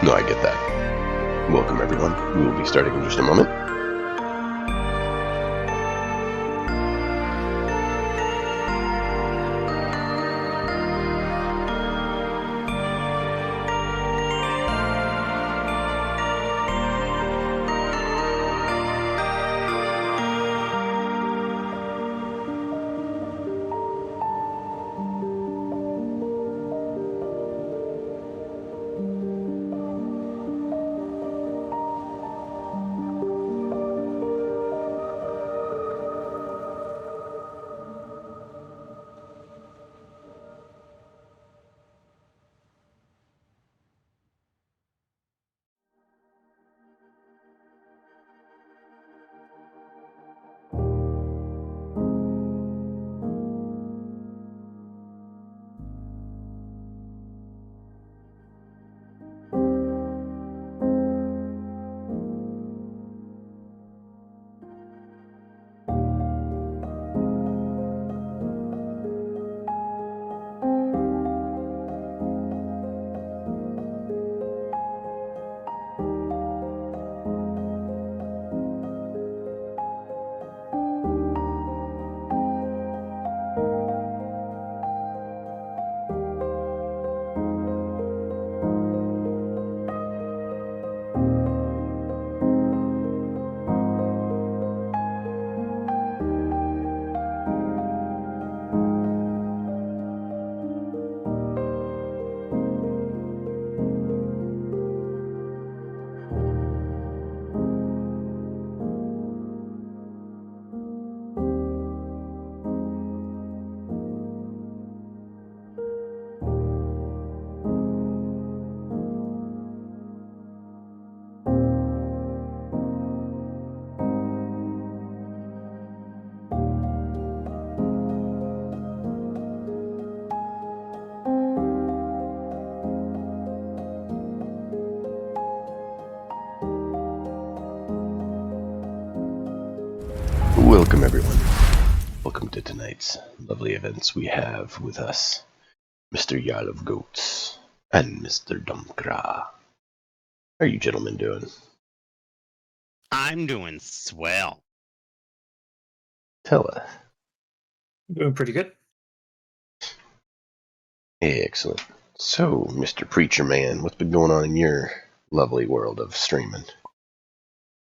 No, I get that. Welcome, everyone. We will be starting in just a moment. Welcome, everyone. Welcome to tonight's lovely events. We have with us Mr. Jarl of Goats and Mr. Dumpkra. How are you gentlemen doing? I'm doing swell. Tell us. Doing pretty good. Excellent. So, Mr. Preacher Man, what's been going on in your lovely world of streaming?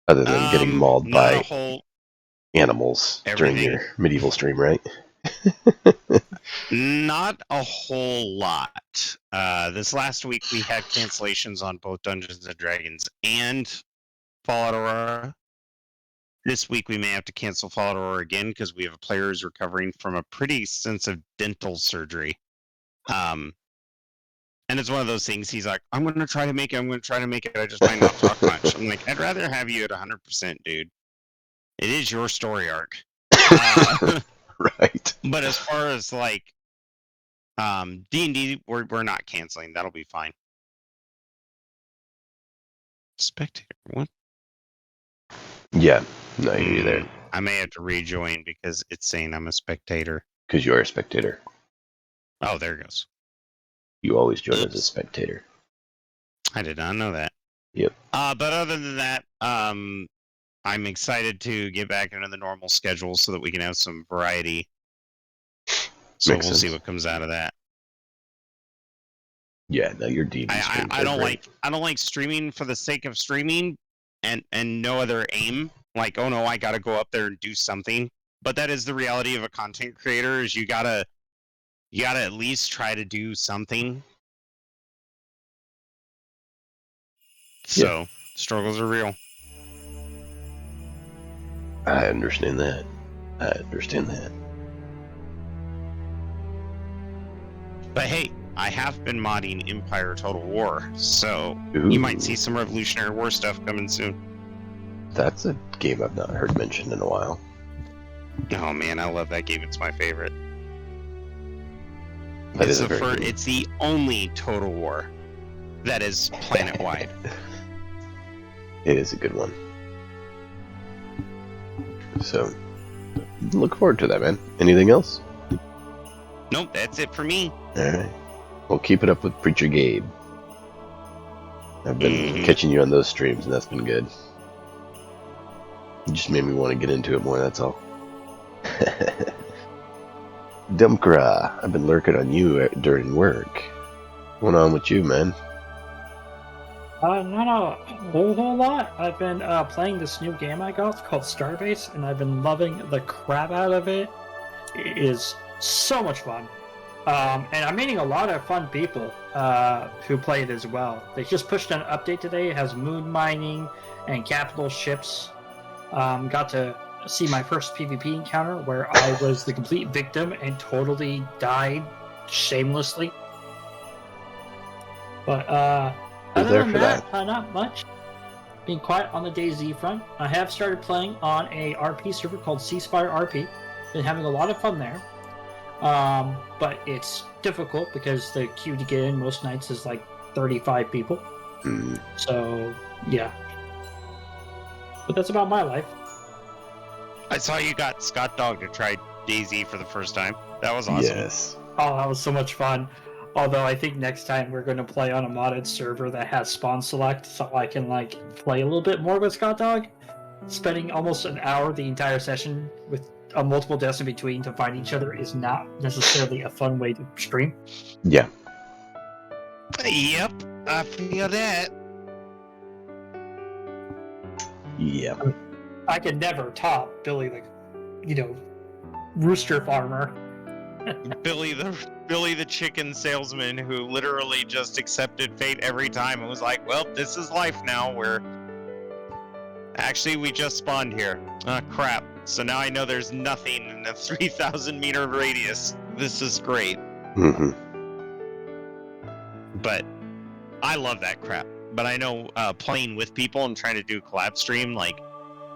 Other than getting mauled by animals during your medieval stream, right? Not a whole lot. This last week we had cancellations on both Dungeons & Dragons and Fallout Aurora. This week we may have to cancel Fallout Aurora again because we have a player who's recovering from a pretty extensive dental surgery. And it's one of those things, he's like, I'm going to try to make it, I just might not talk much. I'm like, I'd rather have you at 100%, dude. It is your story arc. Right. But as far as like D&D, we're not canceling. That'll be fine. Spectator, what? Yeah, no, I hear you there. I may have to rejoin because it's saying I'm a spectator. Because you are a spectator. Oh, there it goes. You always join as a spectator. I did not know that. Yep. But other than that, I'm excited to get back into the normal schedule so that we can have some variety. So Makes we'll sense. see what comes out of that. Yeah, no, your D&D streams I don't great. I don't like streaming for the sake of streaming and no other aim. Like, oh no, I gotta go up there and do something. But that is the reality of a content creator, is you gotta at least try to do something. So struggles are real. I understand that. But hey, I have been modding Empire Total War, so Ooh. You might see some Revolutionary War stuff coming soon. That's a game I've not heard mentioned in a while. Oh man, I love that game. It's my favorite. It's the only Total War that is planet-wide. It is a good one. So, look forward to that, man. Anything else? Nope, that's it for me. Alright. Well, keep it up with Preacher Gabe. I've been catching you on those streams, and that's been good. You just made me want to get into it more, that's all. Dumkra, I've been lurking on you during work. What's going on with you, man? Not a whole lot. I've been playing this new game I got called Starbase, and I've been loving the crap out of it. It is so much fun. And I'm meeting a lot of fun people who play it as well. They just pushed an update today. It has moon mining and capital ships. Got to see my first PvP encounter where I was the complete victim and totally died shamelessly. But other than that, not much. Being quiet on the DayZ front. I have started playing on a RP server called Ceasefire RP. Been having a lot of fun there. But it's difficult because the queue to get in most nights is like 35 people. So, yeah. But that's about my life. I saw you got Scott Dog to try DayZ for the first time. That was awesome. Yes. Oh, that was so much fun. Although I think next time we're going to play on a modded server that has spawn select, so I can play a little bit more with Scott Dog. Spending almost an hour the entire session with multiple deaths in between to find each other is not necessarily a fun way to stream. Yeah. Yep, I feel that. Yeah. I could never top Billy rooster farmer. Billy the chicken salesman who literally just accepted fate every time and was like, well, this is life now. Actually, we just spawned here. Ah, crap. So now I know there's nothing in a 3,000 meter radius. This is great. Mm-hmm. But I love that crap. But I know playing with people and trying to do collab stream, like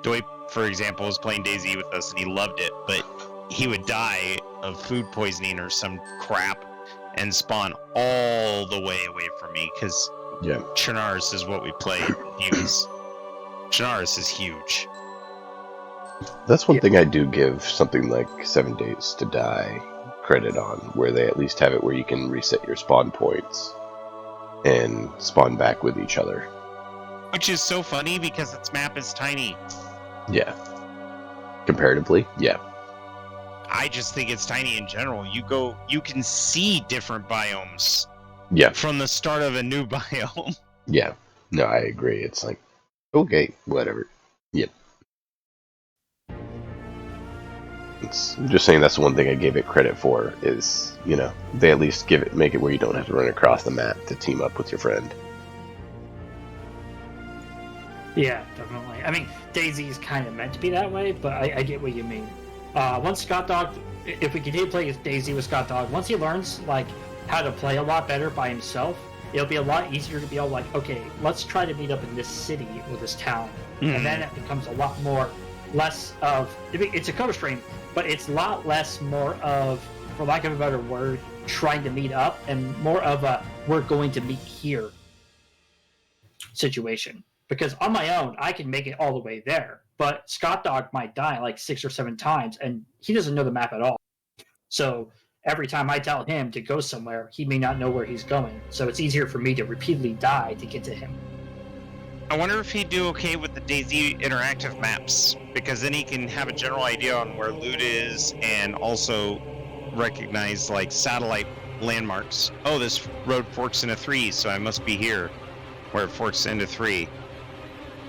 Doi, for example, was playing DayZ with us and he loved it, but he would die of food poisoning or some crap and spawn all the way away from me because Chernarus is what we played. Chernarus is huge. That's one thing I do give something like 7 Days to Die credit on, where they at least have it where you can reset your spawn points and spawn back with each other. Which is so funny because its map is tiny. Yeah. Comparatively, yeah. I just think it's tiny in general. You can see different biomes. Yeah. From the start of a new biome. Yeah. No, I agree. It's like, okay, whatever. Yep. I'm just saying that's the one thing I gave it credit for is, they at least make it where you don't have to run across the map to team up with your friend. Yeah, definitely. I mean, DayZ is kind of meant to be that way, but I get what you mean. Once Scott Dog, if we continue to play DayZ with Scott Dog, once he learns how to play a lot better by himself, it'll be a lot easier to be able okay, let's try to meet up in this city or this town, and then it becomes a lot less of it's a cover stream, but it's a lot less more of, for lack of a better word, trying to meet up and more of a we're going to meet here situation. Because on my own, I can make it all the way there. But Scott Dog might die 6 or 7 times, and he doesn't know the map at all. So every time I tell him to go somewhere, he may not know where he's going. So it's easier for me to repeatedly die to get to him. I wonder if he'd do okay with the DayZ interactive maps, because then he can have a general idea on where loot is and also recognize satellite landmarks. Oh, this road forks into 3, so I must be here, where it forks into 3.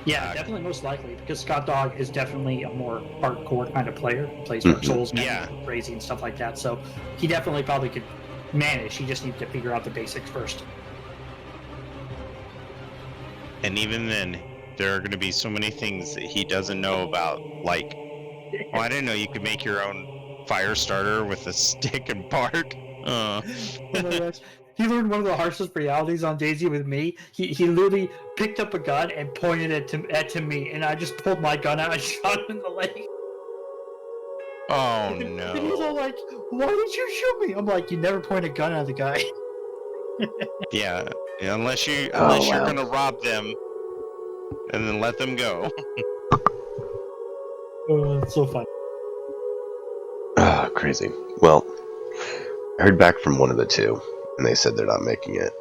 Yeah, definitely most likely, because Scott Dog is definitely a more hardcore kind of player. He plays Dark Souls, crazy and stuff like that. So he definitely probably could manage. He just needs to figure out the basics first. And even then, there are going to be so many things that he doesn't know about. I didn't know you could make your own fire starter with a stick and bark. Oh my gosh. He learned one of the harshest realities on DayZ with me. He literally picked up a gun and pointed it to me, and I just pulled my gun out and shot him in the leg. Oh, and no. And he was all like, why did you shoot me? I'm like, you never point a gun at the guy. Yeah, unless you're going to rob them and then let them go. Oh, it's so fun. Crazy. Well, I heard back from one of the two, and they said they're not making it.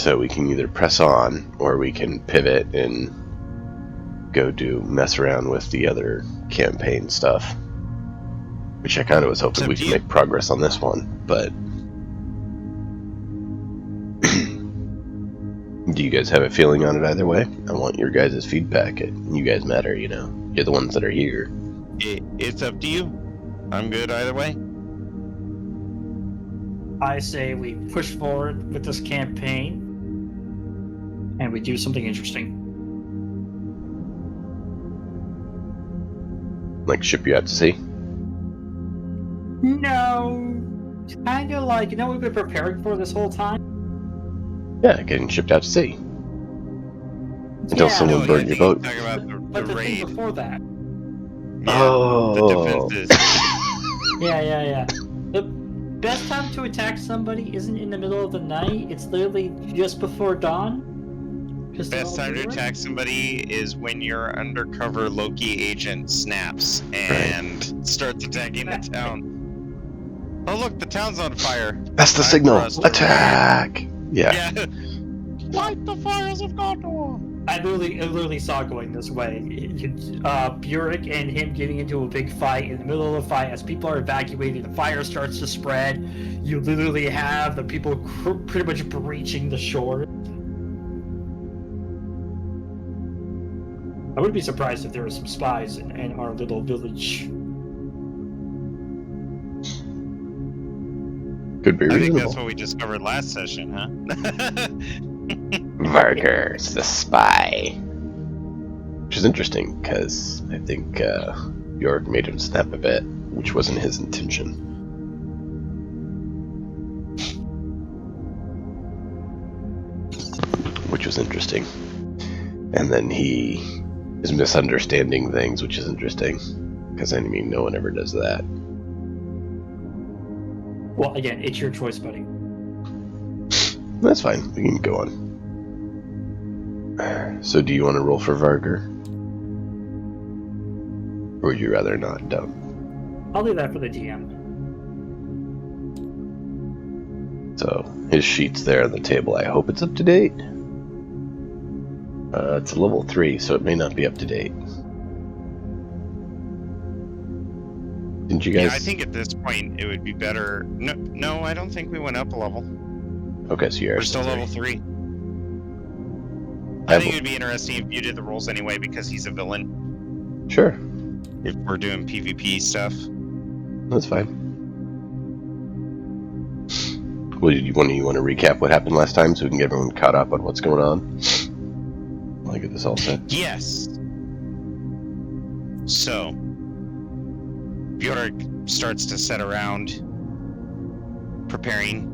So we can either press on, or we can pivot and go mess around with the other campaign stuff. Which I kind of was hoping we could make progress on this one, but... Do you guys have a feeling on it either way? I want your guys' feedback. You guys matter, you know. You're the ones that are here. It's up to you. I'm good either way. I say we push forward with this campaign, and we do something interesting. Like ship you out to sea? No, kind of like, you know what we've been preparing for this whole time? Yeah, getting shipped out to sea. Until someone burned your boat. Talking about But the raid. thing before that. Yeah, the defenses. Yeah. The best time to attack somebody isn't in the middle of the night. It's literally just before dawn. Best time to attack somebody is when your undercover Loki agent snaps and starts attacking the town. Oh look, the town's on fire. That's the signal. Attack! Yeah. Light the fires of Gondor! I literally saw it going this way. Burek and him getting into a big fight. In the middle of the fight, as people are evacuating, the fire starts to spread. You literally have the people pretty much breaching the shore. I wouldn't be surprised if there were some spies in our little village. Could be reasonable. I think that's what we discovered last session, huh? Varger's the spy. Which is interesting, because I think Bjork made him snap a bit, which wasn't his intention. Which was interesting. And then he is misunderstanding things, which is interesting. Because, I mean, no one ever does that. Well, again, it's your choice, buddy. That's fine. We can go on. So, do you want to roll for Varger? Or would you rather not? Don't. I'll leave that for the DM. So, his sheet's there on the table. I hope it's up to date. It's a level 3, so it may not be up to date. Didn't you guys... Yeah, I think at this point it would be better... No, I don't think we went up a level. Okay, so you're We're still level 3. I think it would be interesting if you did the rolls anyway, because he's a villain. Sure. If we're doing PvP stuff. That's fine. Well, do you want to recap what happened last time so we can get everyone caught up on what's going on? I'll get this all set. Yes. So, Bjork starts to set around preparing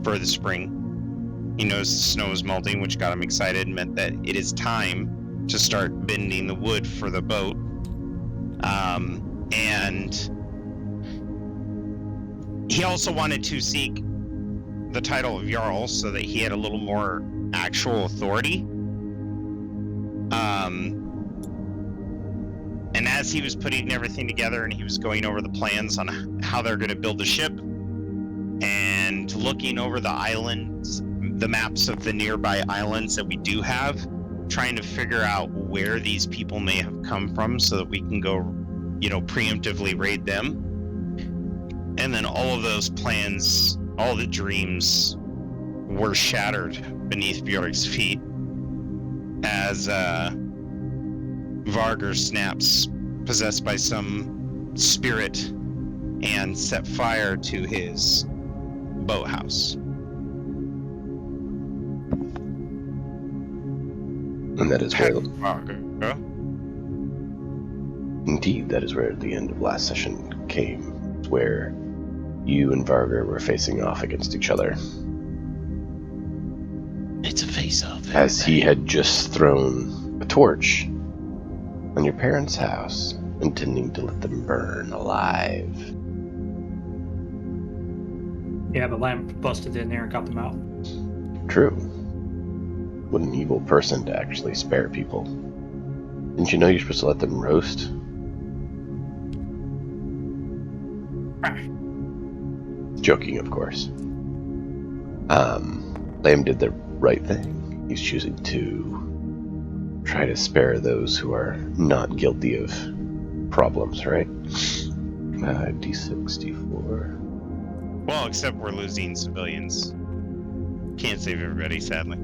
for the spring. He knows the snow is melting, which got him excited and meant that it is time to start bending the wood for the boat. And he also wanted to seek the title of Jarl so that he had a little more actual authority. And as he was putting everything together and he was going over the plans on how they're going to build the ship and looking over the islands, the maps of the nearby islands that we do have, trying to figure out where these people may have come from so that we can go, preemptively raid them. And then all of those plans, all the dreams were shattered beneath Bjork's feet as Varger snaps, possessed by some spirit, and set fire to his boathouse. And that is where... Varger. Indeed, that is where the end of last session came. Where you and Varger were facing off against each other. It's a face-off. As he had just thrown a torch on your parents' house, intending to let them burn alive. Yeah, the lamp busted in there and got them out. True. What an evil person to actually spare people. Didn't you know you're supposed to let them roast? Joking, of course. Lamb did the right thing. He's choosing to try to spare those who are not guilty of problems, right? 5d6, d4. Well, except we're losing civilians. Can't save everybody, sadly.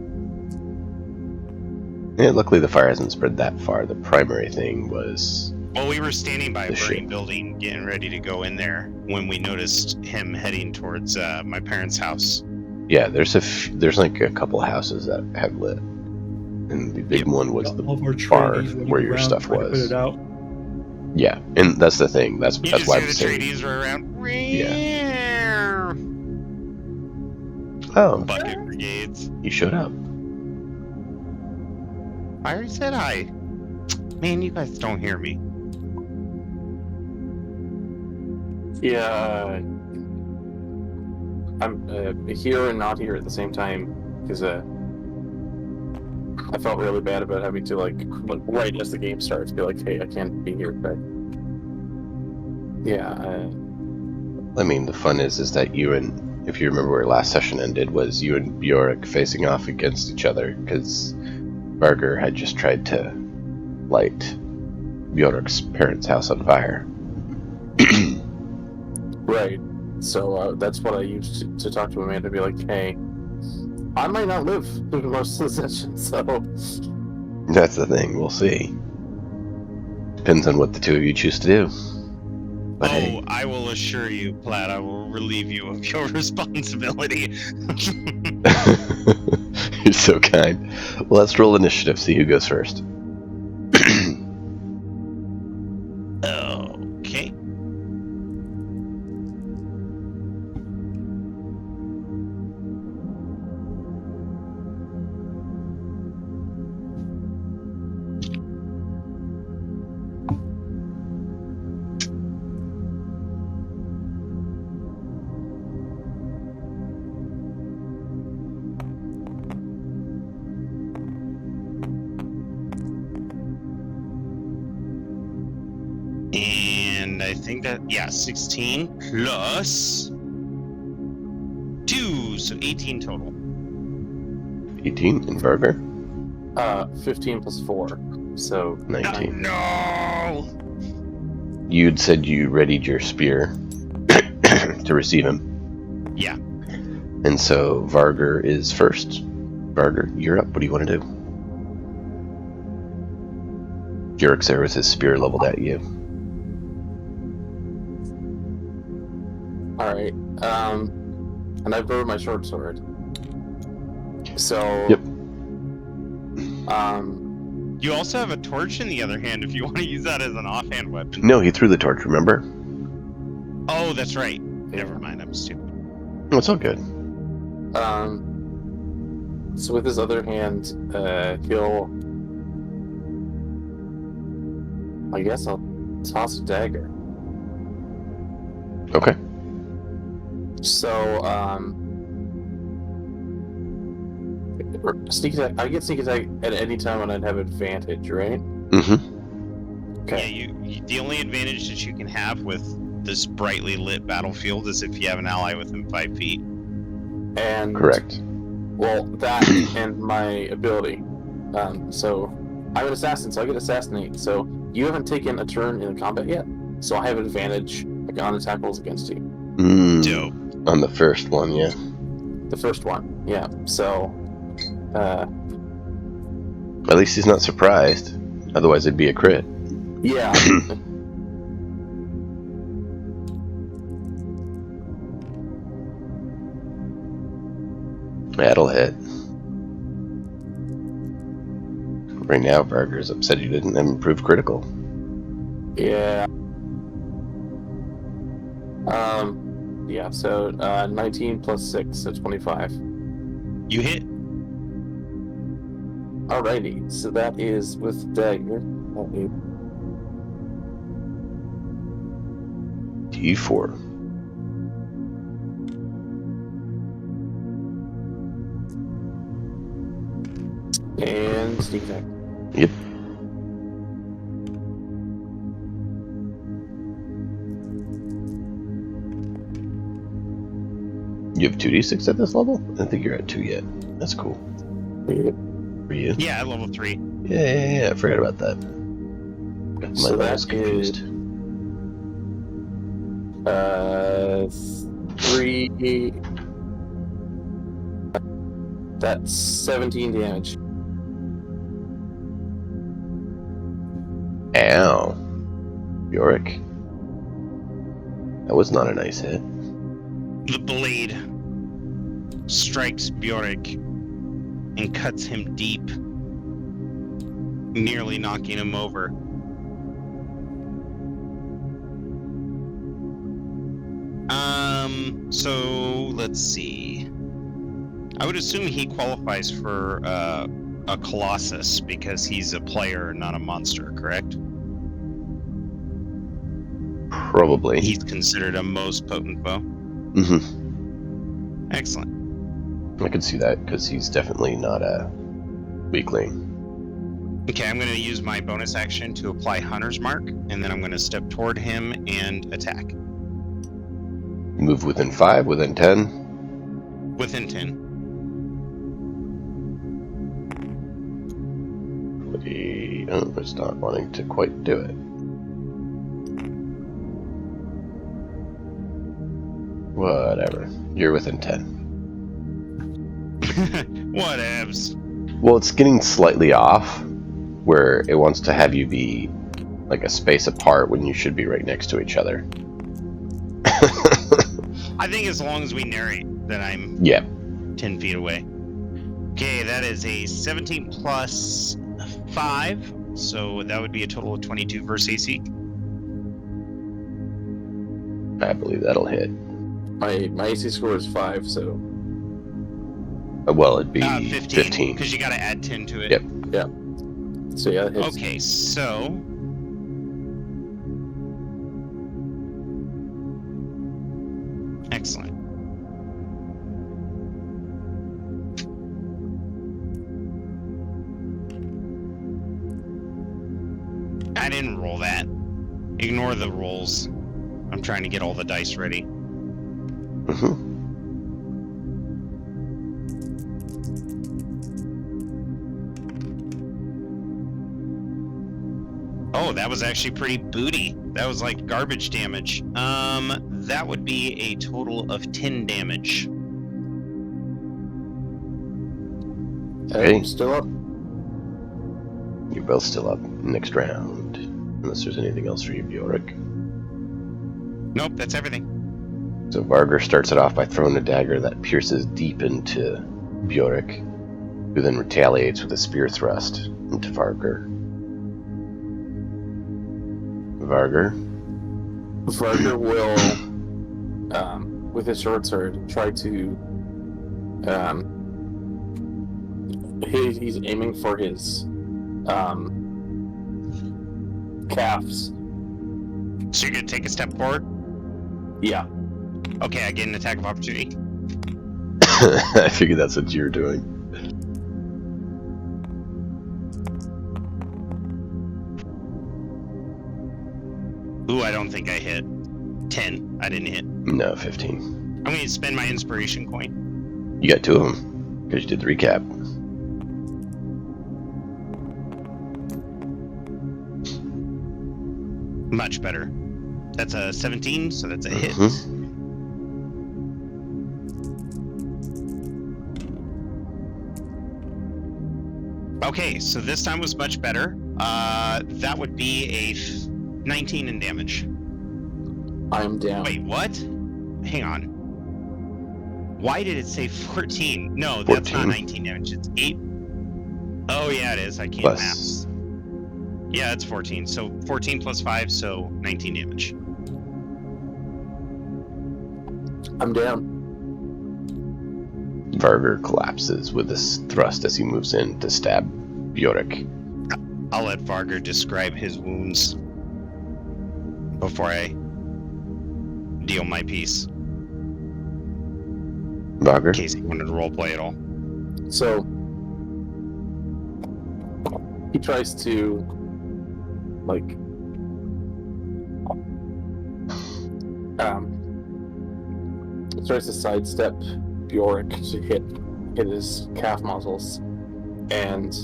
Yeah, luckily the fire hasn't spread that far. The primary thing was... Well, we were standing by a The burning ship. building, getting ready to go in there, when we noticed him heading towards my parents' house. Yeah, there's like a couple houses that have lit. And the big one was the All of our bar trainees running where your around stuff trying to put was. it out. Yeah, and that's the thing. That's You why just I'm hear the saying... tradies were around. Yeah. Oh, Bucket brigades. you showed up. I already said hi. Man, you guys don't hear me. Yeah, I'm here and not here at the same time because I felt really bad about having to like right as the game starts be like, hey, I can't be here. But yeah, I mean, the fun is that you and, if you remember where last session ended, was you and Bjork facing off against each other because Barger had just tried to light Bjork's parents' house on fire. right. So that's what I used to talk to Amanda, be like, hey, I might not live through most of the session, so That's the thing. We'll see. Depends on what the two of you choose to do. But hey, I will assure you, Platt, I will relieve you of your responsibility. you're so kind. Well, let's roll initiative. See who goes first. Okay. And I think that, yeah, 16 plus 2, so 18 total. 18 in Barger. 15 plus 4, so 19. No! You'd said you readied your spear to receive him. Yeah. And so Varger is first. Varger, you're up. What do you want to do? Jurik's there with his spear leveled at you. Alright. And I borrowed my short sword. So Yep. You also have a torch in the other hand if you want to use that as an offhand weapon. No, he threw the torch, remember? Oh, that's right. Never mind, I'm stupid. Oh, it's all good. So with his other hand, he'll, I guess I'll toss a dagger. Okay. So, sneak attack. I get sneak attack at any time when I'd have advantage, right? Mm-hmm. Okay. Yeah, the only advantage that you can have with this brightly lit battlefield is if you have an ally within 5 feet. And Correct. well, that and my ability. So I'm an assassin, so I get assassinate. So you haven't taken a turn in the combat yet, so I have advantage like on attack rolls against you. Dope. On the first one, yeah. The first one, yeah. So, At least he's not surprised. Otherwise, it'd be a crit. yeah. That'll hit. Right now, Varger's upset he didn't have improved critical. Yeah. Yeah, so 19 plus 6, so 25. You hit. Alrighty, so that is with dagger. D4. And sneak attack. Yep. You have 2d6 at this level? I don't think you're at 2 yet. That's cool. For you? Yeah, level 3. Yeah. I forgot about that. Got my So levels that confused. is 3. That's 17 damage. Ow. Bjork. That was not a nice hit. The blade strikes Bjork and cuts him deep, nearly knocking him over. So let's see. I would assume he qualifies for a Colossus because he's a player, not a monster, correct? Probably. He's considered a most potent foe. Mm-hmm. Excellent. I could see that because he's definitely not a weakling. Okay, I'm going to use my bonus action to apply Hunter's Mark, and then I'm going to step toward him and attack. Move within 5, within 10? Within 10. Oh, it's not wanting to quite do it. Whatever. You're within 10. Whatevs. Well, it's getting slightly off, where it wants to have you be like a space apart when you should be right next to each other. I think as long as we narrate that I'm 10 feet away. Okay, that is a 17 plus 5, so that would be a total of 22 versus AC. I believe that'll hit. My AC score is 5, so Well, it'd be 15. Because you got to add 10 to it. Yep. yeah. So yeah, it hits. Okay, so excellent. I didn't roll that. Ignore the rolls. I'm trying to get all the dice ready. Mm-hmm. Oh, that was actually pretty booty. That was like garbage damage. That would be a total of 10 damage. Okay. Still up. You're both still up. Next round. Unless there's anything else for you, Bjork. Nope, that's everything. So Vargar starts it off by throwing a dagger that pierces deep into Bjork, who then retaliates with a spear thrust into Vargar. Vargar will, with his short sword, try to. He's aiming for his calves. So you're gonna take a step forward? Yeah. Okay, I get an attack of opportunity. I figured that's what you're doing. Ooh, I don't think I hit. 10. I didn't hit. No, 15. I'm going to spend my inspiration coin. You got 2 of them, because you did the recap. Much better. That's a 17, so that's a hit. Okay, so this time was much better. That would be a 19 in damage. I'm down. Wait, what? Hang on. Why did it say 14? No, 14. that's not 19 damage. It's 8. Oh, yeah, it is. I can't Plus. maths. Yeah, it's 14. So 14 plus 5, so 19 damage. I'm down. Vargar collapses with this thrust as he moves in to stab Bjork. I'll let Vargar describe his wounds before I deal my piece. Vargar? In case he wanted to roleplay at all. So he tries to tries to sidestep Bjork to hit his calf muscles, and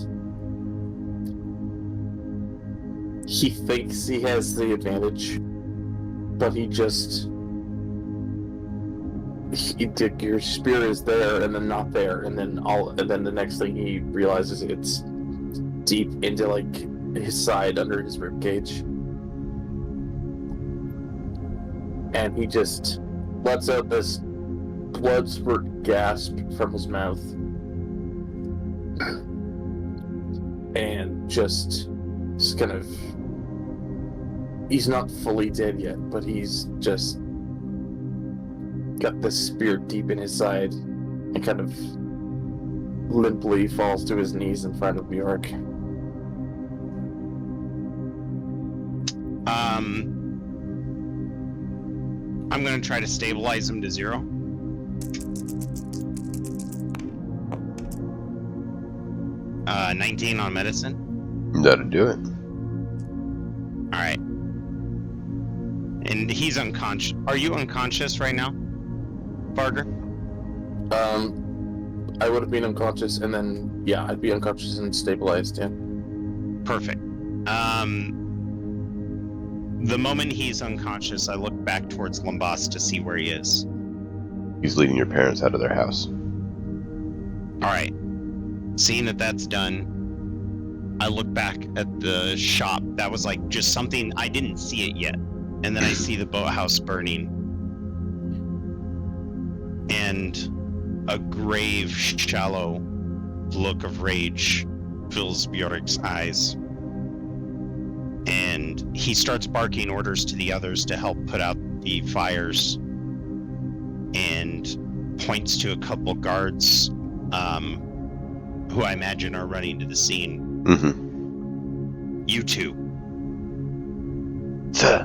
he thinks he has the advantage, but your spear is there and then not there, and then the next thing he realizes it's deep into like his side under his rib cage, and he just lets out this blood spurt gasp from his mouth, and just kind of, he's not fully dead yet, but he's just got this spear deep in his side and kind of limply falls to his knees in front of Bjork. I'm going to try to stabilize him to 0. Uh, 19 on medicine. That'll do it. All right. And he's unconscious. Are you unconscious right now, Barger? I would have been unconscious, and then, yeah, I'd be unconscious and stabilized, yeah. Perfect. The moment he's unconscious, I look back towards Lumbas to see where he is. He's leading your parents out of their house. All right. Seeing that that's done, I look back at the shop. That was like just something, I didn't see it yet. And then I see the boathouse burning. And a grave, shallow look of rage fills Bjork's eyes. And he starts barking orders to the others to help put out the fires, and points to a couple guards who I imagine are running to the scene. Mm-hmm. You two, Sir.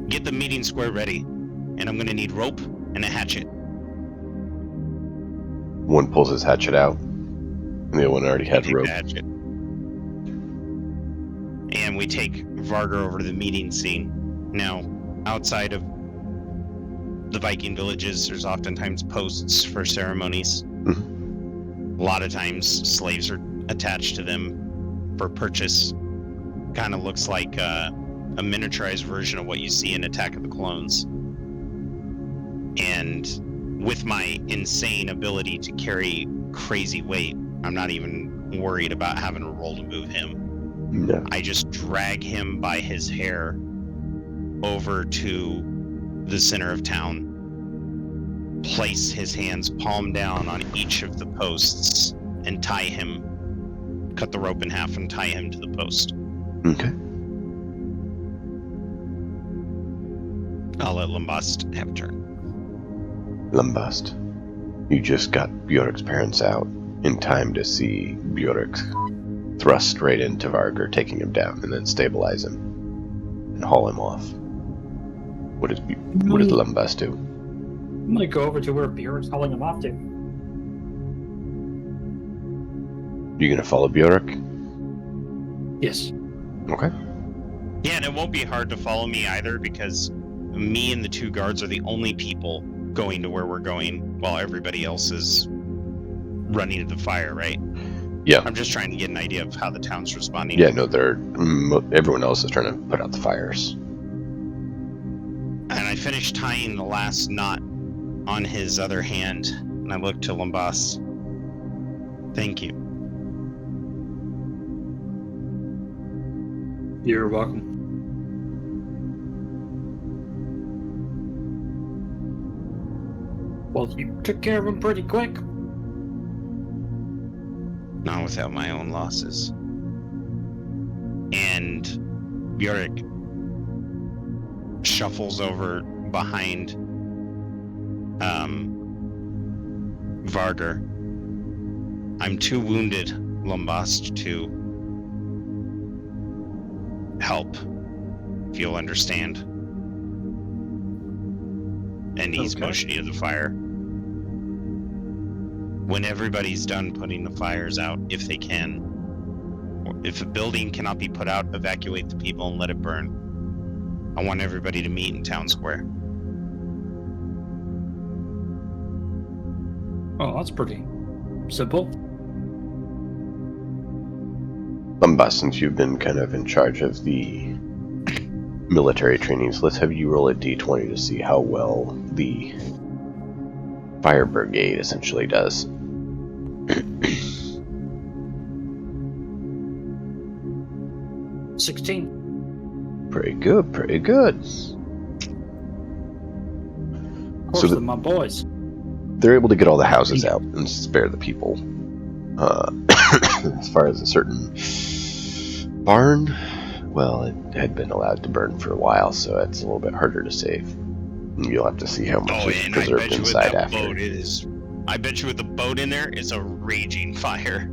get the meeting square ready, and I'm gonna need rope and a hatchet. One pulls his hatchet out, and the other one already had rope. Hatchet. And we take Varga over to the meeting scene. Now, outside of the Viking villages, there's oftentimes posts for ceremonies. Mm-hmm. A lot of times, slaves are attached to them for purchase. Kind of looks like a miniaturized version of what you see in Attack of the Clones. And with my insane ability to carry crazy weight, I'm not even worried about having to roll to move him. No. I just drag him by his hair over to the center of town, place his hands palm down on each of the posts, and tie him, cut the rope in half and tie him to the post. Okay. I'll let Lumbast have a turn. Lumbast, you just got Bjork's parents out in time to see Bjork thrust straight into Vargar, taking him down, and then stabilize him and haul him off. What does Lumbast do? I'm gonna go over to where Bjork's hauling him off to. You gonna follow Bjork? Yes. Okay. Yeah, and it won't be hard to follow me either, because me and the two guards are the only people going to where we're going, while everybody else is running to the fire, right? Yeah. I'm just trying to get an idea of how the town's responding. Yeah, no, everyone else is trying to put out the fires. And I finished tying the last knot on his other hand, and I looked to Lumbas. Thank you. You're welcome. Well, you took care of him pretty quick. Not without my own losses. And Bjork shuffles over behind Vargar. I'm too wounded, Lumbast, to help, if you'll understand. And he's motioning to the fire. When everybody's done putting the fires out, if they can, or if a building cannot be put out, evacuate the people and let it burn. I want everybody to meet in town square. Oh, that's pretty simple. Lumbus, since you've been kind of in charge of the military trainings, let's have you roll a d20 to see how well the fire brigade essentially does. 16. Pretty good, pretty good. Of course, they're my boys. They're able to get all the houses out and spare the people. As far as a certain barn, well, it had been allowed to burn for a while, so it's a little bit harder to save. You'll have to see how much is preserved inside after. I bet you with the boat in there, it's a raging fire.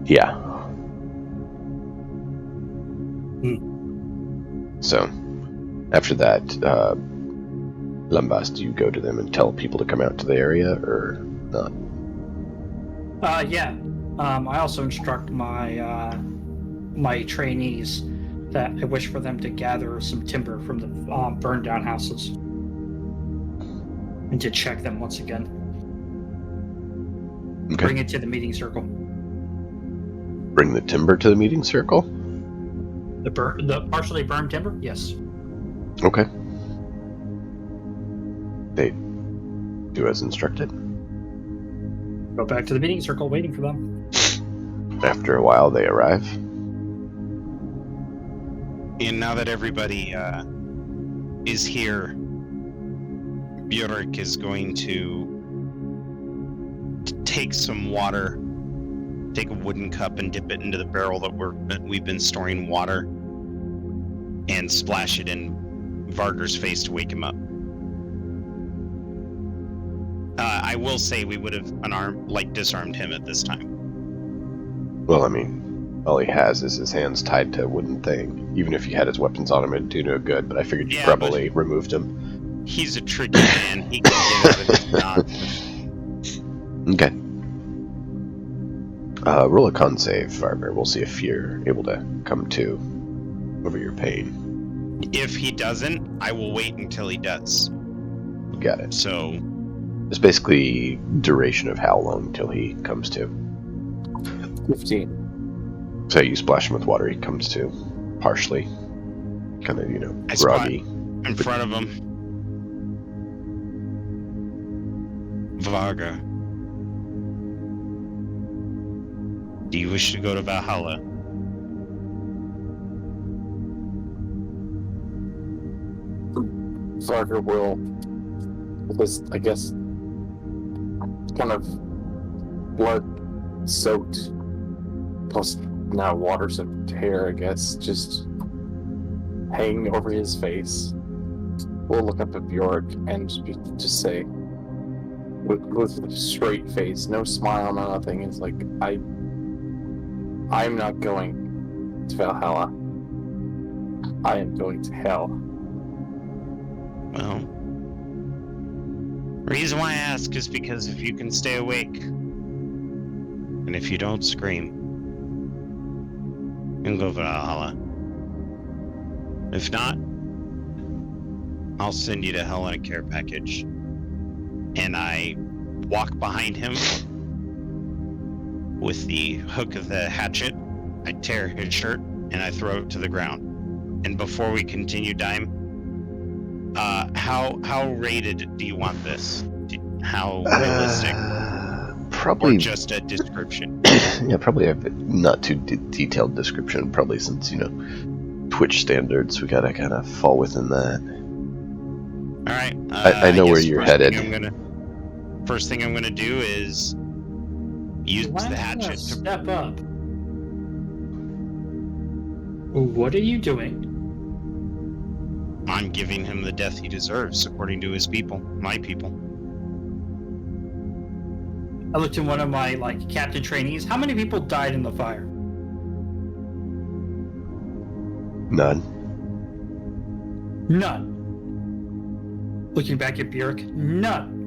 Yeah. So, after that, Lumbas, do you go to them and tell people to come out to the area, or not? Yeah. I also instruct my my trainees that I wish for them to gather some timber from the burned down houses and to check them once again. Okay. Bring it to the meeting circle. Bring the timber to the meeting circle? The partially burned timber? Yes. Okay. They do as instructed. Go back to the meeting circle, waiting for them. After a while, they arrive. And now that everybody is here, Bjork is going to take some water, take a wooden cup and dip it into the barrel that we've been storing water, and splash it in Varder's face to wake him up. I will say we would have disarmed him at this time. Well, I mean, all he has is his hands tied to a wooden thing. Even if he had his weapons on him, it'd do no good, but I figured you probably removed him. He's a tricky man. He can get out of his knot. Okay. Roll a con save, Farmer. We'll see if you're able to come to over your pain. If he doesn't, I will wait until he does. Got it. So it's basically duration of how long till he comes to. 15. So you splash him with water, he comes to, partially. Kind of, groggy. In front of him. Vaga. Do you wish to go to Valhalla? Varga will, with this, I guess, kind of blood-soaked, plus now water-soaked hair, I guess, just hanging over his face. We'll look up at Bjork and just say, with a straight face, no smile, no nothing, it's like, I'm not going to Valhalla. I am going to hell. Well, reason why I ask is because if you can stay awake, and if you don't scream, you can go to Valhalla. If not, I'll send you to hell in a care package. And I walk behind him with the hook of the hatchet. I tear his shirt and I throw it to the ground. And before we continue, Dime, how rated do you want this? How realistic? Probably or just a description. Yeah, probably a not too detailed description. Probably since Twitch standards, we gotta kind of fall within that. All right. I know where you're headed. First thing I'm gonna do is use the hatchet to step up. What are you doing? I'm giving him the death he deserves, according to his people, my people. I looked at one of my captain trainees. How many people died in the fire? None. Looking back at Bjork, none.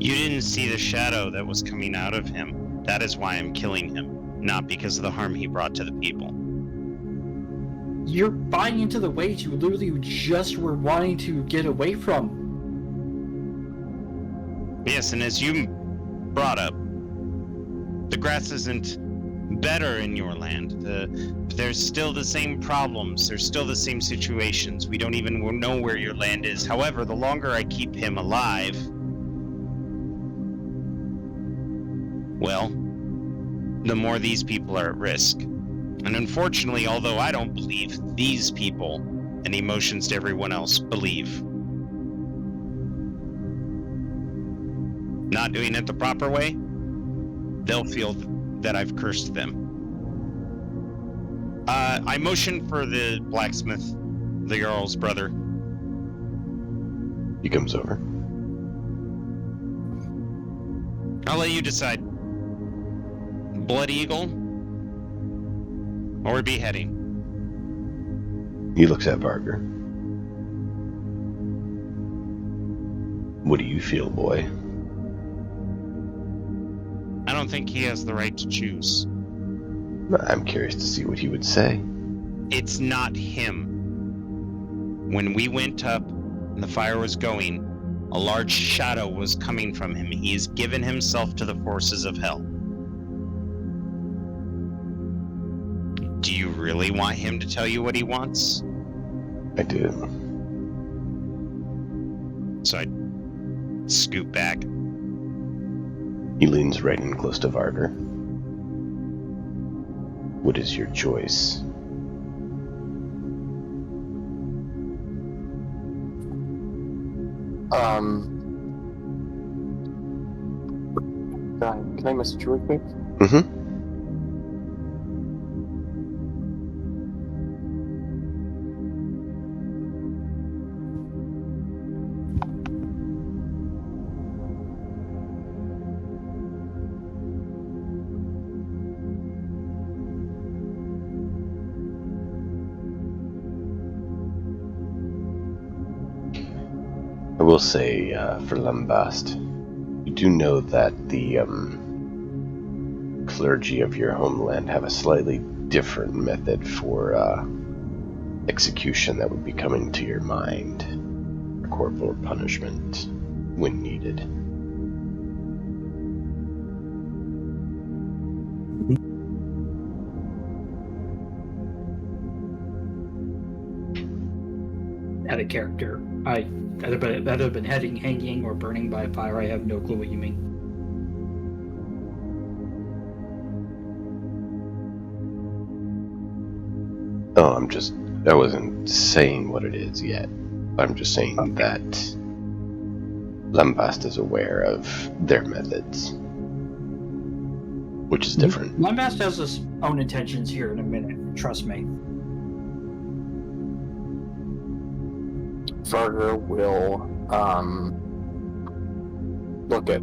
You didn't see the shadow that was coming out of him. That is why I'm killing him, not because of the harm he brought to the people. You're buying into the ways you literally just were wanting to get away from. Yes, and as you brought up, The grass isn't better in your land. There's still the same problems. There's still the same situations. We don't even know where your land is. However, the longer I keep him alive, well, the more these people are at risk. And unfortunately, although I don't believe, these people, and emotions to everyone else, believe. Not doing it the proper way, they'll feel that I've cursed them. I motion for the blacksmith, the Jarl's brother. He comes over. I'll let you decide. Blood Eagle or beheading? He looks at Varger. What do you feel, boy? I don't think he has the right to choose. I'm curious to see what he would say. It's not him. When we went up and the fire was going, a large shadow was coming from him. He has given himself to the forces of hell. Do you really want him to tell you what he wants? I do. So I scoot back. He leans right in close to Varger. What is your choice? Can I message you real quick? Mm-hmm. I will say, for Lambast, you do know that the clergy of your homeland have a slightly different method for execution that would be coming to your mind. Corporal punishment when needed. Out of character. Other than hanging or burning by fire, I have no clue what you mean. Oh, I wasn't saying what it is yet. I'm just saying that Lambast is aware of their methods, which is different. Lambast has his own intentions here in a minute, trust me. Varger will look at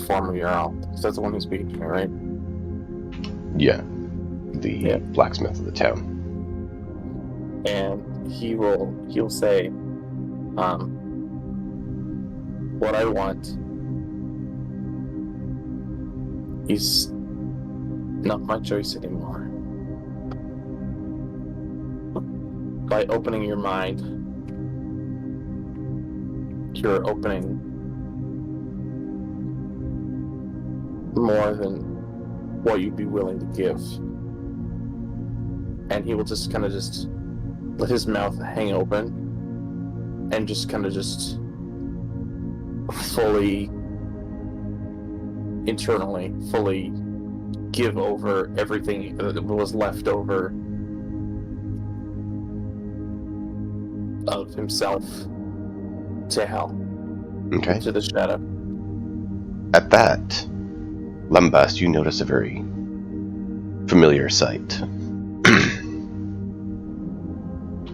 Farmer Jarl, because that's the one who's speaking to me, right? Yeah, the blacksmith of the town. And he'll say, what I want is not my choice anymore. By opening your mind, you're opening more than what you'd be willing to give. And he will just kind of just let his mouth hang open and just kind of just fully give over everything that was left over of himself to hell. Okay. To the shadow. At that, Lambast, you notice a very familiar sight.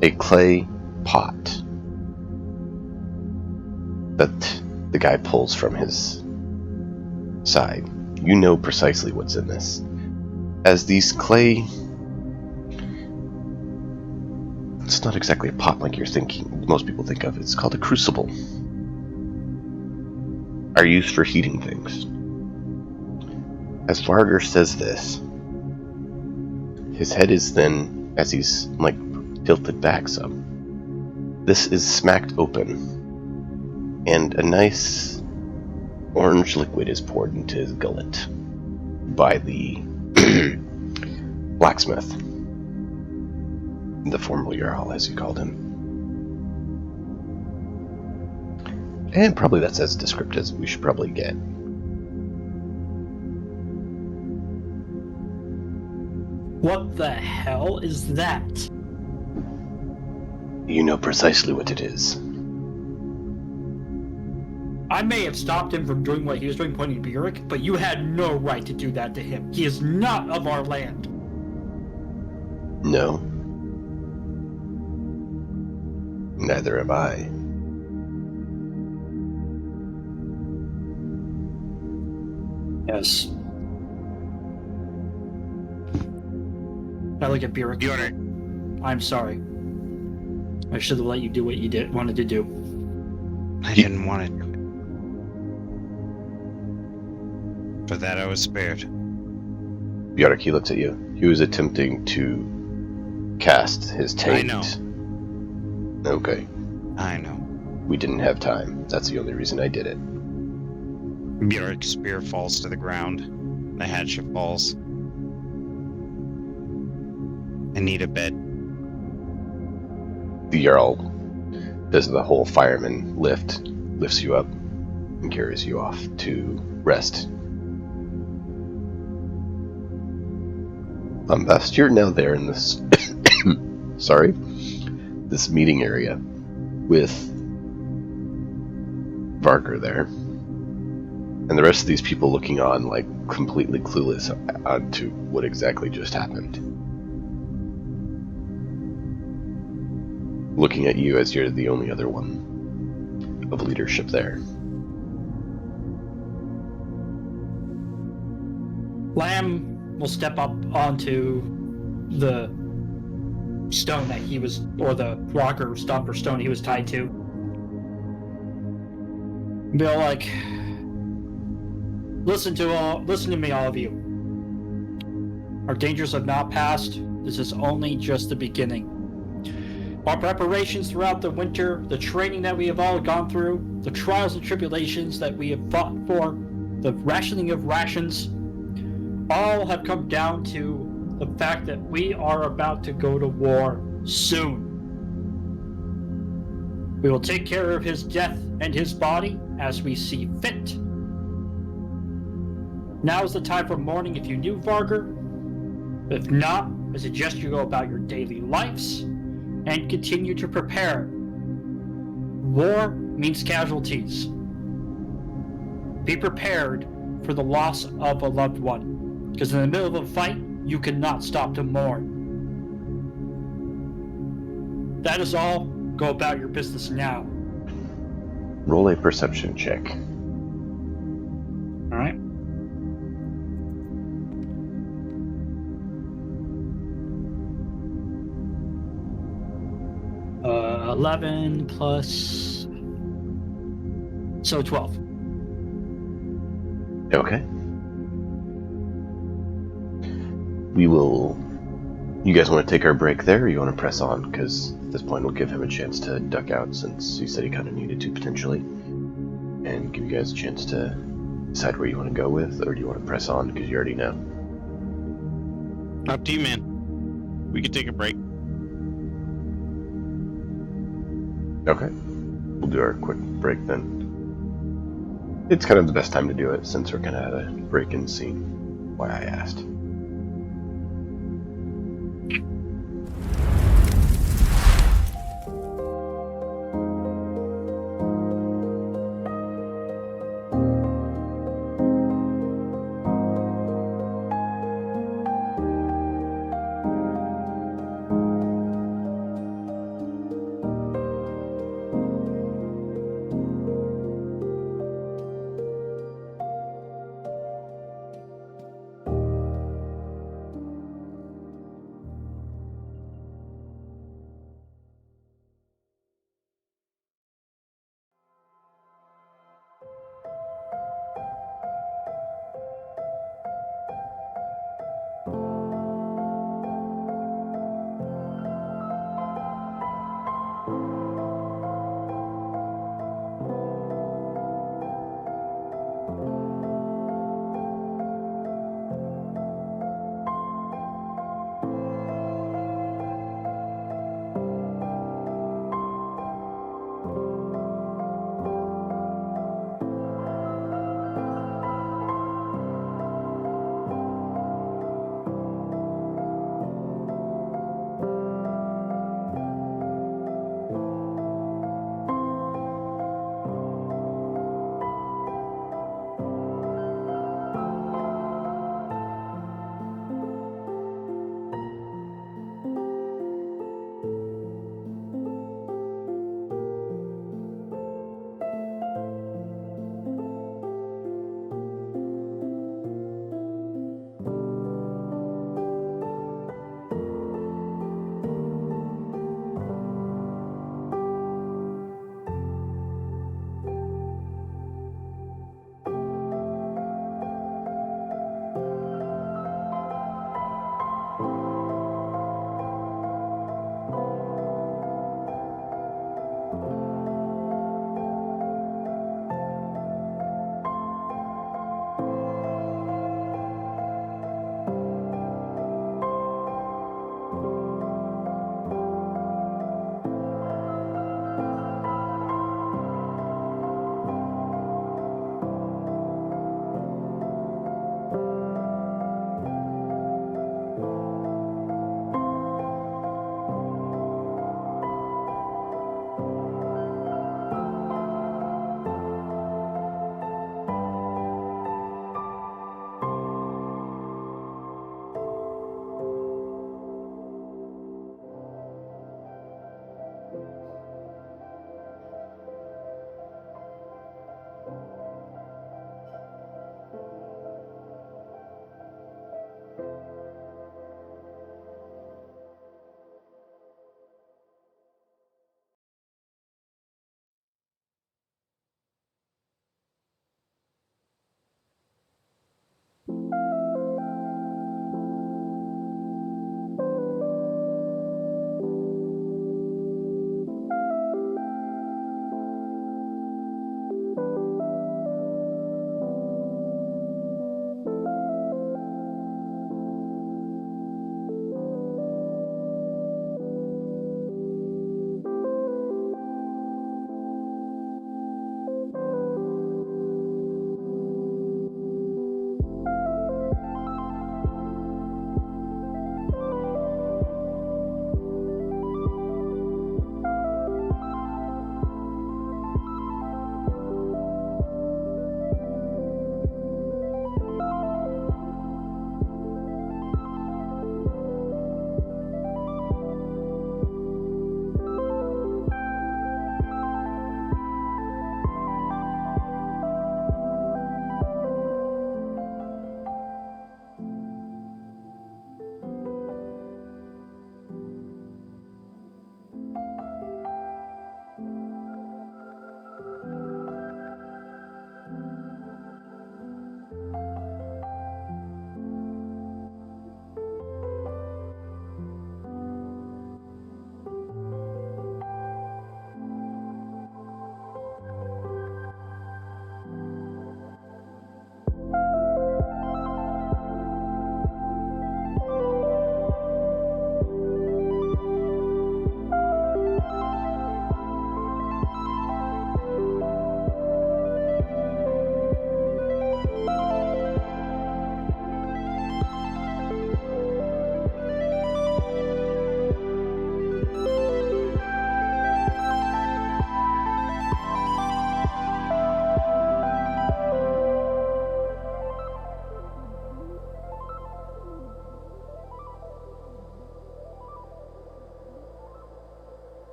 A clay pot that the guy pulls from his side. You know precisely what's in this. As these clay... It's not exactly a pot like most people think of. It's called a crucible. Are used for heating things. As Varger says this, his head is then, as he's tilted back some, this is smacked open, and a nice orange liquid is poured into his gullet. by the blacksmith, the former Jarl, as you called him. And probably that's as descriptive as we should probably get. What the hell is that? You know precisely what it is. I may have stopped him from doing what he was doing, pointing to Burek, but you had no right to do that to him. He is not of our land. No. Neither am I. Yes. I look at Burek. I'm sorry. I should have let you do what you wanted to do. I didn't want to do it. For that I was spared. Bjork, he looked at you. He was attempting to cast his taint. I know. Okay. I know. We didn't have time. That's the only reason I did it. Bjork's spear falls to the ground. The hatchet falls. I need a bed. The Jarl does the whole fireman lifts you up, and carries you off to rest. Best, you're now there in this this meeting area with Varker there. And the rest of these people looking on like completely clueless onto what exactly just happened. Looking at you as you're the only other one of leadership there. Lamb will step up onto the stone that he was, or the rock or stump or stone he was tied to. Be all like, listen to me, all of you. Our dangers have not passed. This is only just the beginning. Our preparations throughout the winter, the training that we have all gone through, the trials and tribulations that we have fought for, the rationing of rations, all have come down to the fact that we are about to go to war soon. We will take care of his death and his body as we see fit. Now is the time for mourning if you knew Varger. If not, I suggest you go about your daily lives and continue to prepare. War means casualties. Be prepared for the loss of a loved one. Because in the middle of a fight, you cannot stop to mourn. That is all. Go about your business now. Roll a perception check. Alright. Uh, 11 plus... So 12. Okay. You guys want to take our break there, or you want to press on? Because at this point we'll give him a chance to duck out, since he said he kind of needed to potentially. And give you guys a chance to decide where you want to go with, or do you want to press on, because you already know? Up to you, man. We could take a break. Okay. We'll do our quick break then. It's kind of the best time to do it, since we're kind of at a break in scene. Why I asked.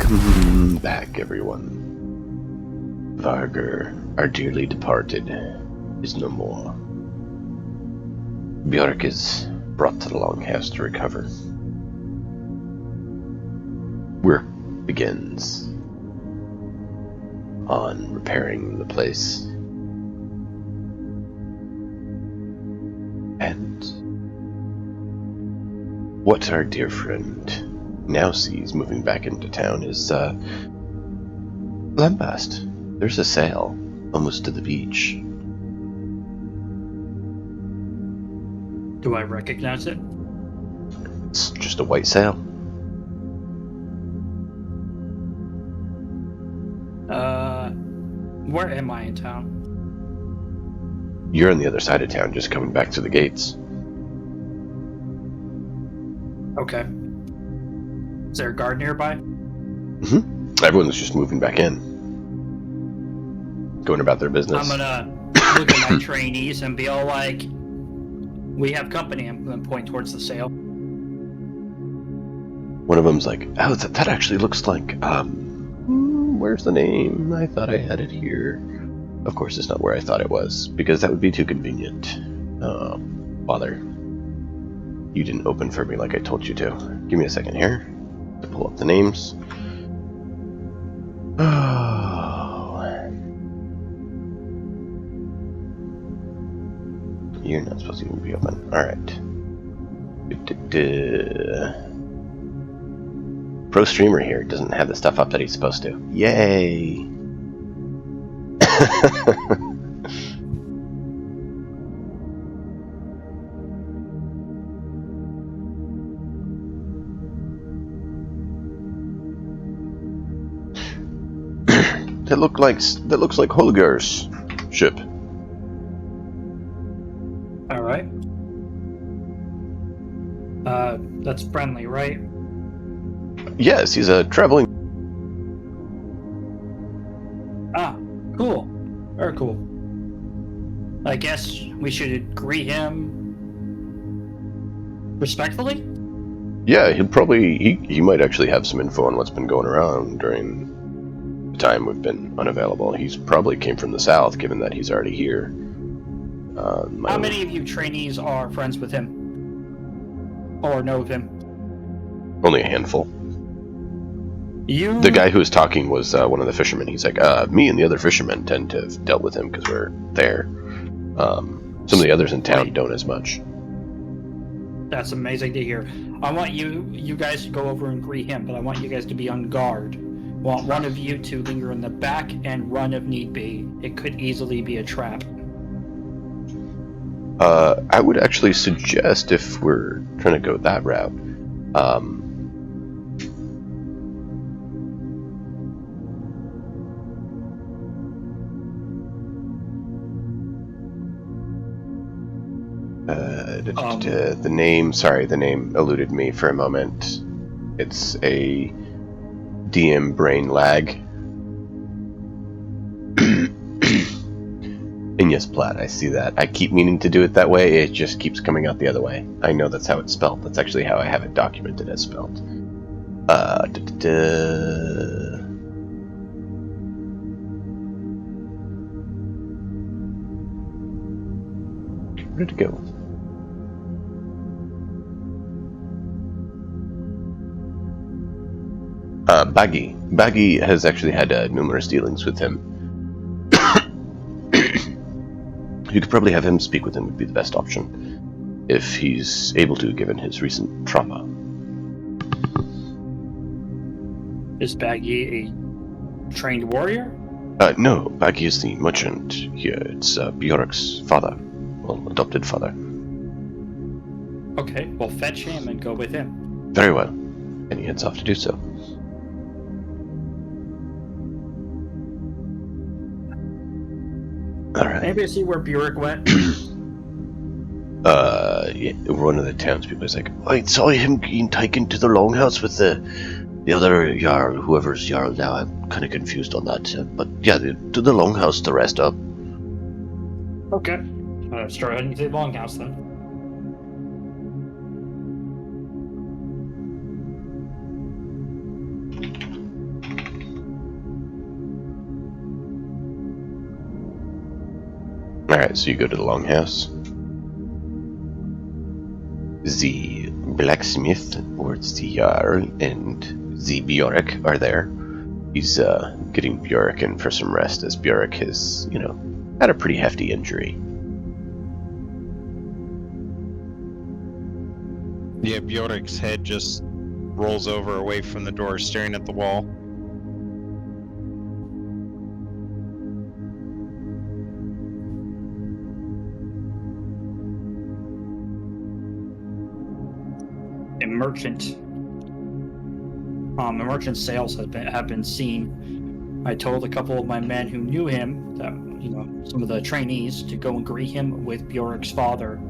Welcome back, everyone. Varger, our dearly departed, is no more. Bjork is brought to the Longhouse to recover. Work begins on repairing the place. And what our dear friend now sees moving back into town is Lambast. There's a sail almost to the beach. Do I recognize it? It's just a white sail. Where am I in town? You're on the other side of town, just coming back to the gates. Okay. Is there a guard nearby? Mm-hmm. Everyone's just moving back in. Going about their business. I'm gonna look at my trainees and be all like, we have company. I'm gonna point towards the sail. One of them's like, oh, that actually looks like, where's the name? I thought I had it here. Of course, it's not where I thought it was, because that would be too convenient. Oh, bother. You didn't open for me like I told you to. Give me a second here to pull up the names. Oh. You're not supposed to even be open. Alright. Pro streamer here doesn't have the stuff up that he's supposed to. Yay! That looks like Holger's ship. All right. That's friendly, right? Yes, he's a traveling. Ah, cool. Very cool. I guess we should greet him respectfully? Yeah, he'll probably he might actually have some info on what's been going around during the time we've been unavailable. He's probably came from the south, given that he's already here. How many of you trainees are friends with him? Or know of him? Only a handful. You... The guy who was talking was one of the fishermen. He's like, me and the other fishermen tend to have dealt with him because we're there. Some of the others in town don't as much. That's amazing to hear. I want you guys to go over and greet him, but I want you guys to be on guard. I want one of you to linger in the back and run if need be. It could easily be a trap. I would actually suggest, if we're trying to go that route, the name eluded me for a moment. It's a DM brain lag. And yes, Platt, I see that. I keep meaning to do it that way, it just keeps coming out the other way. I know that's how it's spelled. That's actually how I have it documented as spelled. Where did it go? Baggy. Baggy has actually had numerous dealings with him. You could probably have him speak with him would be the best option, if he's able to, given his recent trauma. Is Baggy a trained warrior? No, Baggy is the merchant here. It's Bjork's father. Well, adopted father. Okay, well fetch him and go with him. Very well. And he heads off to do so. Alright. Anybody see where Bjork went? Yeah, one of the townspeople is like, I saw him being taken to the longhouse with the other Jarl, whoever's Jarl now. I'm kind of confused on that. But yeah, to the longhouse to rest up. Okay. Start heading to the longhouse then. Alright, so you go to the longhouse. The blacksmith, or the Jarl, and the Bjork are there. He's getting Bjork in for some rest, as Bjork has, had a pretty hefty injury. Yeah, Bjork's head just rolls over away from the door, staring at the wall. A merchant. The merchant's sails have been seen. I told a couple of my men who knew him, that some of the trainees, to go and greet him with Bjork's father.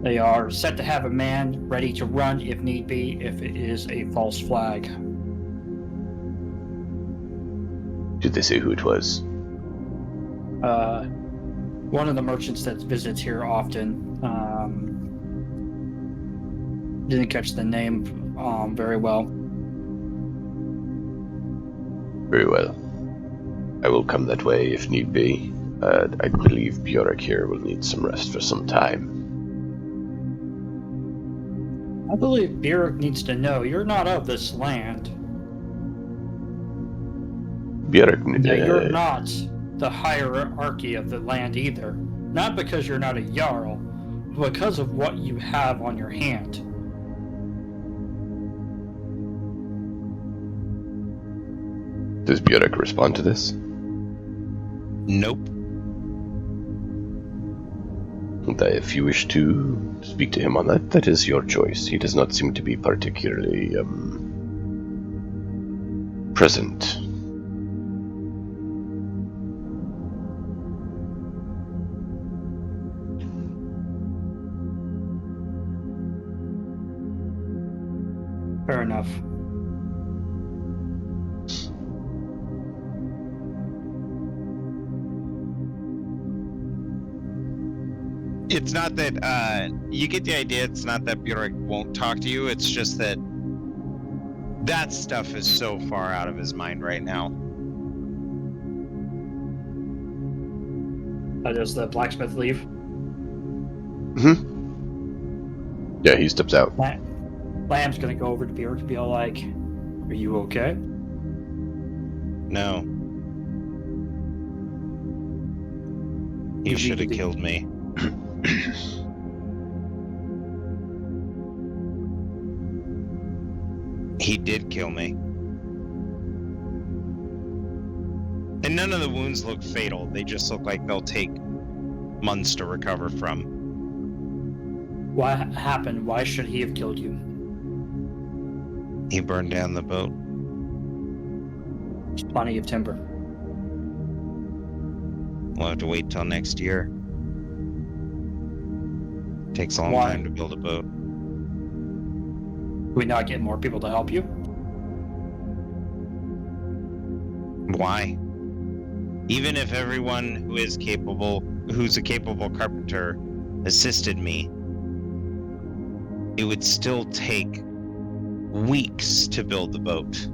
They are set to have a man ready to run if need be, if it is a false flag. Did they say who it was? One of the merchants that visits here often. Didn't catch the name very well. Very well. I will come that way if need be. I believe Bjork here will need some rest for some time. I believe Bjork needs to know you're not of this land. Bjork... That you're not the hierarchy of the land either. Not because you're not a Jarl, but because of what you have on your hand. Does Bjork respond to this? Nope. If you wish to speak to him on that, that is your choice. He does not seem to be particularly present. Fair enough. It's not that, you get the idea, it's not that Bjork won't talk to you, it's just that that stuff is so far out of his mind right now. Does the blacksmith leave? Yeah, he steps out. Lamb's gonna go over to Bjork and be all like, "Are you okay?" No. He should have killed me. He did kill me. And none of the wounds look fatal. They just look like they'll take months to recover from. What happened? Why should he have killed you? He burned down the boat. There's plenty of timber. We'll have to wait till next year. Takes a long Why? time to build a boat. Can we not get more people to help you? Why? Even if everyone who's a capable carpenter assisted me, it would still take weeks to build the boat.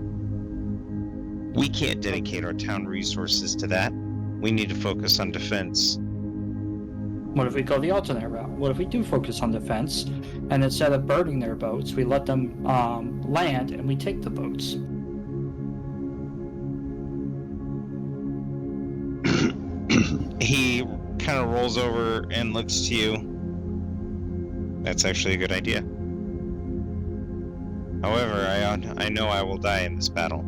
We can't dedicate our town resources to that. We need to focus on defense. What if we go the alternate route? What if we do focus on defense, and instead of burning their boats, we let them land and we take the boats? He kind of rolls over and looks to you. That's actually a good idea. However, I know I will die in this battle.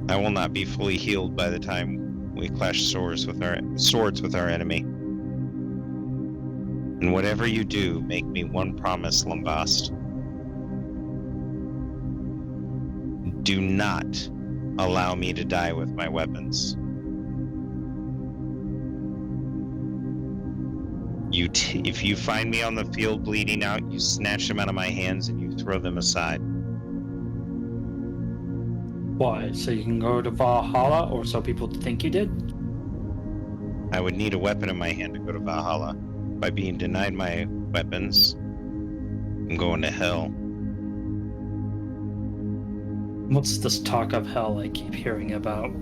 I will not be fully healed by the time we clash swords with our enemy. And whatever you do, make me one promise, Lambast. Do not allow me to die with my weapons. If you find me on the field bleeding out, you snatch them out of my hands and you throw them aside. Why? So you can go to Valhalla, or so people think you did? I would need a weapon in my hand to go to Valhalla. By being denied my weapons, I'm going to hell. What's this talk of hell I keep hearing about?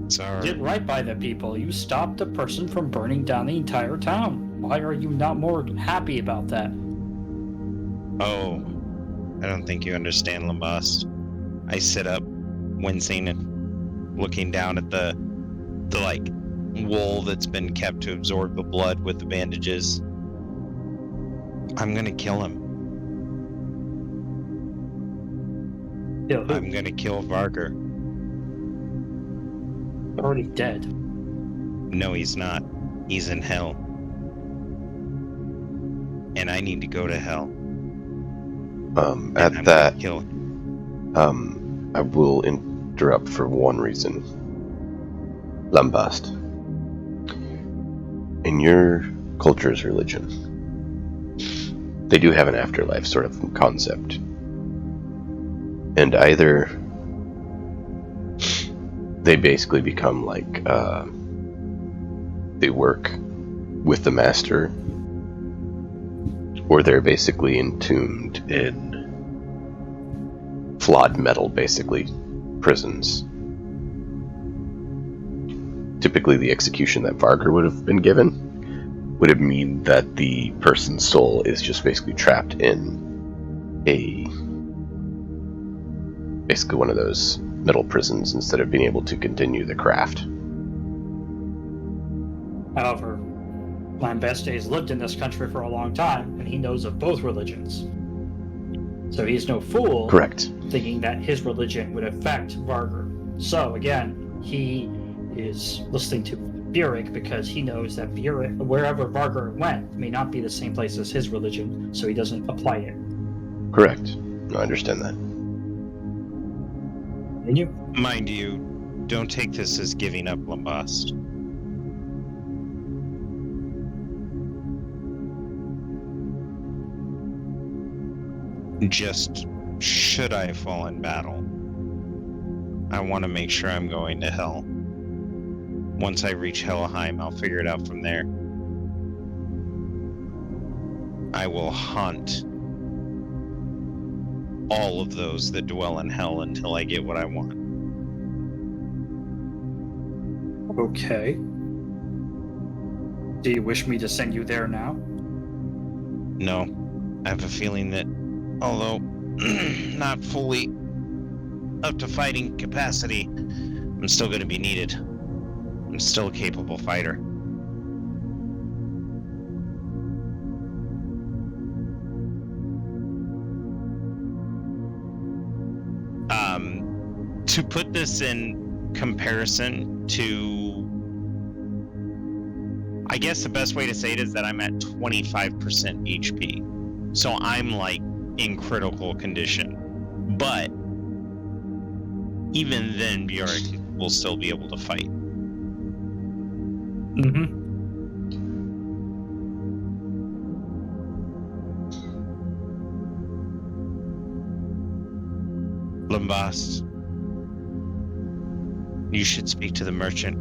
Sorry. You did right by the people. You stopped the person from burning down the entire town. Why are you not more happy about that? Oh, I don't think you understand, Lambast. I sit up, wincing and looking down at the like wool that's been kept to absorb the blood with the bandages. I'm gonna kill him. Kill who? I'm gonna kill Varger. Already dead. No, he's not. He's in hell. And I need to go to hell. At that, kill him. I will interrupt for one reason. Lambast. In your culture's religion, they do have an afterlife sort of concept. And either they basically become like, they work with the master, or they're basically entombed in flawed metal, basically, prisons. Typically the execution that Varger would have been given would have mean that the person's soul is just basically trapped in basically one of those metal prisons instead of being able to continue the craft. However, Lambeste has lived in this country for a long time, and he knows of both religions. So he's no fool. Correct. Thinking that his religion would affect Varger. So again, he is listening to Burek because he knows that Burek, wherever Varger went, may not be the same place as his religion, so he doesn't apply it. Correct. I understand that. And you? Mind you, don't take this as giving up, Lambast. Just should I fall in battle, I want to make sure I'm going to hell. Once I reach Helheim, I'll figure it out from there. I will hunt all of those that dwell in hell until I get what I want. Okay. Do you wish me to send you there now? No, I have a feeling that, although not fully up to fighting capacity, I'm still going to be needed. I'm still a capable fighter. To put this in comparison to, I guess the best way to say it is that I'm at 25% HP. So I'm like in critical condition. But even then, Bjork will still be able to fight. Mm-hmm. Lambast, you should speak to the merchant.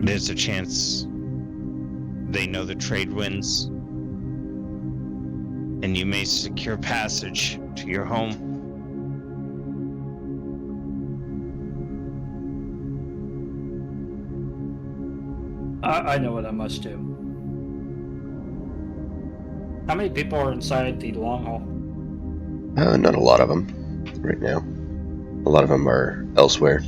There's a chance they know the trade winds, and you may secure passage to your home. I know what I must do. How many people are inside the long hall? Not a lot of them right now. A lot of them are elsewhere.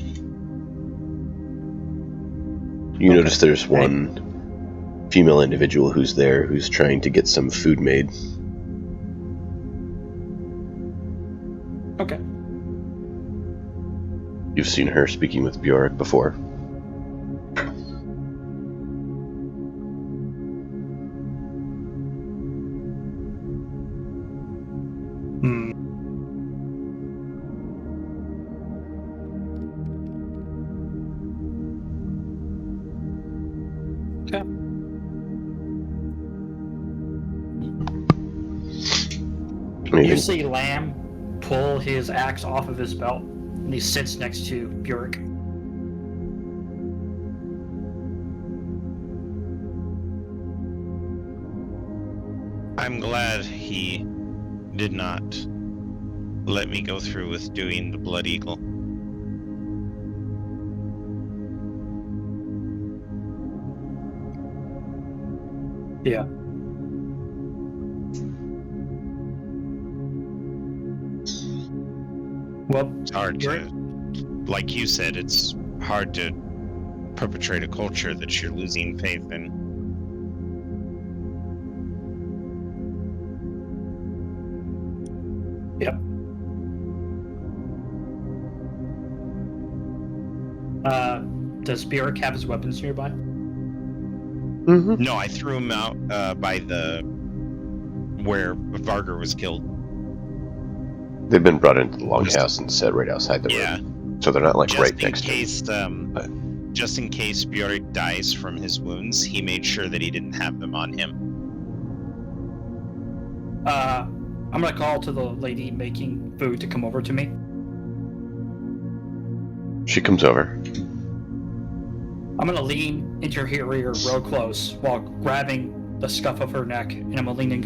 You notice there's one female individual who's there who's trying to get some food made. Okay. You've seen her speaking with Bjork before. Okay. You see Lamb pull his axe off of his belt, and he sits next to Bjork. I'm glad he did not let me go through with doing the Blood Eagle. Yeah. Well, It's hard to, like you said, it's hard to perpetrate a culture that you're losing faith in. Yep. Does Bjork have his weapons nearby? Mm-hmm. No, I threw him out by the where Vargar was killed. They've been brought into the longhouse and set right outside the room. So they're not like right next to him. Just in case Bjork dies from his wounds, he made sure that he didn't have them on him. I'm gonna call to the lady making food to come over to me. She comes over. I'm gonna lean into her ear real close while grabbing the scuff of her neck, and I'm gonna lean and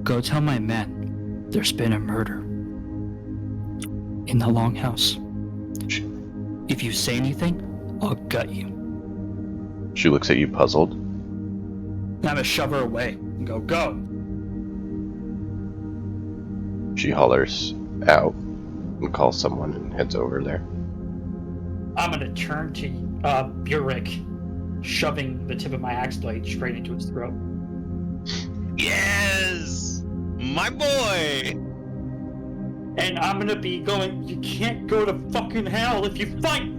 go tell my men there's been a murder in the longhouse. If you say anything, I'll gut you. She looks at you puzzled. And I'm gonna shove her away and go. She hollers out and calls someone and heads over there. I'm gonna turn to Bjork, shoving the tip of my axe blade straight into his throat. Yes! My boy! And I'm gonna be going, you can't go to fucking hell if you fight!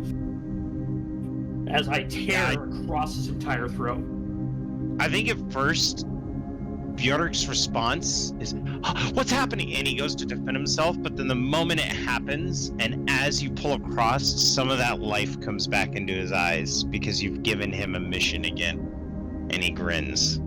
As I tear across his entire throat. I think at first, Bjork's response is, what's happening? And he goes to defend himself, but then the moment it happens, and as you pull across, some of that life comes back into his eyes because you've given him a mission again. And he grins.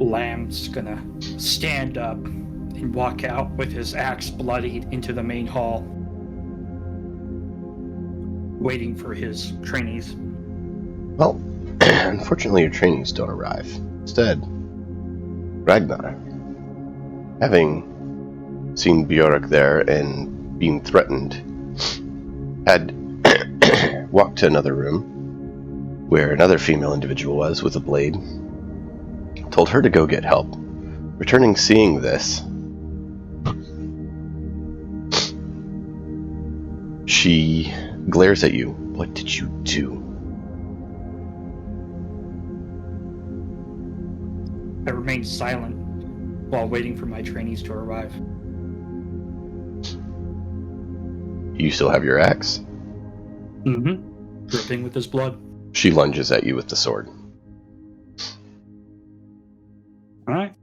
Lamb's gonna stand up and walk out with his axe bloodied into the main hall, waiting for his trainees. Well, unfortunately your trainees don't arrive. Instead, Ragnar, having seen Bjork there and being threatened, had walked to another room where another female individual was with a blade, told her to go get help. Returning, seeing this, she glares at you. What did you do? I remained silent while waiting for my trainees to arrive. You still have your axe? Mm-hmm. Dripping with his blood. She lunges at you with the sword. Alright.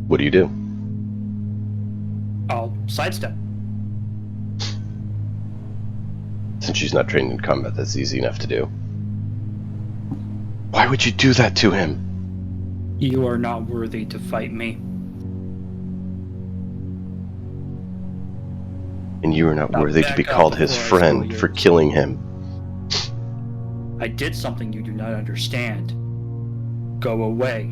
What do you do? I'll sidestep. Since she's not trained in combat, that's easy enough to do. Why would you do that to him? You are not worthy to fight me. And you are not Now worthy to back be up called his before I friend steal for yours. killing him. I did something you do not understand. Go away.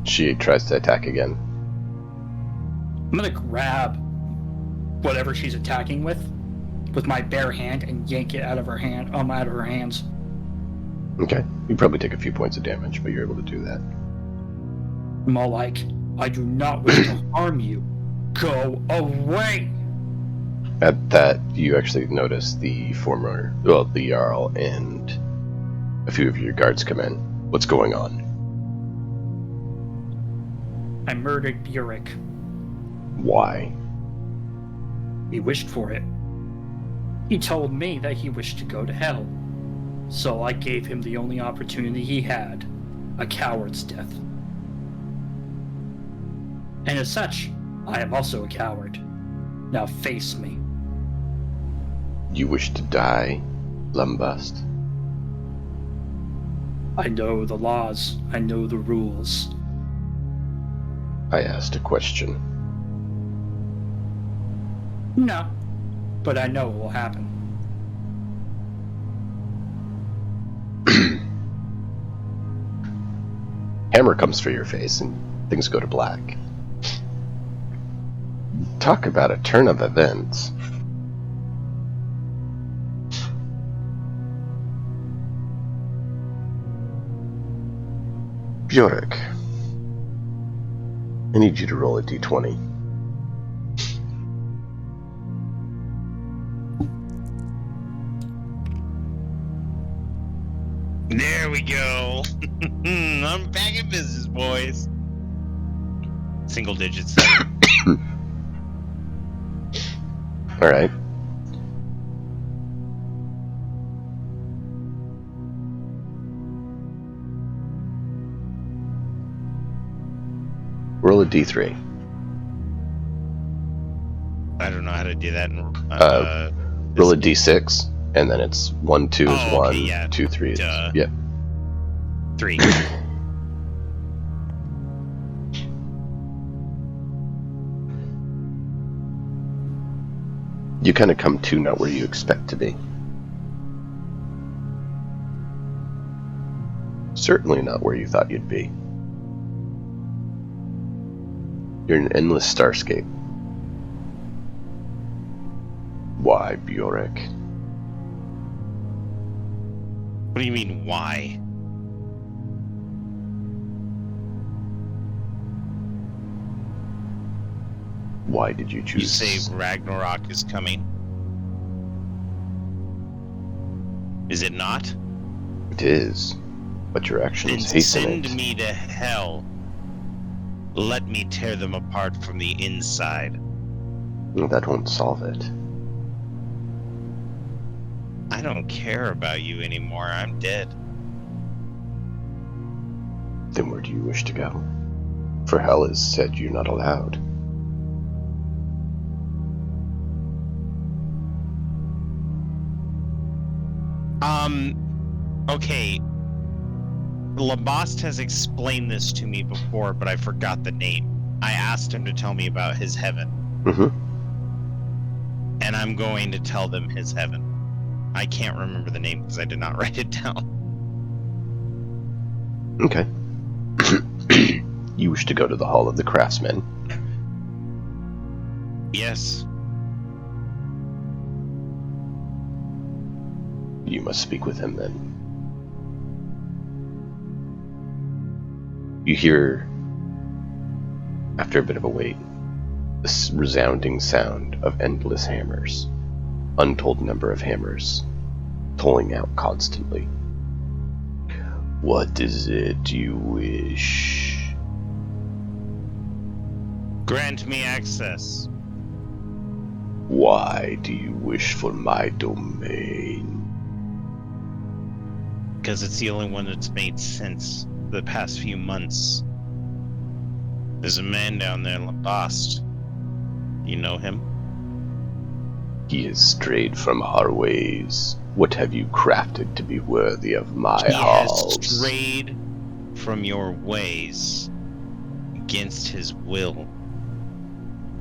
She tries to attack again. I'm gonna grab whatever she's attacking with my bare hand and yank it out of her hands. Okay. You probably take a few points of damage, but you're able to do that. I'm all like, I do not wish to harm you. Go away! At that, you actually notice the Jarl and a few of your guards come in. What's going on? I murdered Bjork. Why? He wished for it. He told me that he wished to go to hell. So I gave him the only opportunity he had, a coward's death. And as such, I am also a coward. Now face me. You wish to die, Lumbust? I know the laws. I know the rules. I asked a question. No, but I know it will happen. Hammer comes for your face and things go to black. Talk about a turn of events. Bjork, I need you to roll a d20. There we go. I'm back in business, boys. Single digits. All right. Roll a d3. I don't know how to do that. Roll a d6, and then it's 1, 2 is Oh, 1, okay, yeah. 2, 3 is... Duh. Yeah. 3. You kind of come to not where you expect to be. Certainly not where you thought you'd be. You're in an endless starscape. Why, Bjork? What do you mean, why? Why did you choose? You say Ragnarok is coming. Is it not? It is, but your actions Then hasten send it. me to hell. Let me tear them apart from the inside. Well, that won't solve it. I don't care about you anymore. I'm dead. Then where do you wish to go? For hell has said you're not allowed. Okay. Labast has explained this to me before, but I forgot the name. I asked him to tell me about his heaven. Mm-hmm. And I'm going to tell them his heaven. I can't remember the name because I did not write it down. Okay. You wish to go to the Hall of the Craftsmen. Yes. You must speak with him then. You hear, after a bit of a wait, this resounding sound of endless hammers. Untold number of hammers, tolling out constantly. What is it you wish? Grant me access. Why do you wish for my domain? Because it's the only one that's made sense the past few months. There's a man down there, Labast. You know him? He has strayed from our ways. What have you crafted to be worthy of my halls? He has strayed from your ways against his will.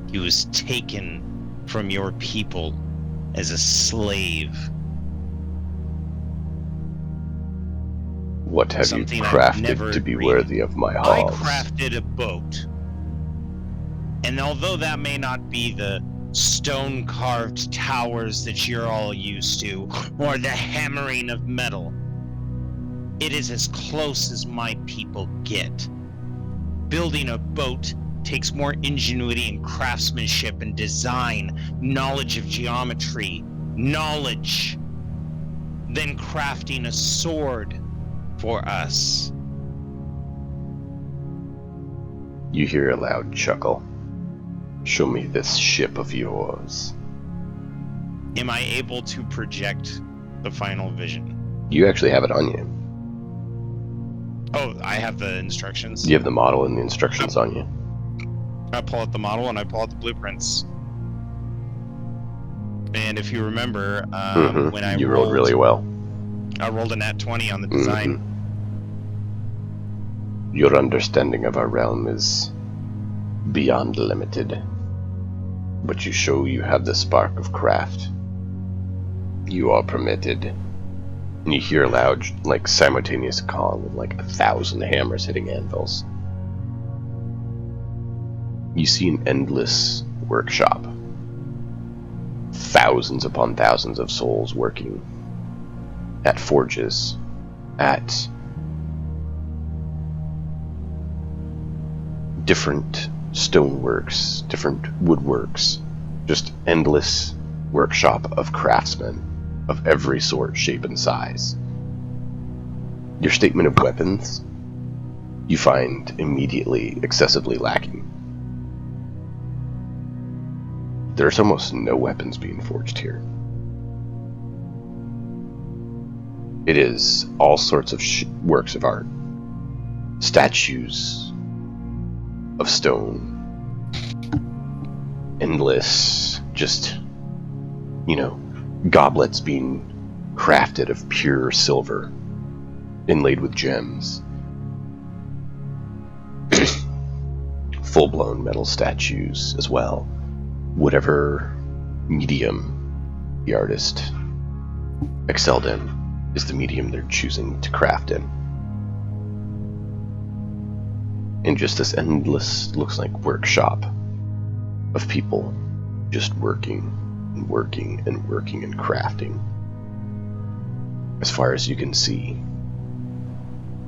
He was taken from your people as a slave. What have Something you I've crafted never to be agreed. worthy of my halls? I crafted a boat. And although that may not be the stone-carved towers that you're all used to, or the hammering of metal, it is as close as my people get. Building a boat takes more ingenuity and craftsmanship and design, knowledge of geometry, knowledge, than crafting a sword for us. You hear a loud chuckle. Show me this ship of yours. Am I able to project the final vision? You actually have it on you. Oh, I have the instructions? You have the model and the instructions on you. I pull out the model and I pull out the blueprints. And if you remember, when I you rolled really well. I rolled a nat 20 on the design. Your understanding of our realm is beyond limited. but you show you have the spark of craft. You are permitted. And you hear a loud, like, simultaneous call with like 1,000 hammers hitting anvils. You see an endless workshop. Thousands upon thousands of souls working at forges, at different stoneworks, different woodworks, just endless workshop of craftsmen of every sort, shape, and size. Your statement of weapons, you find immediately excessively lacking. There's almost no weapons being forged here. It is all sorts of works of art. Statues of stone. Endless, just, goblets being crafted of pure silver, inlaid with gems. Full-blown metal statues as well. Whatever medium the artist excelled in is the medium they're choosing to craft in. And just this endless, looks like, workshop of people just working and working and working and crafting. As far as you can see,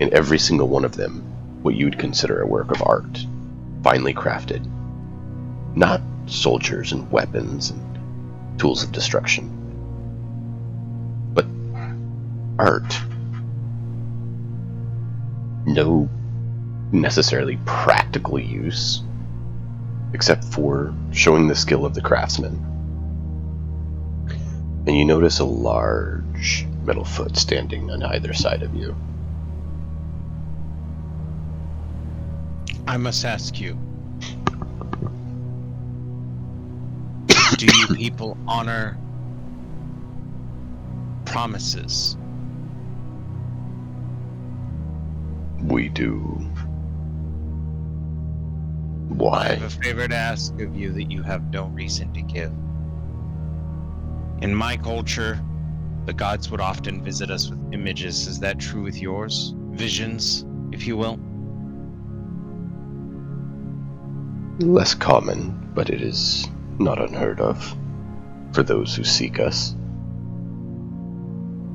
in every single one of them, what you would consider a work of art, finely crafted. Not soldiers and weapons and tools of destruction, but art. No necessarily practical use, except for showing the skill of the craftsman. And you notice a large metal foot standing on either side of you. I must ask you, do you people honor promises? We do. I Why? have a favor to ask of you that you have no reason to give. In my culture, the gods would often visit us with images. Is that true with yours? Visions, if you will? Less common, but it is not unheard of for those who seek us.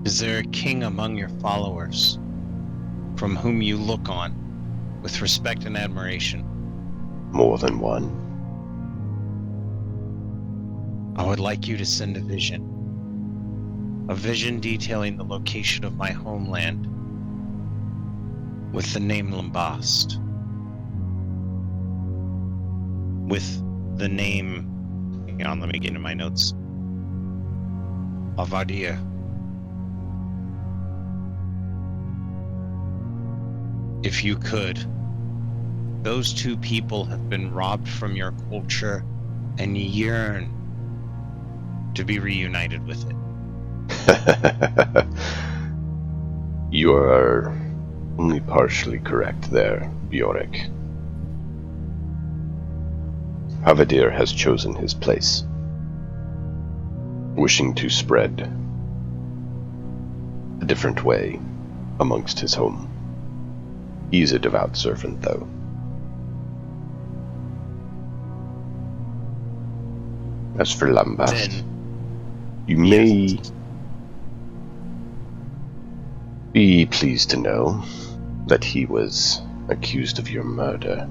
Is there a king among your followers from whom you look on with respect and admiration? More than one. I would like you to send a vision detailing the location of my homeland with the name Lambast, with the name, hang on, let me get into my notes, Avadia. If you could. Those two people have been robbed from your culture and yearn to be reunited with it. You are only partially correct there, Bjork. Havadir has chosen his place, wishing to spread a different way amongst his home. He's a devout servant, though. As for Lambast, you may be pleased to know that he was accused of your murder.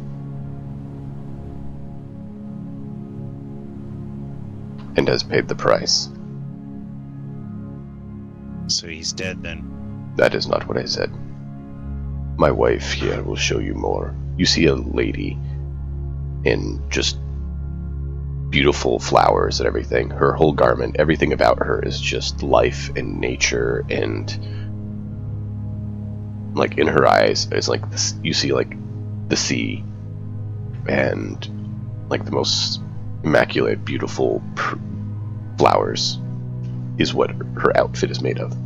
And has paid the price. So he's dead then? That is not what I said. My wife here will show you more. You see a lady in just beautiful flowers and everything. Her whole garment, everything about her is just life and nature, and like in her eyes is like this, you see like the sea and like the most immaculate, beautiful flowers is what her outfit is made of.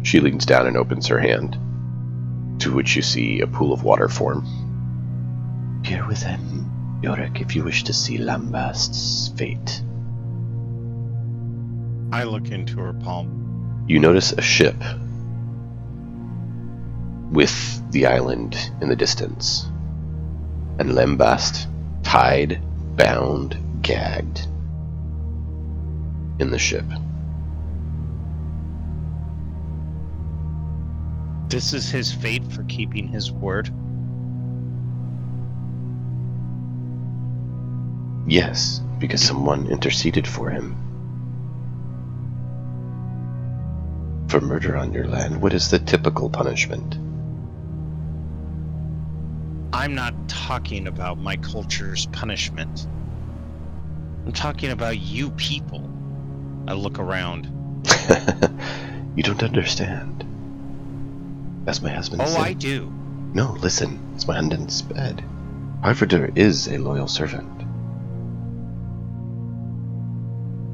She leans down and opens her hand, to which you see a pool of water form. Here with him, Yorick, if you wish to see Lambast's fate, I look into her palm. you notice a ship with the island in the distance, and Lambast tied, bound, gagged in the ship. This is his fate for keeping his word. Yes, because someone interceded for him. For murder on your land, what is the typical punishment? I'm not talking about my culture's punishment. I'm talking about you people. I look around. You don't understand. As my husband said. Oh, I do. No, listen, as my husband said. Harvarder is a loyal servant.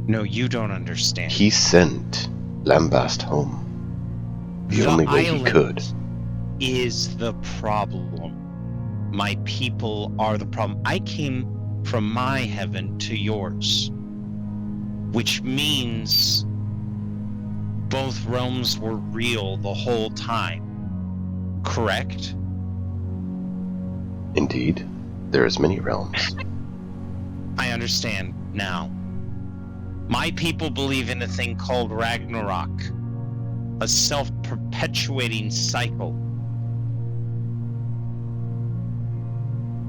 No, you don't understand. He sent Lambast home. The only way he could. Is the problem. My people are the problem. I came from my heaven to yours, which means both realms were real the whole time. Correct? Indeed, there is many realms. I understand now. My people believe in a thing called Ragnarok, a self-perpetuating cycle.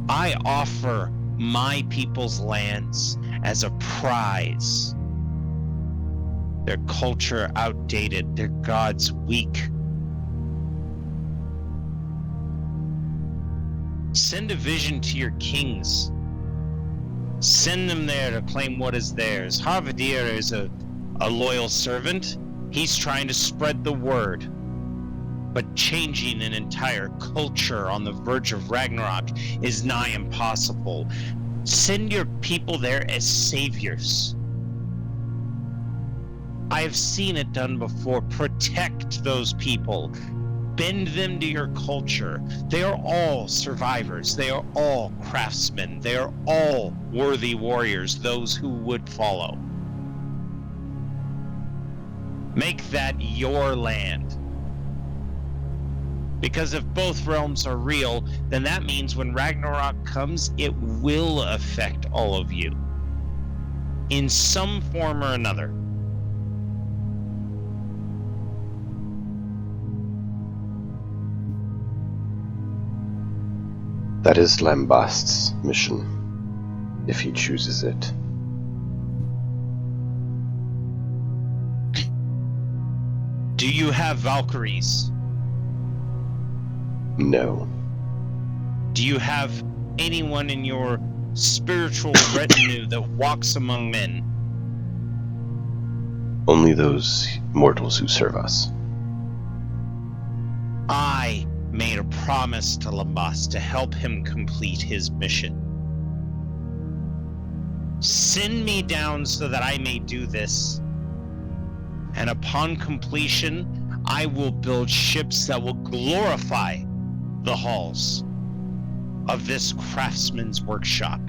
I offer my people's lands as a prize. Their culture outdated, their gods weak. Send a vision to your kings. Send them there to claim what is theirs. Harvarder is a loyal servant. He's trying to spread the word. But changing an entire culture on the verge of Ragnarok is nigh impossible. Send your people there as saviors. I have seen it done before. Protect those people. Bend them to your culture. They are all survivors. They are all craftsmen. They are all worthy warriors, those who would follow. Make that your land. Because if both realms are real, then that means when Ragnarok comes, it will affect all of you. In some form or another. That is Lambast's mission, if he chooses it. Do you have Valkyries? No. Do you have anyone in your spiritual retinue that walks among men? Only those mortals who serve us. I made a promise to Lambast to help him complete his mission. Send me down so that I may do this. And upon completion, I will build ships that will glorify the halls of this craftsman's workshop.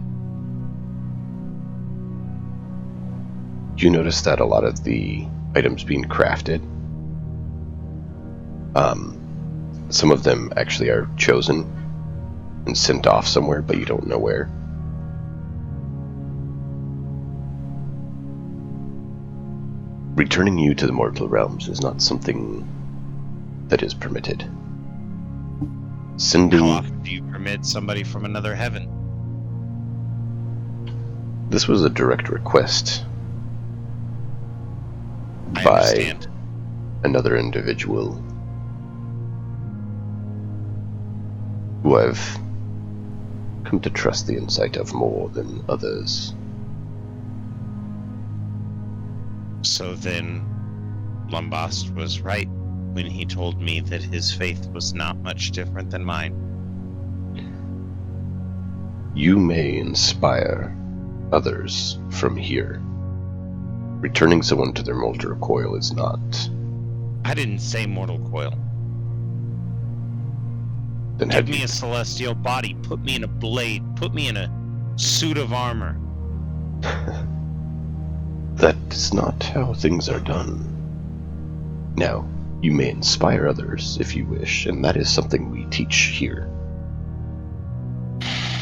You notice that a lot of the items being crafted, some of them actually are chosen and sent off somewhere, but you don't know where. Returning you to the mortal realms is not something that is permitted. Sending... How often do you permit somebody from another heaven? This was a direct request I by understand. another individual who I've come to trust the insight of more than others. So then, Lambast was right when he told me that his faith was not much different than mine. You may inspire others from here. Returning someone to their mortal coil is not. I didn't say mortal coil. Then Give have me you... a celestial body, put me in a blade, put me in a suit of armor. That is not how things are done. Now, you may inspire others if you wish, and that is something we teach here.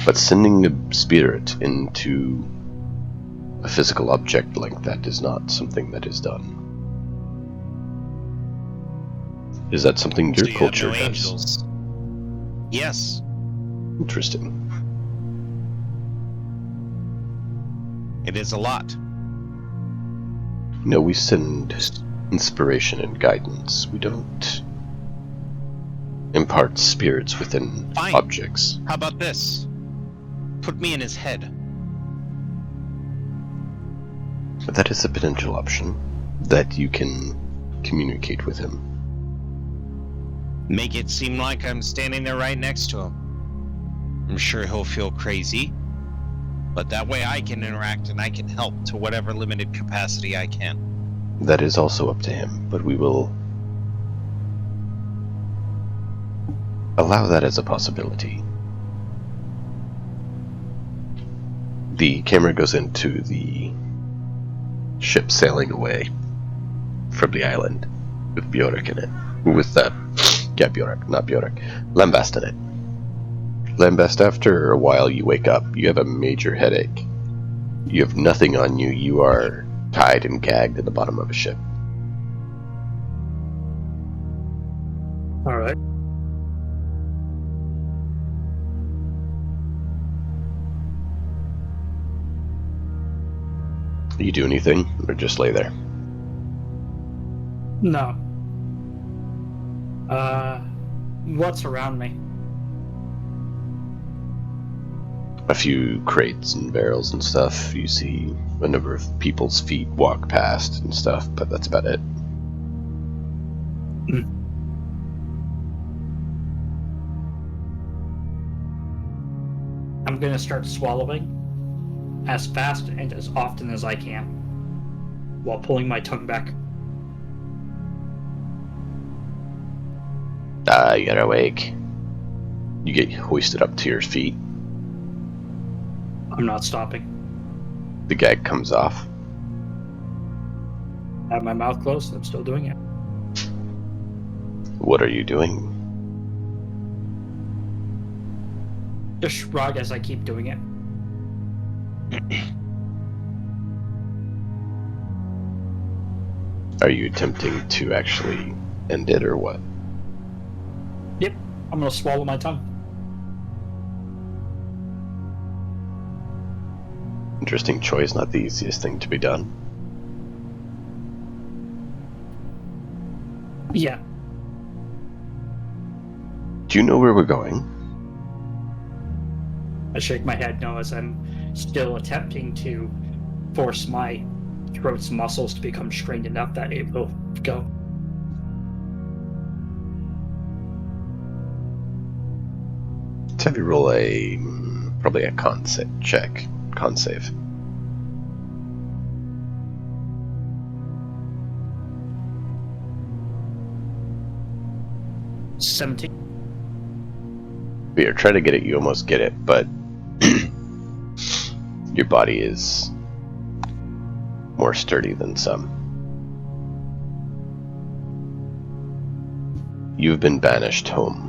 But sending a spirit into a physical object like that is not something that is done. Is that something your So you culture have no does? angels. Yes. Interesting. It is a lot. No, we send inspiration and guidance. We don't impart spirits within Fine. objects. How about this? Put me in his head. But that is a potential option, that you can communicate with him. Make it seem like I'm standing there right next to him. I'm sure he'll feel crazy, but that way I can interact and I can help to whatever limited capacity I can. That is also up to him, but we will allow that as a possibility. The camera goes into the ship sailing away from the island with Bjork in it. Bjork, not Bjork. Lambast in it. Lambast, after a while you wake up. You have a major headache. You have nothing on you. You are tied and gagged at the bottom of a ship. Alright. You do anything, or just lay there? No. What's around me? A few crates and barrels and stuff. You see a number of people's feet walk past and stuff, but that's about it. I'm gonna start swallowing as fast and as often as I can, while pulling my tongue back. You're awake. You get hoisted up to your feet. I'm not stopping. The gag comes off. I have my mouth closed, I'm still doing it. What are you doing? Just shrug as I keep doing it. Are you attempting to actually end it, or what? Yep, I'm gonna swallow my tongue. Interesting choice, not the easiest thing to be done. Yeah. Do you know where we're going? I shake my head no as I'm still attempting to force my throat's muscles to become strained enough that it will go. Let's have you roll probably a con save. 17. You're trying to get it, you almost get it, but your body is more sturdy than some. You've been banished home.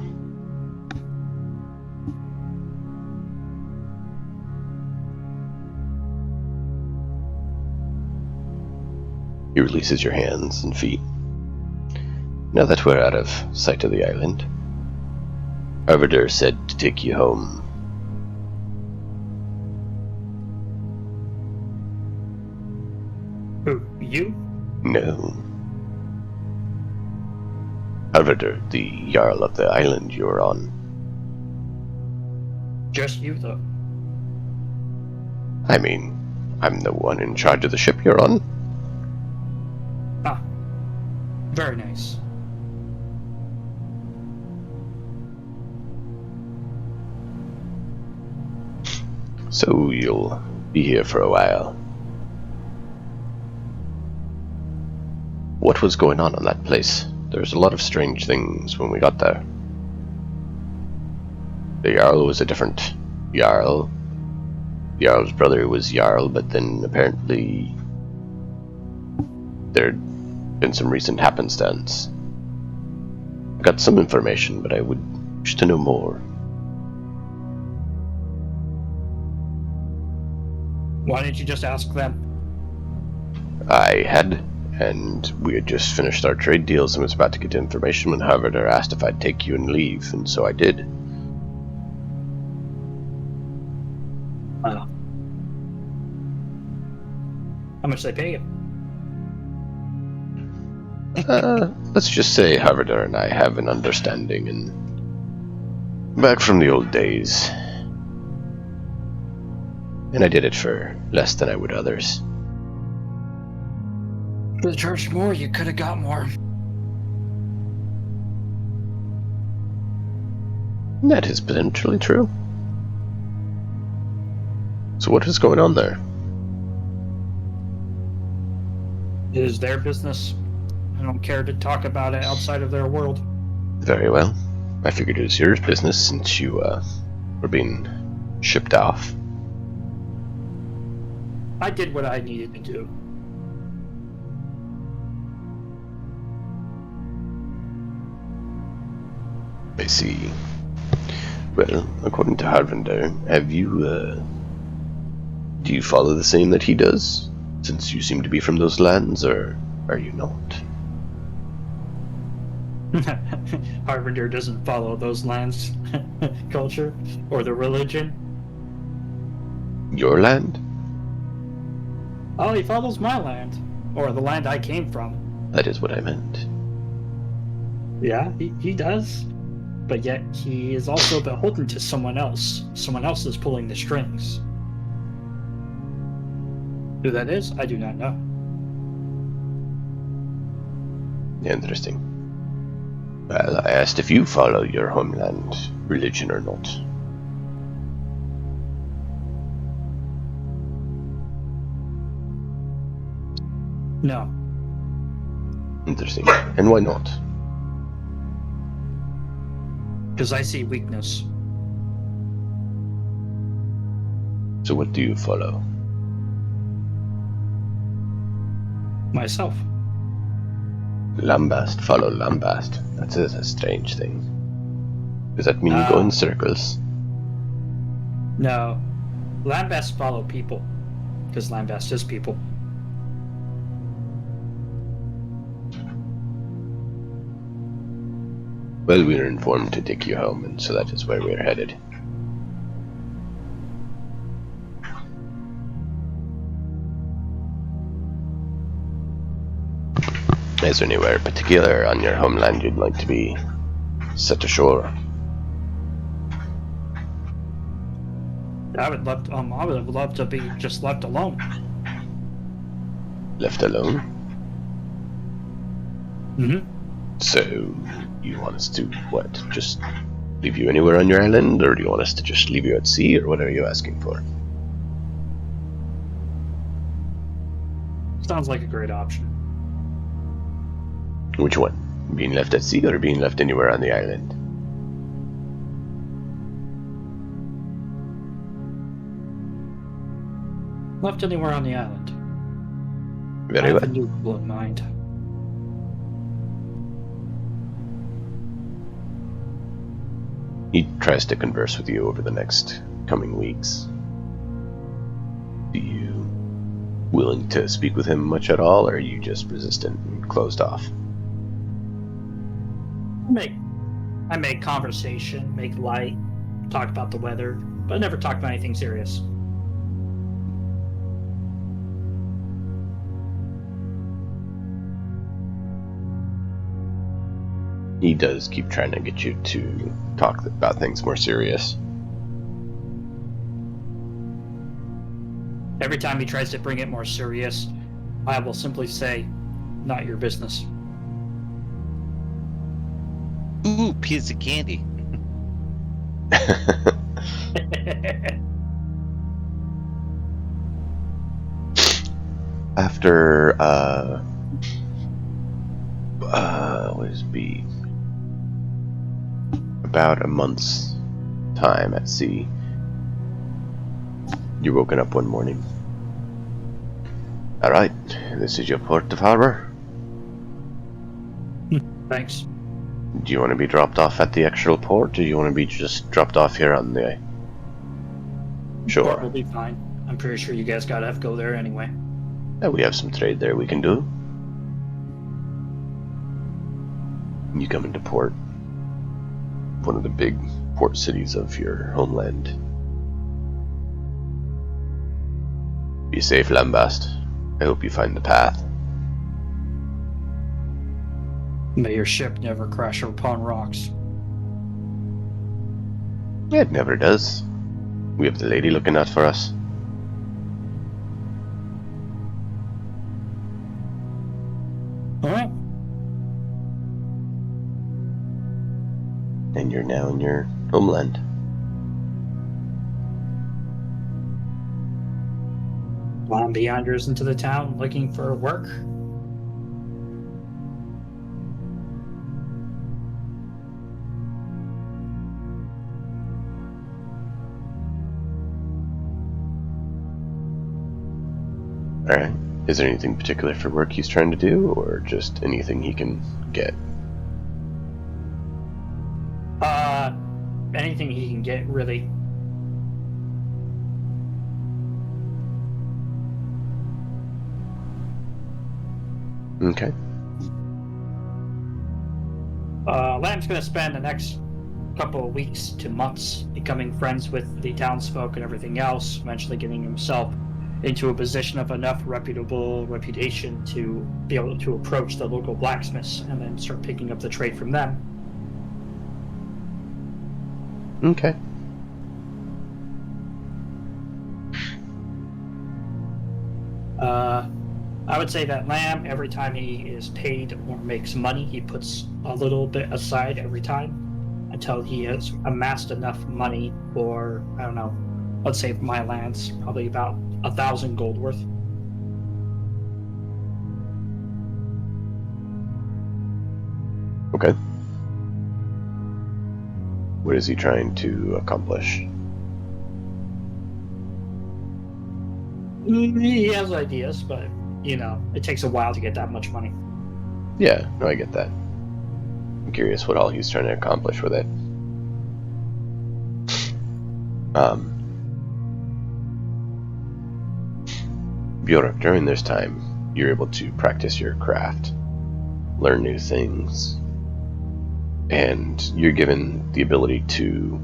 He releases your hands and feet. Now that we're out of sight of the island, Arbiter said to take you home. Who, you? No. Arbiter, the Jarl of the island you're on. Just you, though. I mean, I'm the one in charge of the ship you're on. Ah. Very nice. So you'll be here for a while. What was going on that place? There's a lot of strange things when we got there. The Jarl was a different Jarl. Jarl's brother was Jarl, but then apparently there'd been some recent happenstance. I got some information, but I would wish to know more. Why didn't you just ask them? I had, and we had just finished our trade deals and was about to get information when Harvader asked if I'd take you and leave, and so I did. Wow. How much they pay you? Let's just say Harvader and I have an understanding, and back from the old days. And I did it for less than I would others. If they charged more, you could have got more. That is potentially true. So what is going on there? It is their business. I don't care to talk about it outside of their world. Very well. I figured it was your business since you were being shipped off. I did what I needed to do. I see. Well, according to Harvander, have you, do you follow the same that he does? Since you seem to be from those lands, or are you not? Harbinger doesn't follow those lands' culture or the religion. Your land? Oh, he follows my land, or the land I came from. That is what I meant. Yeah, he does. But yet he is also beholden to someone else. Someone else is pulling the strings. Who that is, I do not know. Interesting. Well, I asked if you follow your homeland religion or not. No. Interesting. And why not? Because I see weakness. So what do you follow? Myself. Lambast, follow Lambast. That's a strange thing. Does that mean you go in circles? No. Lambast follow people. Because Lambast is people. Well, we were informed to take you home, and so that is where we are headed. Is there anywhere particular on your homeland you'd like to be set ashore? I would have loved to be just left alone. Left alone? Mm-hmm. So, you want us to, what, just leave you anywhere on your island, or do you want us to just leave you at sea, or what are you asking for? Sounds like a great option. Which one? Being left at sea, or being left anywhere on the island? Left anywhere on the island. Very I well. have a neutral in mind. He tries to converse with you over the next coming weeks. Are you willing to speak with him much at all, or are you just resistant and closed off? I make conversation, make light, talk about the weather, but never talk about anything serious. He does keep trying to get you to talk about things more serious. Every time he tries to bring it more serious, I will simply say, not your business. Ooh, piece of candy. After, what is B? About a month's time at sea, You're woken up one morning. Alright, this is your port of harbor. Thanks. Do you want to be dropped off at the actual port, or do you want to be just dropped off here on the shore? Port will be fine. I'm pretty sure you guys gotta go there anyway. Yeah, we have some trade there we can do. You come into port, one of the big port cities of your homeland. Be safe, Lambast. I hope you find the path. May your ship never crash upon rocks. It never does. We have the lady looking out for us. Alright. And you're now in your homeland. Long beyonders into the town looking for work. Alright. Is there anything particular for work he's trying to do, or just anything he can get? Anything he can get, really. Okay. Lamb's gonna spend the next couple of weeks to months becoming friends with the townsfolk and everything else, eventually getting himself into a position of enough reputation to be able to approach the local blacksmiths and then start picking up the trade from them. Okay. I would say that Lamb, every time he is paid or makes money, he puts a little bit aside every time until he has amassed enough money for, I don't know, let's say my lands, probably about 1,000 gold worth. Okay. What is he trying to accomplish? He has ideas, but, you know, it takes a while to get that much money. Yeah, no, I get that. I'm curious what all he's trying to accomplish with it. Bjork, during this time, you're able to practice your craft, learn new things, and you're given the ability to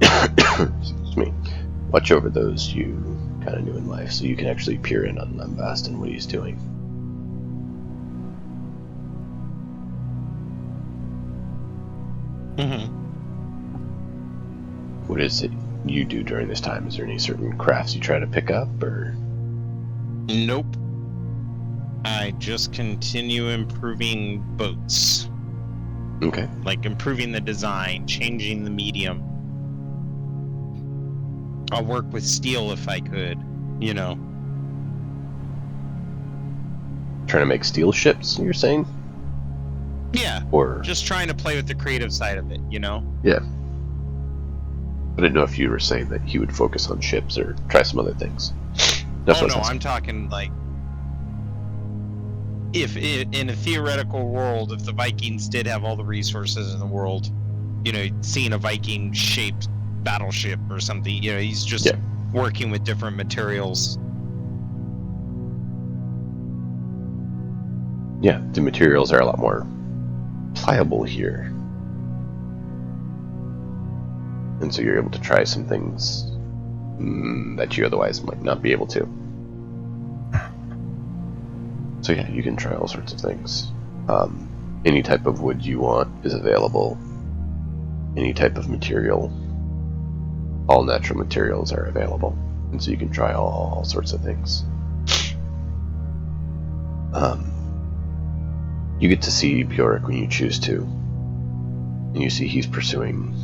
excuse me, watch over those you kind of knew in life, so you can actually peer in on Lambast and what he's doing. Mm-hmm. What is it you do during this time? Is there any certain crafts you try to pick up, or? Nope. I just continue improving boats. Okay. Like improving the design, changing the medium. I'll work with steel if I could, you know. Trying to make steel ships, you're saying? Yeah. Or just trying to play with the creative side of it, you know? Yeah. I didn't know if you were saying that he would focus on ships or try some other things. That's oh no, I'm talking like if in a theoretical world, if the Vikings did have all the resources in the world, you know, seeing a Viking-shaped battleship or something, you know, he's just working with different materials. Yeah, the materials are a lot more pliable here. And so you're able to try some things that you otherwise might not be able to. So yeah, you can try all sorts of things. Any type of wood you want is available. Any type of material. All natural materials are available. And so you can try all sorts of things. You get to see Bjork when you choose to. And you see he's pursuing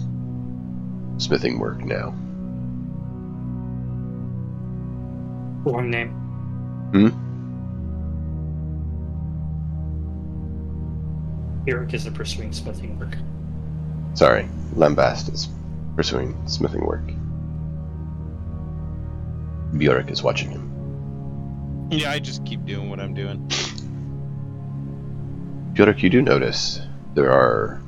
smithing work now. Wrong name. Eric is pursuing smithing work. Sorry, Lambast is pursuing smithing work. Bjork is watching him. Yeah, I just keep doing what I'm doing. Bjork, you do notice there are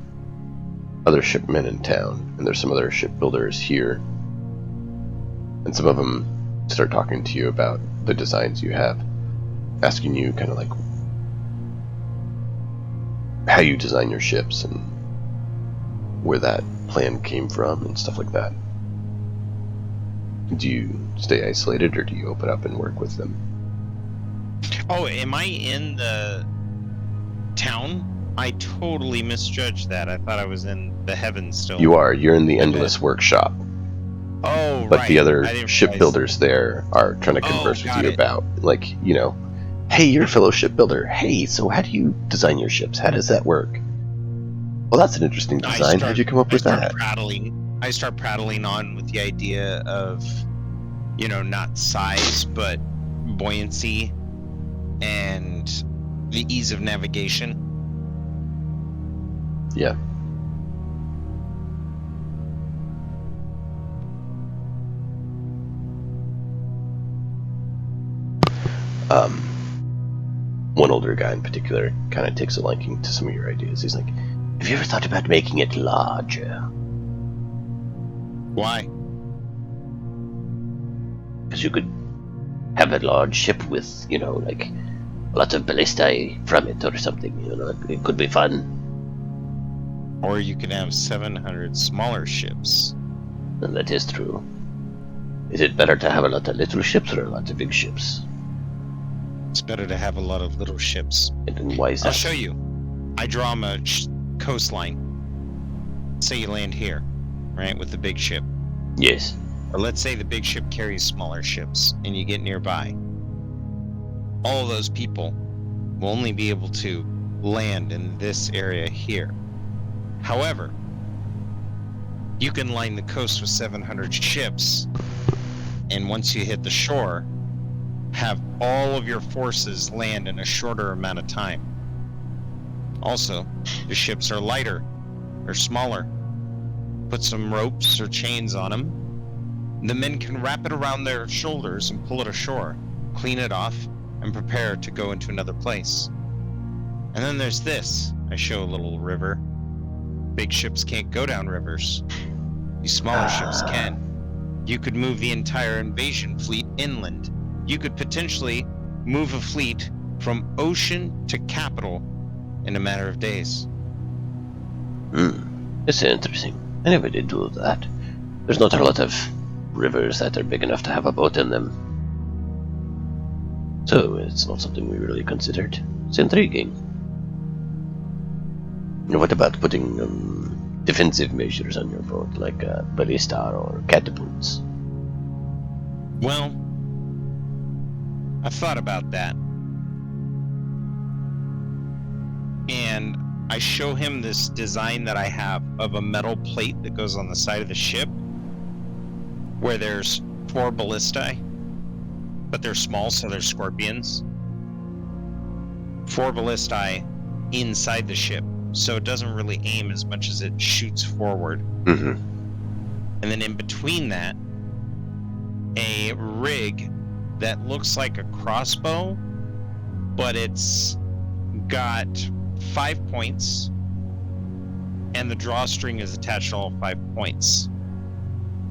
other shipmen in town, and there's some other shipbuilders here. And some of them start talking to you about the designs you have, asking you kind of like how you design your ships and where that plan came from and stuff like that. Do you stay isolated or do you open up and work with them? Oh, am I in the town? I totally misjudged that. I thought I was in the heavens still. You are. You're in the Endless Workshop. Oh, but right. the other shipbuilders there are trying to converse with you about, like, you know, hey, you're a fellow shipbuilder. Hey, so how do you design your ships? How does that work? Well, that's an interesting design. How'd you come up with that? I start prattling on with the idea of, you know, not size, but buoyancy and the ease of navigation. Yeah. One older guy in particular kind of takes a liking to some of your ideas. He's like, have you ever thought about making it larger? Why? Because you could have a large ship with, you know, like a lot of ballistae from it or something. You know, it could be fun. Or you could have 700 smaller ships. And that is true. Is it better to have a lot of little ships or a lot of big ships? It's better to have a lot of little ships. And why is that? I'll show you. I draw them a coastline. Say you land here, right, with the big ship. Yes. Or let's say the big ship carries smaller ships, and you get nearby. All of those people will only be able to land in this area here. However, you can line the coast with 700 ships, and once you hit the shore, have all of your forces land in a shorter amount of time. Also, the ships are lighter or smaller. Put some ropes or chains on them. The men can wrap it around their shoulders and pull it ashore, clean it off, and prepare to go into another place. And then there's this. I show a little river. Big ships can't go down rivers. These smaller ships can. You could move the entire invasion fleet inland. You could potentially move a fleet from ocean to capital in a matter of days. It's interesting. I never did do that. There's not a lot of rivers that are big enough to have a boat in them. So it's not something we really considered. It's intriguing. What about putting defensive measures on your boat, like ballista or catapults? Well, I've thought about that. And I show him this design that I have of a metal plate that goes on the side of the ship where there's 4 ballistae, but they're small, so they're scorpions. 4 ballistae inside the ship, so it doesn't really aim as much as it shoots forward. Mm-hmm. And then in between that, a rig that looks like a crossbow, but it's got 5 points, and the drawstring is attached to all 5 points.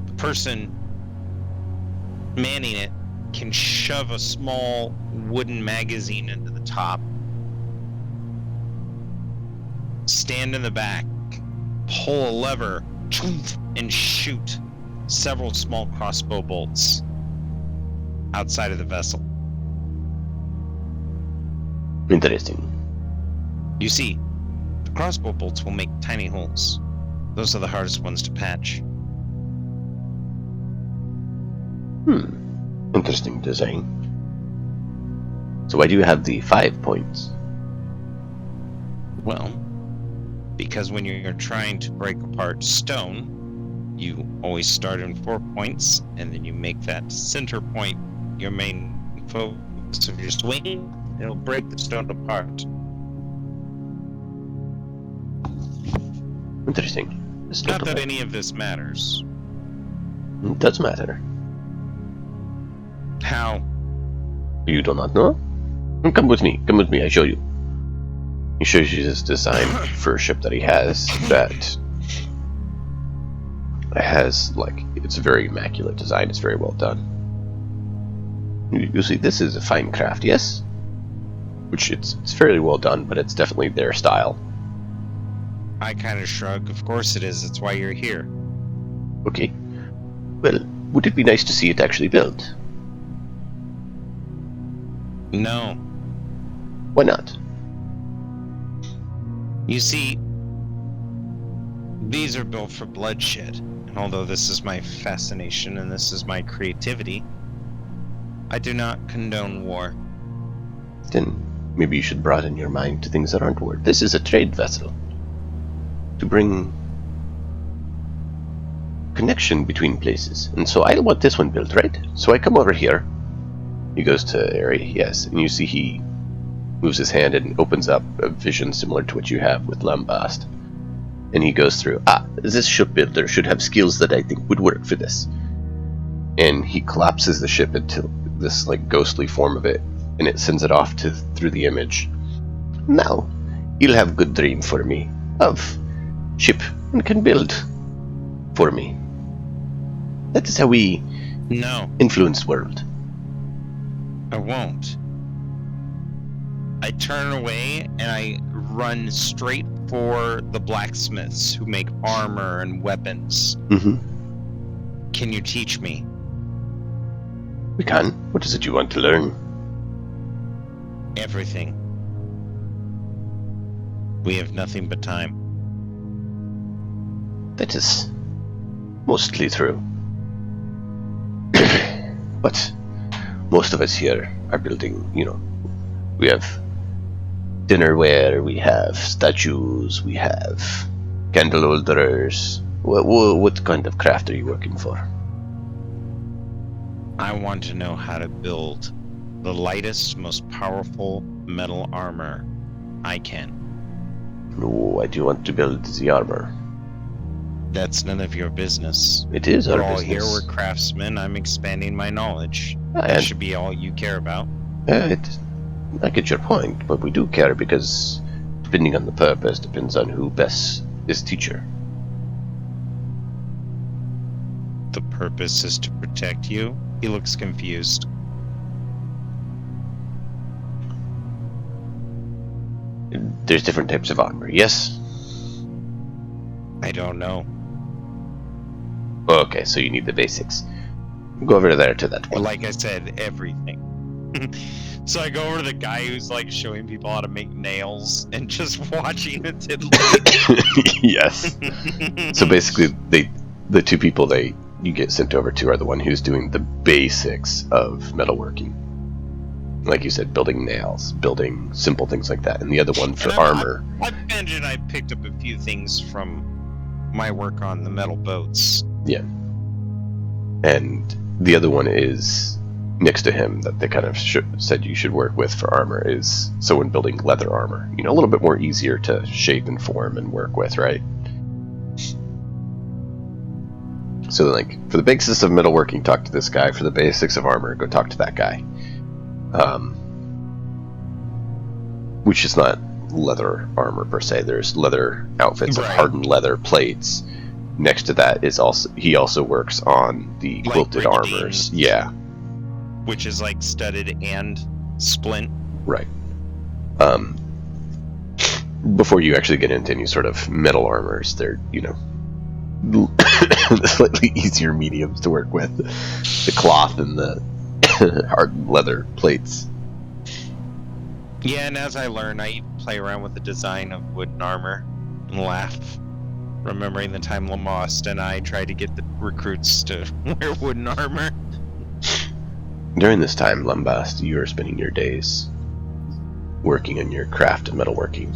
The person manning it can shove a small wooden magazine into the top, stand in the back, pull a lever, and shoot several small crossbow bolts outside of the vessel. Interesting. You see, the crossbow bolts will make tiny holes. Those are the hardest ones to patch. Interesting design. So why do you have the 5 points? Well, because when you're trying to break apart stone, you always start in 4 points, and then you make that center point your main focus of your swing. It'll break the stone apart. Interesting. Not that any of this matters. It does matter. How? You do not know? Come with me. Come with me. I show you. He shows you this design for a ship that he has that has, like, it's a very immaculate design. It's very well done. You see, this is a fine craft, yes? Which it's fairly well done, but it's definitely their style. I kind of shrug. Of course it is. That's why you're here. Okay. Well, would it be nice to see it actually built? No. Why not? You see, these are built for bloodshed. And although this is my fascination and this is my creativity, I do not condone war. Then maybe you should broaden your mind to things that aren't war. This is a trade vessel. To bring connection between places. And so I want this one built, right? So I come over here. He goes to area, yes, and you see he moves his hand and opens up a vision similar to what you have with Lambast. And he goes through, this shipbuilder should have skills that I think would work for this. And he collapses the ship into this like ghostly form of it, and it sends it off through the image. Now, you'll have good dream for me of ship and can build for me. That is how we influence world. I won't. I turn away and I run straight for the blacksmiths who make armor and weapons. Mm-hmm. Can you teach me? We can. What is it you want to learn? Everything. We have nothing but time. That is mostly true. But most of us here are building, we have dinnerware, we have statues, we have candle holders. What kind of craft are you working for? I want to know how to build the lightest, most powerful metal armor I can. Why do you want to build the armor? That's none of your business. It is our We're all business. here, we're craftsmen. I'm expanding my knowledge. That should be all you care about. I get your point, but we do care because depending on the purpose, depends on who best is teacher. The purpose is to protect you? He looks confused. There's different types of armor, yes? I don't know. Okay, so you need the basics. Go over there to that one. Like I said, everything. So I go over to the guy who's like showing people how to make nails and just watching it Yes. So basically, the two people you get sent over to are the one who's doing the basics of metalworking. Like you said, building nails, building simple things like that, and the other one for armor. I imagine I picked up a few things from my work on the metal boats. Yeah. And the other one is next to him that they kind of said you should work with for armor is someone building leather armor. A little bit more easier to shape and form and work with, right? So, like, for the basics of metalworking, talk to this guy. For the basics of armor, go talk to that guy. Which is not leather armor per se. There's leather outfits of hardened leather plates. Next to that is he also works on the quilted armors. Yeah. Which is like studded and splint. Right. Before you actually get into any sort of metal armors, they're, the slightly easier mediums to work with. The cloth and the hardened leather plates. Yeah, and as I learn, I play around with the design of wooden armor and laugh, remembering the time Lamast and I tried to get the recruits to wear wooden armor. During this time, Lambast, you are spending your days working on your craft of metalworking.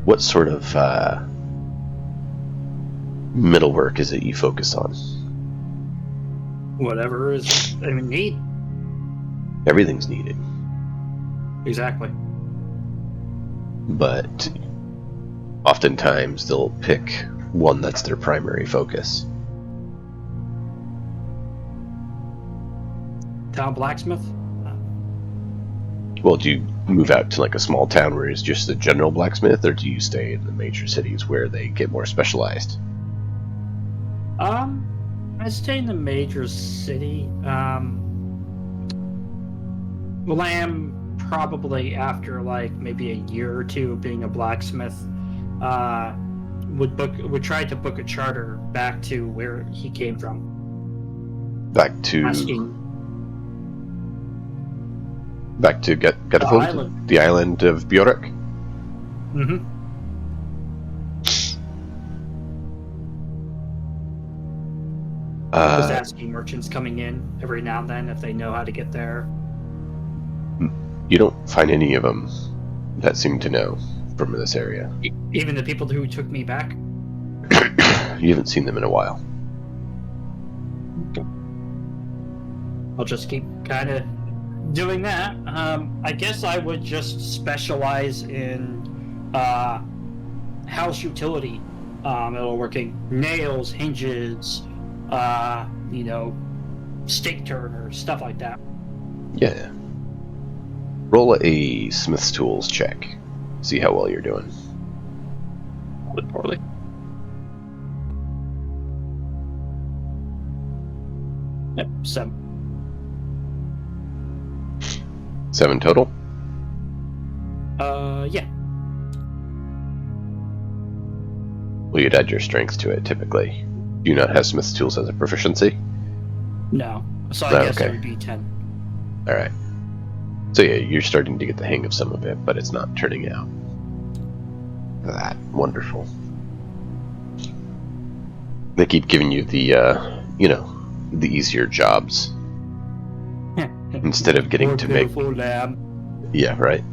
What sort of metalwork is it you focus on? Whatever is need. Everything's needed. Exactly. But oftentimes they'll pick one that's their primary focus. town blacksmith. Well, do you move out to like a small town where it's just the general blacksmith, or do you stay in the major cities where they get more specialized? I stay in the major city. Lamb probably after like maybe a year or two of being a blacksmith, would try to book a charter back to where he came from. Back to Getafund, the island of Bjork. Mm-hmm. Just asking merchants coming in every now and then if they know how to get there. You don't find any of them that seem to know from this area. Even the people who took me back? You haven't seen them in a while. I'll just keep kind of doing that. I guess I would just specialize in house utility. Working nails, hinges, stake turners, stuff like that. Yeah. Roll a Smith's Tools check. See how well you're doing. Poorly. Yep, 7. 7 total? Yeah. Well, you'd add your strength to it, typically. Do you not have Smith's Tools as a proficiency? No. So I guess it would be 10. Alright. So yeah, you're starting to get the hang of some of it, but it's not turning out that wonderful. They keep giving you the, the easier jobs. Instead of getting to make... Lamb. Yeah, right.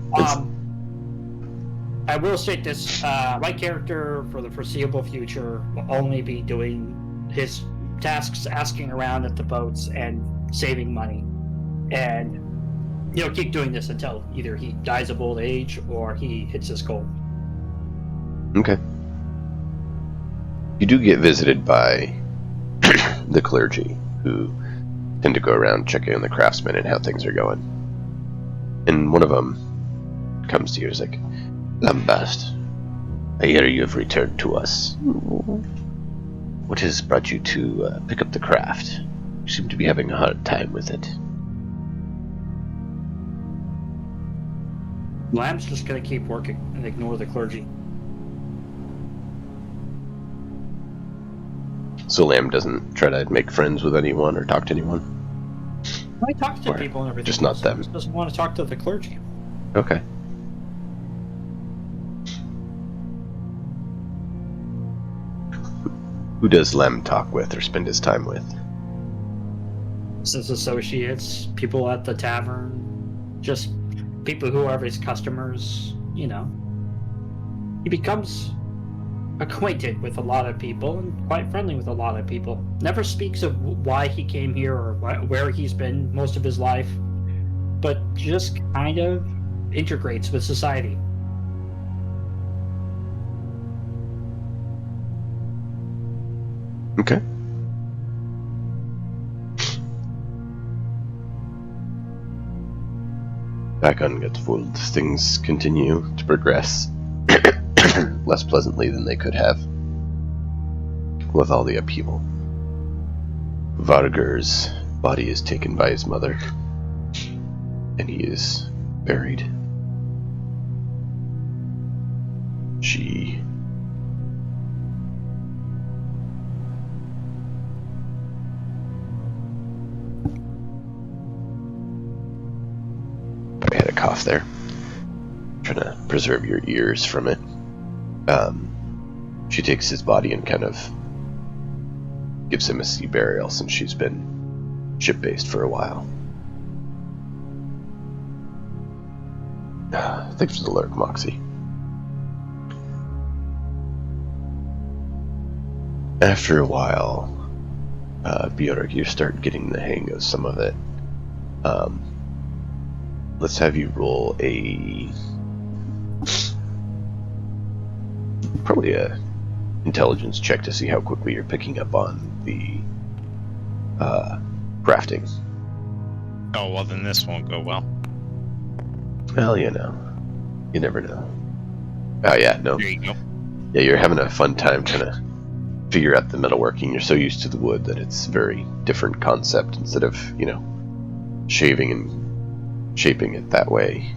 I will state this, my character for the foreseeable future will only be doing his tasks, asking around at the boats and saving money. And, keep doing this until either he dies of old age or he hits his goal. Okay. You do get visited by the clergy, who tend to go around checking on the craftsmen and how things are going. And one of them comes to you and is like, Lambast, I hear you have returned to us. What has brought you to pick up the craft? You seem to be having a hard time with it. Lamb's just going to keep working and ignore the clergy. So Lamb doesn't try to make friends with anyone or talk to anyone? I talk to people and everything. Just not them. He doesn't want to talk to the clergy. Okay. Who does Lem talk with or spend his time with? His associates, people at the tavern, just people who are his customers, He becomes acquainted with a lot of people and quite friendly with a lot of people. Never speaks of why he came here or where he's been most of his life, but just kind of integrates with society. Okay. Back on Getfold, things continue to progress less pleasantly than they could have with all the upheaval. Varger's body is taken by his mother, and he is buried. She I had a cough there. Trying to preserve your ears from it. She takes his body and kind of gives him a sea burial since she's been ship-based for a while. Thanks for the lurk, Moxie. After a while, Bjork, you start getting the hang of some of it. Let's have you roll probably a intelligence check to see how quickly you're picking up on the crafting. Oh, well, then this won't go well. Well, you never know. Oh yeah, no. There you go. Yeah, you're having a fun time trying to figure out the metalworking. You're so used to the wood that it's a very different concept. Instead of, shaving and shaping it that way,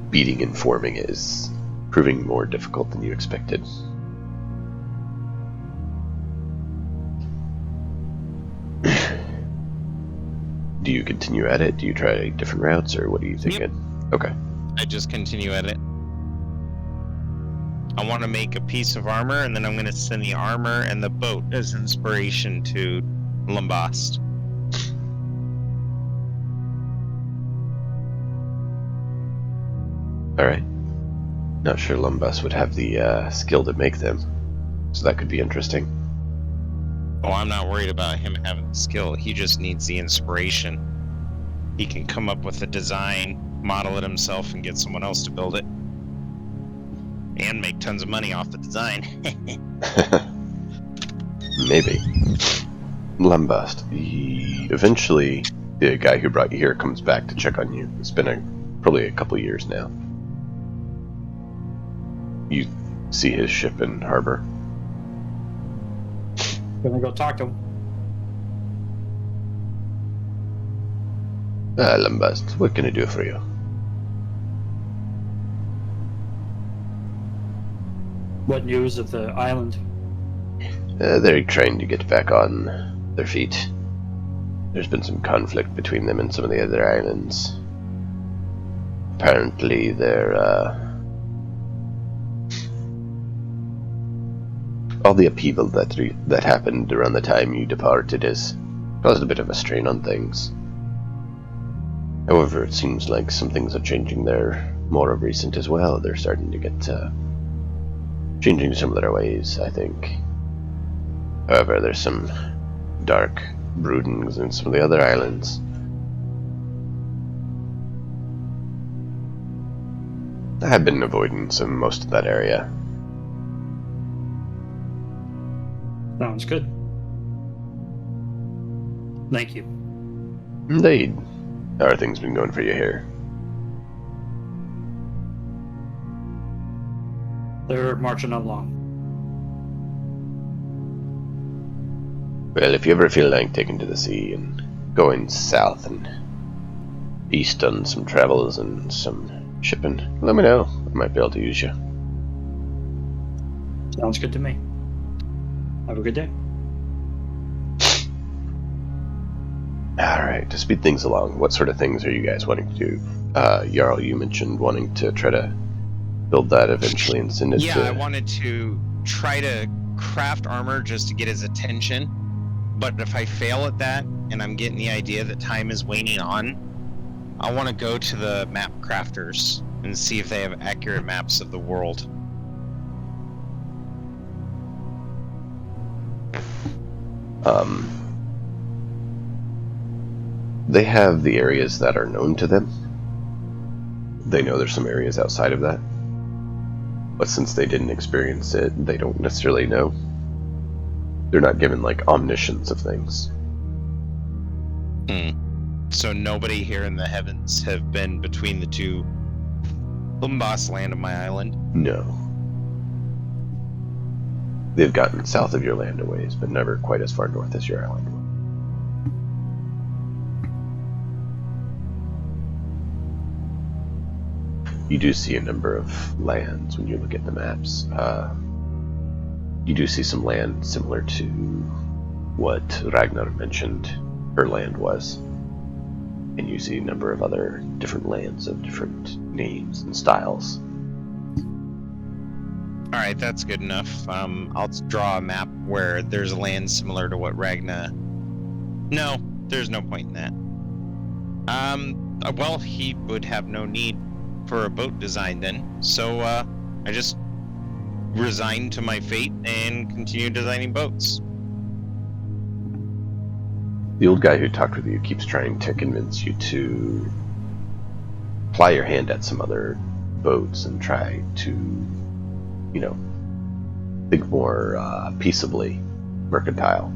beating and forming it is proving more difficult than you expected. Do you continue at it? Do you try different routes, or what are you thinking? Yep. Okay. I just continue at it. I want to make a piece of armor, and then I'm going to send the armor and the boat as inspiration to Lambast. Alright. Not sure Lambast would have the skill to make them, so that could be interesting. Oh, I'm not worried about him having the skill. He just needs the inspiration. He can come up with a design, model it himself, and get someone else to build it. And make tons of money off the design. Maybe. Lambast. Eventually, the guy who brought you here comes back to check on you. It's been probably a couple years now. You see his ship in harbor. Gonna go talk to him. Lambast, what can I do for you? What news of the island? They're trying to get back on their feet. There's been some conflict between them and some of the other islands. Apparently, all the upheaval that happened around the time you departed has caused a bit of a strain on things. However, it seems like some things are changing there more of recent as well. They're starting to get changing some of their ways, I think. However, there's some dark broodings in some of the other islands. I have been avoiding most of that area. Sounds good. Thank you. Indeed. How are things been going for you here? They're marching along. Well, if you ever feel like taking to the sea and going south and east on some travels and some shipping, let me know. I might be able to use you. Sounds good to me. Have a good day. Alright, to speed things along, what sort of things are you guys wanting to do? Jarl, you mentioned wanting to try to build that eventually and send it to... Yeah, I wanted to try to craft armor just to get his attention, but if I fail at that, and I'm getting the idea that time is waning on, I want to go to the map crafters and see if they have accurate maps of the world. They have the areas that are known to them. They know there's some areas outside of that. But since they didn't experience it, they don't necessarily know. They're not given, like, omniscience of things. So nobody here in the heavens have been between the two Lambast land of my island? No. They've gotten south of your land a ways, but never quite as far north as your island. You do see a number of lands when you look at the maps. You do see some land similar to what Ragnar mentioned her land was. And you see a number of other different lands of different names and styles. Alright, that's good enough. I'll draw a map where there's land similar to what Ragnar... No, there's no point in that. Well, he would have no need for a boat design then, so I just resign to my fate and continue designing boats. The old guy who talked with you keeps trying to convince you to ply your hand at some other boats and try to, think more peaceably mercantile.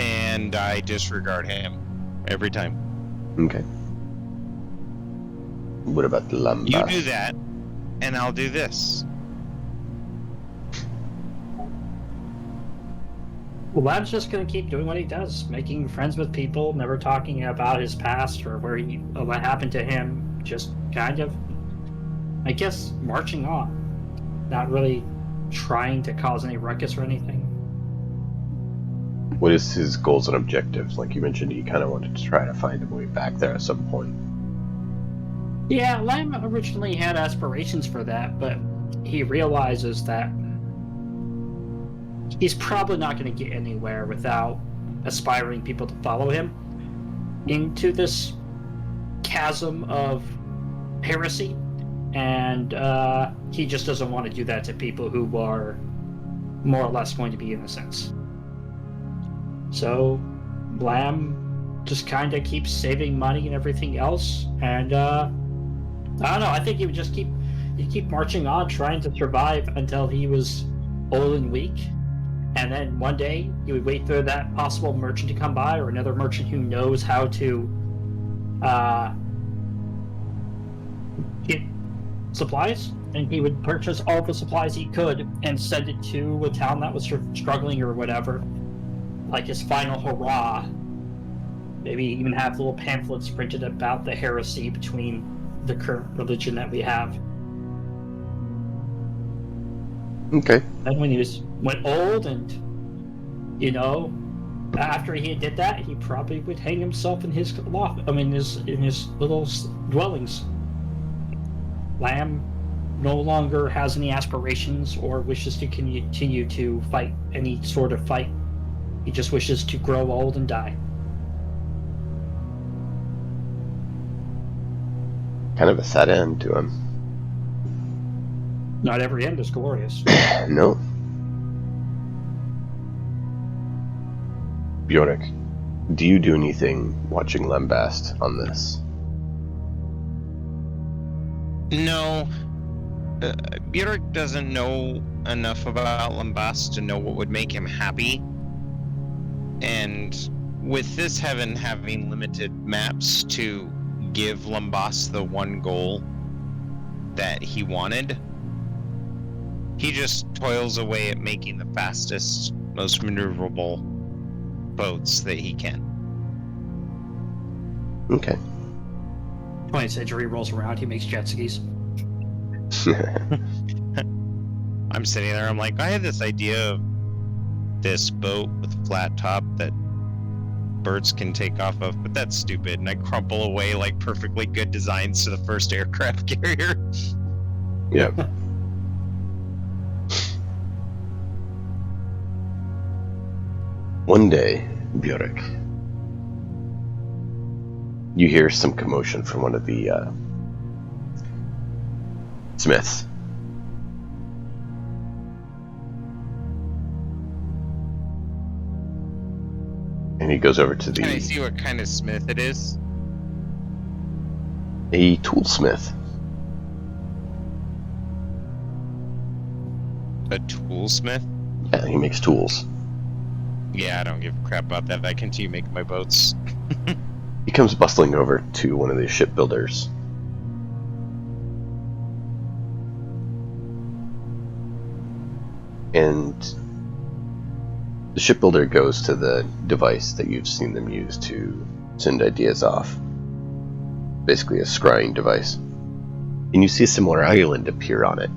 And and I disregard him every time. Okay. What about the Lambast? You do that, and I'll do this. Well, Lam's just gonna keep doing what he does, making friends with people, never talking about his past or what happened to him. Just kind of, I guess, marching on, not really trying to cause any ruckus or anything. What is his goals and objectives? Like you mentioned, he kind of wanted to try to find a way back there at some point. Yeah, Lam originally had aspirations for that, but he realizes that he's probably not going to get anywhere without aspiring people to follow him into this chasm of heresy, and he just doesn't want to do that to people who are more or less going to be innocents. So Lam just kind of keeps saving money and everything else, and I don't know, I think he would just keep marching on, trying to survive until he was old and weak. And then one day, he would wait for that possible merchant to come by, or another merchant who knows how to get supplies, and he would purchase all the supplies he could and send it to a town that was struggling or whatever, like his final hurrah. Maybe even have little pamphlets printed about the heresy between the current religion that we have. Okay. And when he went old, and after he did that, he probably would hang himself in his loft. in his little dwellings. Lam no longer has any aspirations or wishes to continue to fight any sort of fight. He just wishes to grow old and die. Kind of a sad end to him. Not every end is glorious. No. Bjork, do you do anything watching Lambast on this? No. Bjork doesn't know enough about Lambast to know what would make him happy. And with this having limited maps to give Lambast the one goal that he wanted, he just toils away at making the fastest, most maneuverable boats that he can. Okay. 20th century rolls around, he makes jet skis. I'm sitting there, I'm like, I had this idea of this boat with a flat top that birds can take off of, but that's stupid, and I crumple away like perfectly good designs to the first aircraft carrier. Yeah. One day, Bjork, you hear some commotion from one of the smiths. And he goes over to Can I see what kind of smith it is? a toolsmith. A toolsmith? Yeah, he makes tools. Yeah, I don't give a crap about that. I continue making my boats. He comes bustling over to one of the shipbuilders. And the shipbuilder goes to the device that you've seen them use to send ideas off. Basically a scrying device. And you see a similar island appear on it.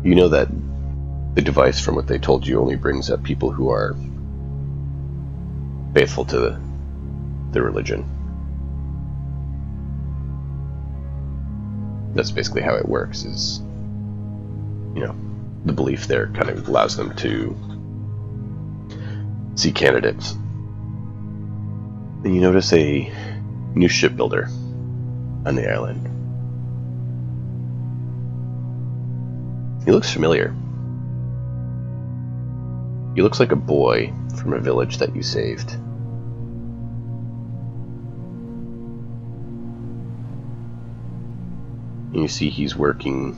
You know that the device, from what they told you, only brings up people who are faithful to the religion. That's basically how it works, is, the belief there kind of allows them to see candidates. And you notice a new shipbuilder on the island. He looks familiar. He looks like a boy from a village that you saved. And you see he's working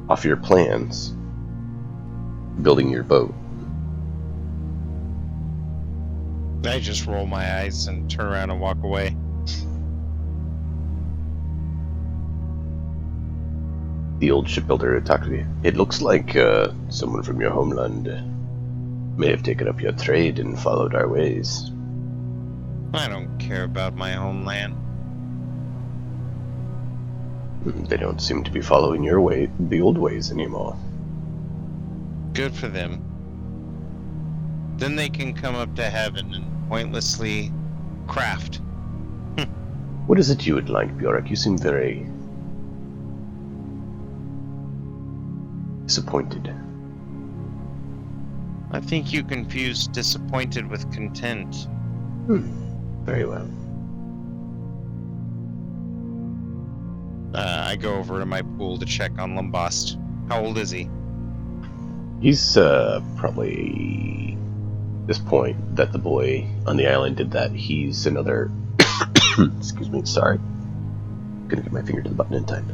off your plans building your boat? I just roll my eyes and turn around and walk away. The old shipbuilder talked to you. It looks like someone from your homeland may have taken up your trade and followed our ways. I don't care about my homeland. They don't seem to be following your way, the old ways anymore. Good for them. Then they can come up to heaven and pointlessly craft. What is it you would like, Bjork? You seem very disappointed. I think you confuse disappointed with content. Very well. I go over to my pool to check on Lumbost. How old is he? He's probably, at this point that the boy on the island did that, he's another excuse me, sorry, couldn't get my finger to the button in time.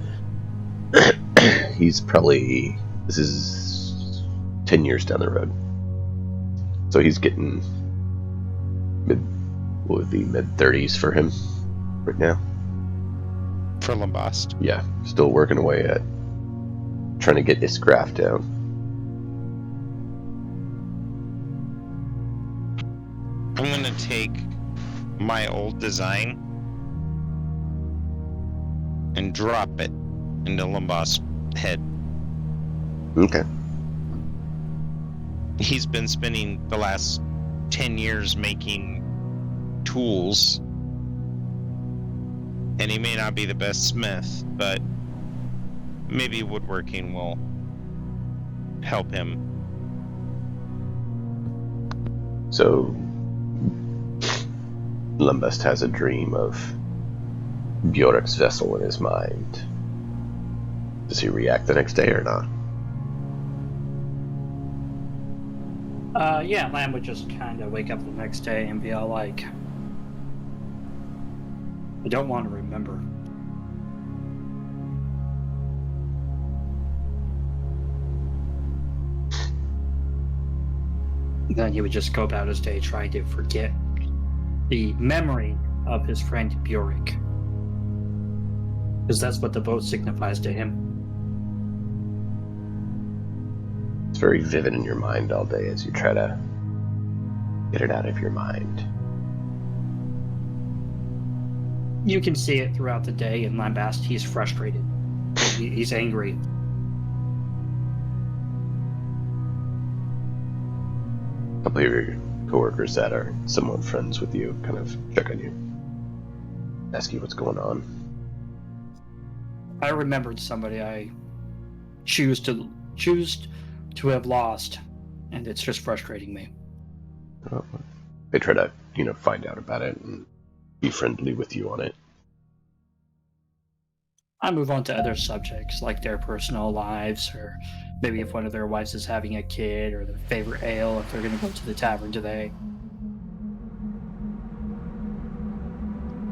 He's probably, this is 10 years down the road, so he's getting mid-30s for him right now. For Lumbost. Yeah, still working away at trying to get his craft down. I'm gonna take my old design and drop it into Lumbost's head. Okay. He's been spending the last 10 years making tools, and he may not be the best smith, but maybe woodworking will help him. So, Lumbest has a dream of Bjork's vessel in his mind. Does he react the next day or not? Yeah, Lamb would just kind of wake up the next day and be all like, I don't want to remember. Then he would just go about his day trying to forget the memory of his friend Bjork. Because that's what the boat signifies to him. It's very vivid in your mind all day as you try to get it out of your mind. You can see it throughout the day in Lambast. He's frustrated. He's angry. A couple of your coworkers that are somewhat friends with you kind of check on you, ask you what's going on. I remembered somebody I choose to have lost, and it's just frustrating me. They try to, find out about it and be friendly with you on it. I move on to other subjects, like their personal lives, or maybe if one of their wives is having a kid, or their favorite ale, if they're going to go to the tavern today.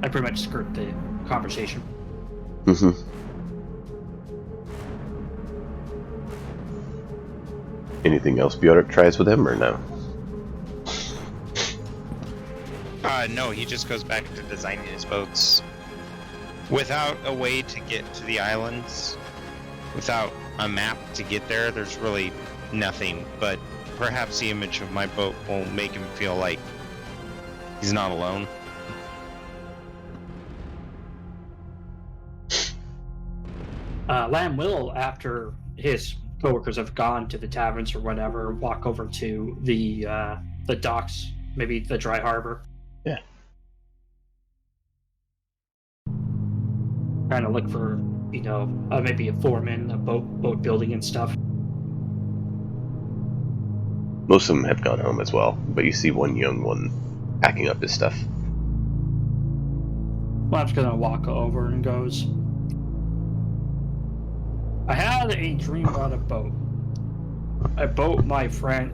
I pretty much skirt the conversation. Mm-hmm. Anything else Bjork tries with him, or no? No, he just goes back to designing his boats. Without a way to get to the islands, without a map to get there, there's really nothing. But perhaps the image of my boat will make him feel like he's not alone. Lamb will, after his coworkers have gone to the taverns or whatever, walk over to the docks, maybe the dry harbor. Yeah. Trying to look for, maybe a foreman, a boat building and stuff. Most of them have gone home as well, but you see one young one packing up his stuff. Lamb's gonna walk over and goes, I had a dream about a boat. A boat, my friend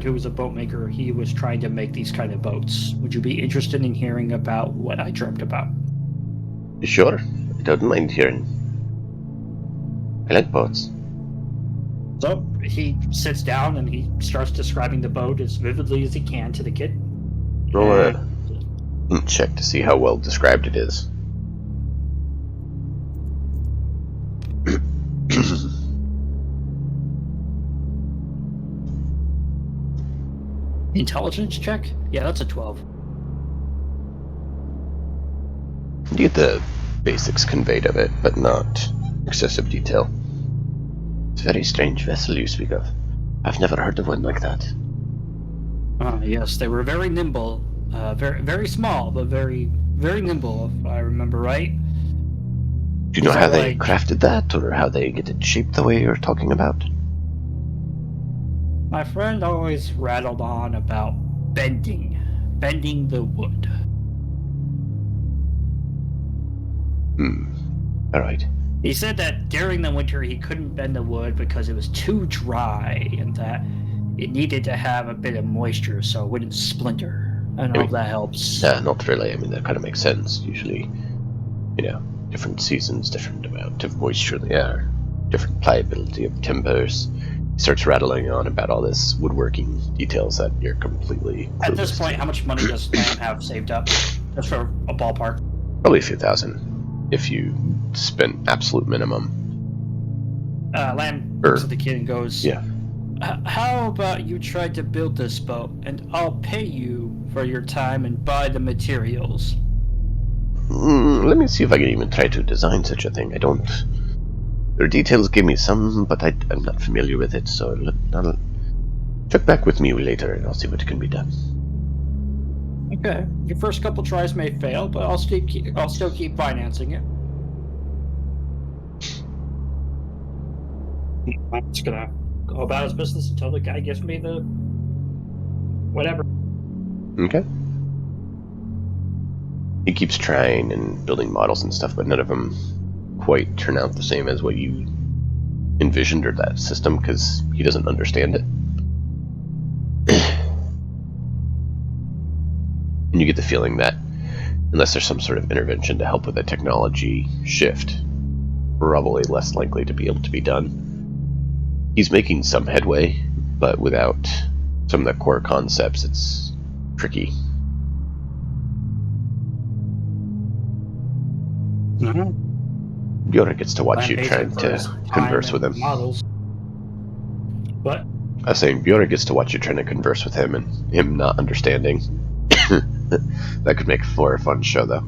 who was a boat maker, he was trying to make these kind of boats. Would you be interested in hearing about what I dreamt about? Sure, I don't mind hearing. I like boats. So he sits down and he starts describing the boat as vividly as he can to the kid. Roll a check to see how well described it is. Intelligence check? Yeah, that's a 12. You get the basics conveyed of it, but not excessive detail. It's a very strange vessel you speak of. I've never heard of one like that. Yes, they were very nimble. Very, very small, but very, very nimble, if I remember right. Do you know how they crafted that, or how they get it shaped the way you're talking about? My friend always rattled on about bending the wood. Alright. He said that during the winter he couldn't bend the wood because it was too dry and that it needed to have a bit of moisture so it wouldn't splinter. I don't know if that helps. Not really. I mean, that kind of makes sense. Usually, different seasons, different amount of moisture in the air, different pliability of timbers. He starts rattling on about all this woodworking details that you're completely clueless At this point, how much money does Lamb have saved up? Just for a ballpark. Probably a few thousand, if you spent absolute minimum. Lamb looks at the kid and goes, Yeah. How about you try to build this boat, and I'll pay you for your time and buy the materials? Let me see if I can even try to design such a thing. I don't... Their details give me some, but I'm not familiar with it, so I'll check back with me later and I'll see what can be done. Okay. Your first couple tries may fail, but I'll still keep financing it. I'm just gonna go about his business until the guy gives me the whatever. Okay. He keeps trying and building models and stuff, but none of them quite turn out the same as what you envisioned or that system, because he doesn't understand it. And you get the feeling that unless there's some sort of intervention to help with a technology shift, probably less likely to be able to be done. He's making some headway, but without some of the core concepts, it's tricky. Bjorn gets to watch you trying to converse with him. Models. What? I was saying, Bjorn gets to watch you trying to converse with him and him not understanding. That could make for a fun show, though.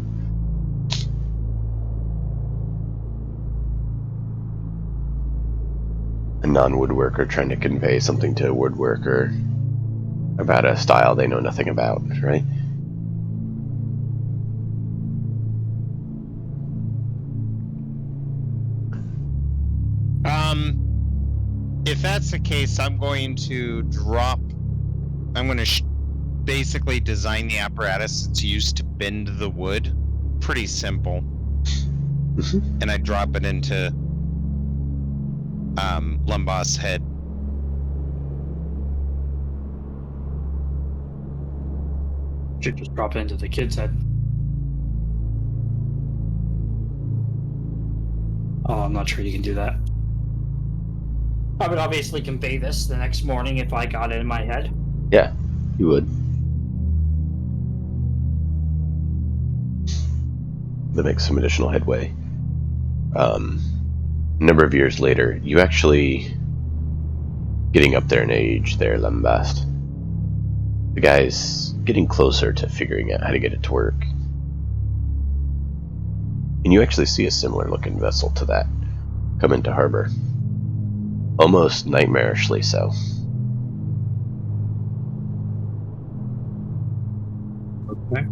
A non-woodworker trying to convey something to a woodworker about a style they know nothing about, right? If that's the case, I'm going to basically design the apparatus that's used to bend the wood. Pretty simple. Mm-hmm. And I drop it into Lumbaugh's head. Should just drop it into the kid's head. Oh, I'm not sure you can do that. I would obviously convey this the next morning if I got it in my head. Yeah, you would. That makes some additional headway. A number of years later, you actually getting up there in age there, Lambast. The guy's getting closer to figuring out how to get it to work. And you actually see a similar looking vessel to that come into harbor. Almost nightmarishly so. Okay.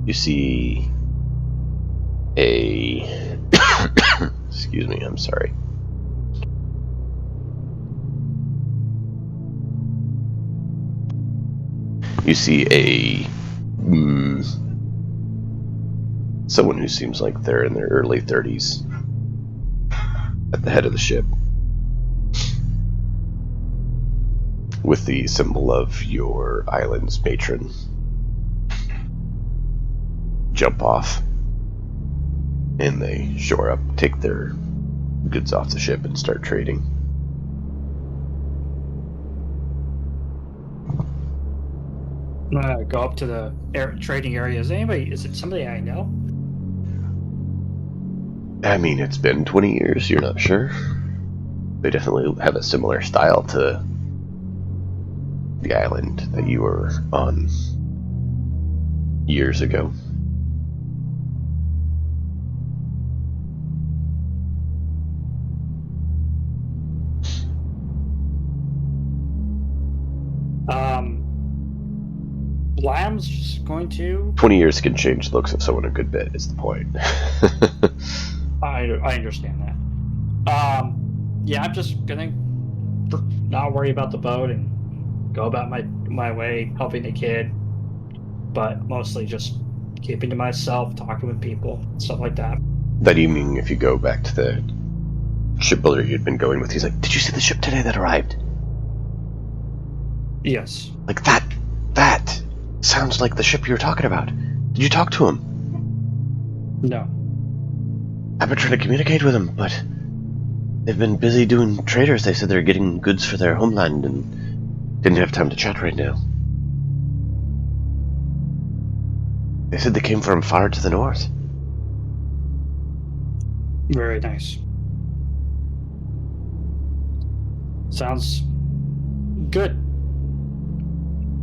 You see a... Excuse me, I'm sorry. You see a... someone who seems like they're in their early 30s at the head of the ship, with the symbol of your island's matron. Jump off And they shore up, take their goods off the ship, and start trading. Go up to the trading area. Is it somebody I know? I mean, it's been 20 years, you're not sure? They definitely have a similar style to the island that you were on years ago. Lamb's going to... 20 years can change the looks of someone a good bit, is the point. I understand that. Yeah, I'm just gonna not worry about the boat and go about my way, helping the kid, but mostly just keeping to myself, talking with people, stuff like that. That evening, if you go back to the shipbuilder you'd been going with, he's like, "Did you see the ship today that arrived?" Yes. Like, that sounds like the ship you were talking about. Did you talk to him? No. I've been trying to communicate with them, but they've been busy doing traders. They said they're getting goods for their homeland and didn't have time to chat right now. They said they came from far to the north. Very nice. Sounds good.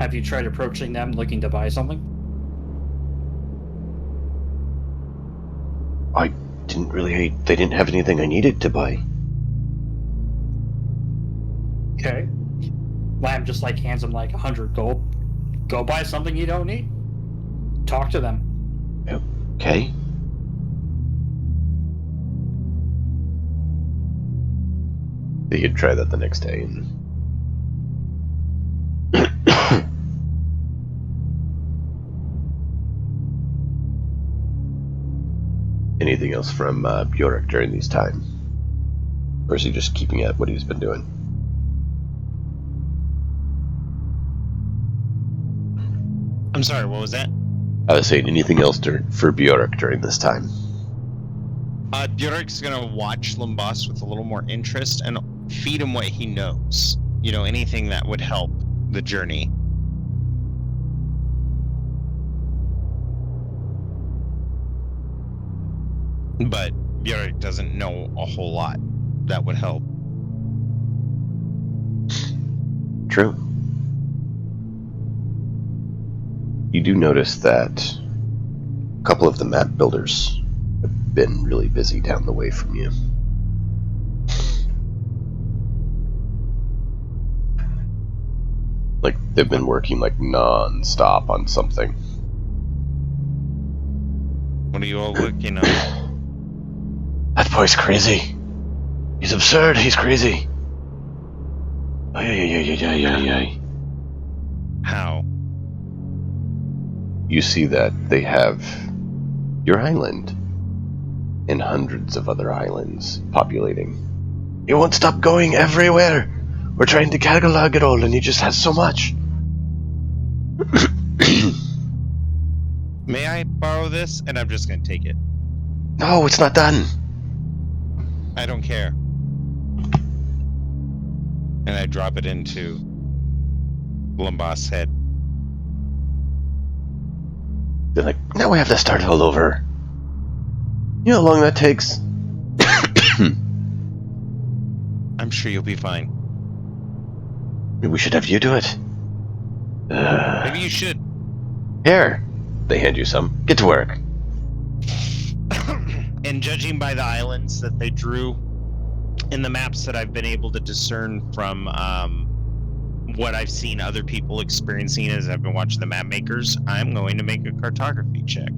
Have you tried approaching them looking to buy something? They didn't have anything I needed to buy. Okay. Lamb just hands him 100 gold. Go buy something you don't need. Talk to them. Okay. They could try that the next day and anything else from Bjork during these time? Or is he just keeping at what he's been doing? I'm sorry, what was that? I was saying, anything else for Bjork during this time? Bjork's gonna watch Lumbas with a little more interest and feed him what he knows. You know, anything that would help the journey. But Bjork doesn't know a whole lot that would help. True. You do notice that a couple of the map builders have been really busy down the way from you. Like, they've been working non-stop on something. What are you all working on? That boy's crazy. He's absurd, he's crazy. Ay. How? You see that they have your island and hundreds of other islands populating. He won't stop going everywhere. We're trying to catalog it all and he just has so much. May I borrow this? And I'm just gonna take it. No, it's not done. I don't care. And I drop it into Lumbas' head. They're like, now we have to start all over. You know how long that takes? I'm sure you'll be fine. Maybe we should have you do it. Maybe you should. Here. They hand you some. Get to work. And judging by the islands that they drew in the maps that I've been able to discern from what I've seen other people experiencing as I've been watching the map makers, I'm going to make a cartography check.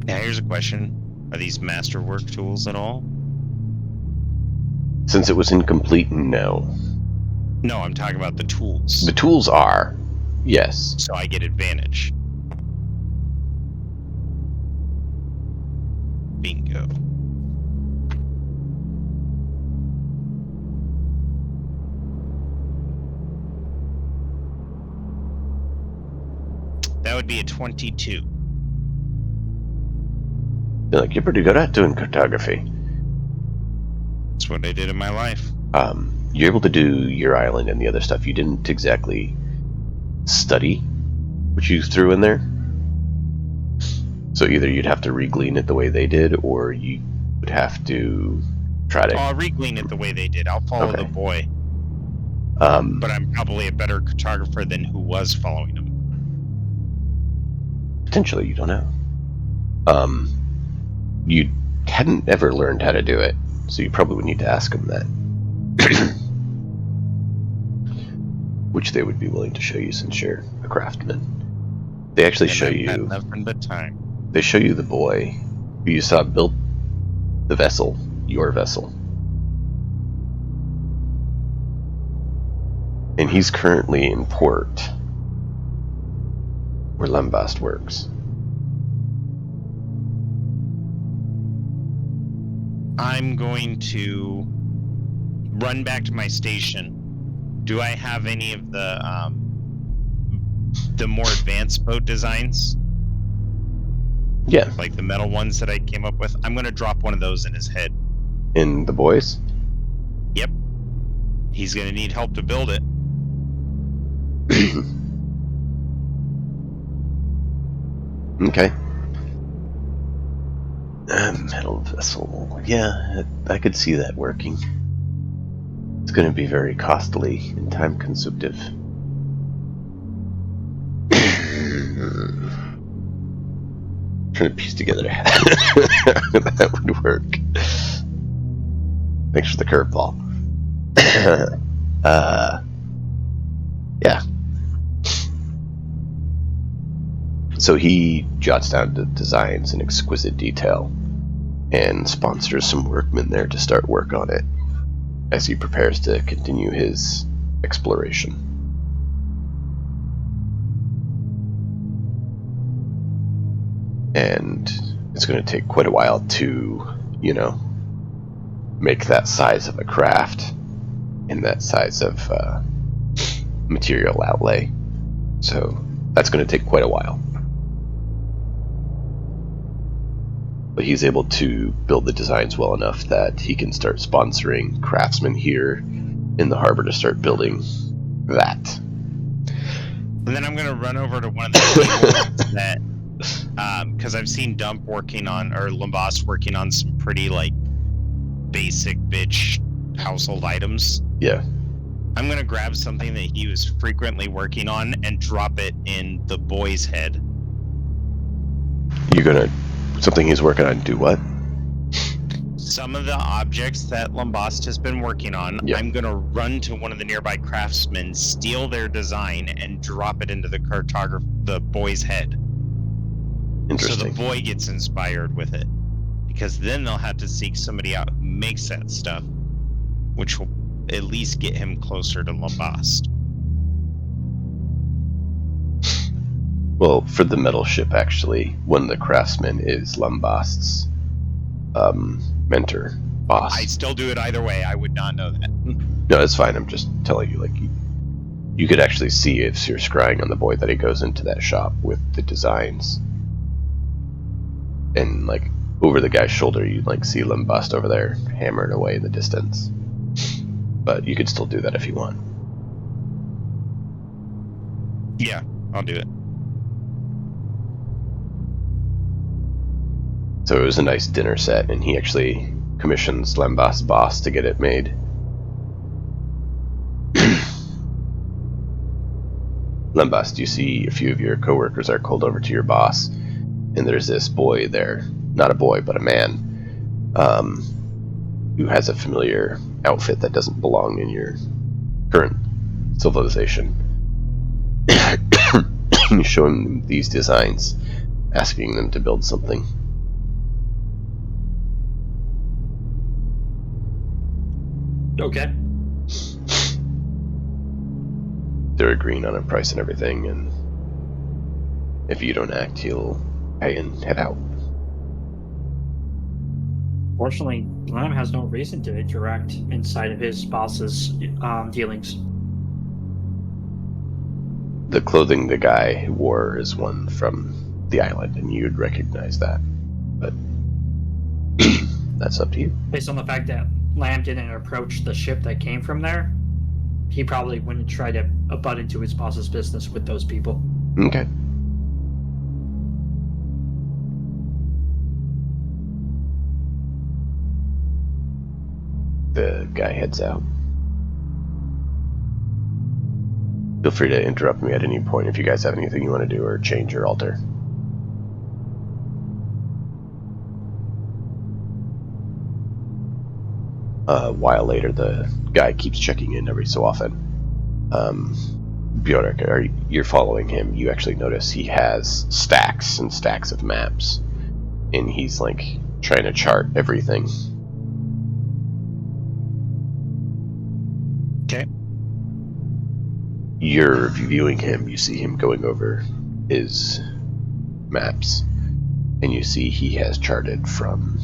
Now here's a question. Are these masterwork tools at all? Since it was incomplete, no. No, I'm talking about the tools. The tools are, yes. So I get advantage. Bingo. That would be a 22. They're like, you're pretty good at doing cartography. That's what I did in my life. You're able to do your island and the other stuff. You didn't exactly study what you threw in there. So either you'd have to re-glean it the way they did, or you would have to try to... I'll re-glean it the way they did. I'll follow the boy. But I'm probably a better cartographer than who was following him. Potentially, you don't know. You hadn't ever learned how to do it, so you probably would need to ask them that. Which they would be willing to show you since you're a craftsman. They actually show you... nothing but time. They show you the boy who you saw build the vessel, your vessel. And he's currently in port where Lembast works. I'm going to run back to my station. Do I have any of the more advanced boat designs? Yeah. Like the metal ones that I came up with? I'm going to drop one of those in his head. In the boys? Yep. He's going to need help to build it. Okay. Metal vessel. Yeah, I could see that working. It's going to be very costly and time consumptive. Trying to piece together how that would work. Thanks for the curveball. Yeah. So he jots down the designs in exquisite detail and sponsors some workmen there to start work on it as he prepares to continue his exploration. And it's going to take quite a while to, make that size of a craft and that size of material outlay. So that's going to take quite a while. But he's able to build the designs well enough that he can start sponsoring craftsmen here in the harbor to start building that. And then I'm going to run over to one of the tables that, because I've seen Dump working on, or Lembast working on some pretty, basic bitch household items. Yeah. I'm going to grab something that he was frequently working on and drop it in the boy's head. You're going to... Something he's working on, do what? Some of the objects that Lembast has been working on, yeah. I'm going to run to one of the nearby craftsmen, steal their design, and drop it into the boy's head. Interesting. So the boy gets inspired with it. Because then they'll have to seek somebody out who makes that stuff, which will at least get him closer to Lembast. Well, for the metal ship, actually, one of the craftsmen is Lembast's mentor, boss. I still do it either way. I would not know that. No, it's fine. I'm just telling you, you could actually see if you're scrying on the boy that he goes into that shop with the designs. And, over the guy's shoulder, you'd, see Lembast over there hammering away in the distance. But you could still do that if you want. Yeah, I'll do it. So it was a nice dinner set, and he actually commissions Lembast's boss to get it made. Lembast, you see a few of your coworkers are called over to your boss, and there's this boy there, not a boy, but a man, who has a familiar outfit that doesn't belong in your current civilization. You show him these designs, asking them to build something. Okay. They're agreeing on a price and everything, and if you don't act, he'll pay and head out. Fortunately, Glenham has no reason to interact inside of his boss's dealings. The clothing the guy wore is one from the island, and you'd recognize that. But That's up to you. Based on the fact that Lamb didn't approach the ship that came from there, he probably wouldn't try to butt into his boss's business with those people. Okay. The guy heads out. Feel free to interrupt me at any point if you guys have anything you want to do or change or alter. A while later, the guy keeps checking in every so often. Bjork, you're following him. You actually notice he has stacks and stacks of maps, and he's like trying to chart everything. Okay. You're viewing him. You see him going over his maps, and you see he has charted from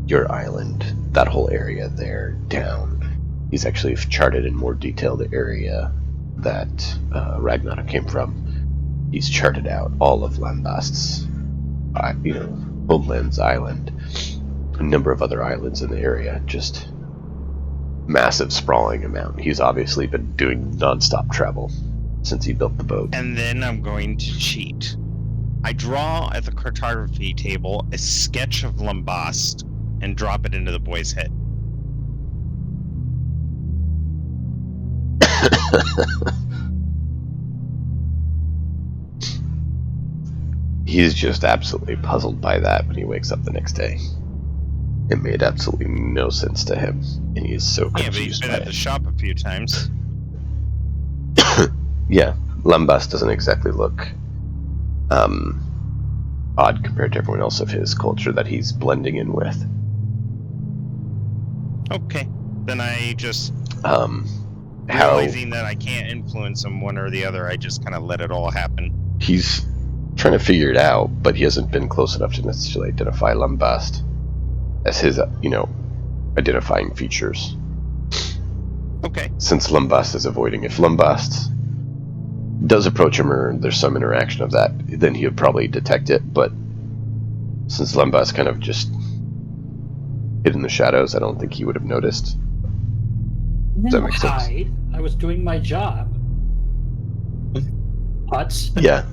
your island, that whole area there, down. He's actually charted in more detail the area that Ragnarok came from. He's charted out all of Lambast's, Homeland's island, a number of other islands in the area, just massive sprawling amount. He's obviously been doing non-stop travel since he built the boat. And then I'm going to cheat. I draw at the cartography table a sketch of Lambast and drop it into the boy's head. He's just absolutely puzzled by that when he wakes up the next day. It made absolutely no sense to him, and he is so confused. Yeah, but he's been at the shop a few times. Yeah, Lambast doesn't exactly look odd compared to everyone else of his culture that he's blending in with. Okay, then I just How realizing that I can't influence him one or the other, I just kind of let it all happen. he's trying to figure it out, but he hasn't been close enough to necessarily identify Lambast as his, identifying features. Okay. Since Lambast is avoiding, if Lambast does approach him or there's some interaction of that, then he would probably detect it, but since Lambast kind of just hid in the shadows, I don't think he would have noticed. Does that make sense? Hide. I was doing my job. Putz. Yeah.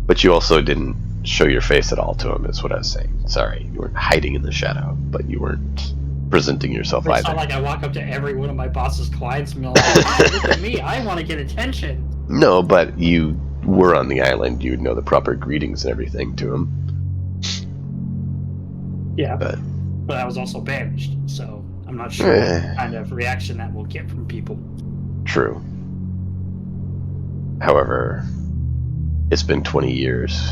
But you also didn't show your face at all to him, is what I was saying. Sorry, you weren't hiding in the shadow, but you weren't presenting yourself It's either. not like I walk up to every one of my boss's clients and be like, "Hi, look at me, I want to get attention." No, but you were on the island. You would know the proper greetings and everything to him. Yeah, But I was also banished, so I'm not sure what kind of reaction that will get from people. true. However, it's been 20 years.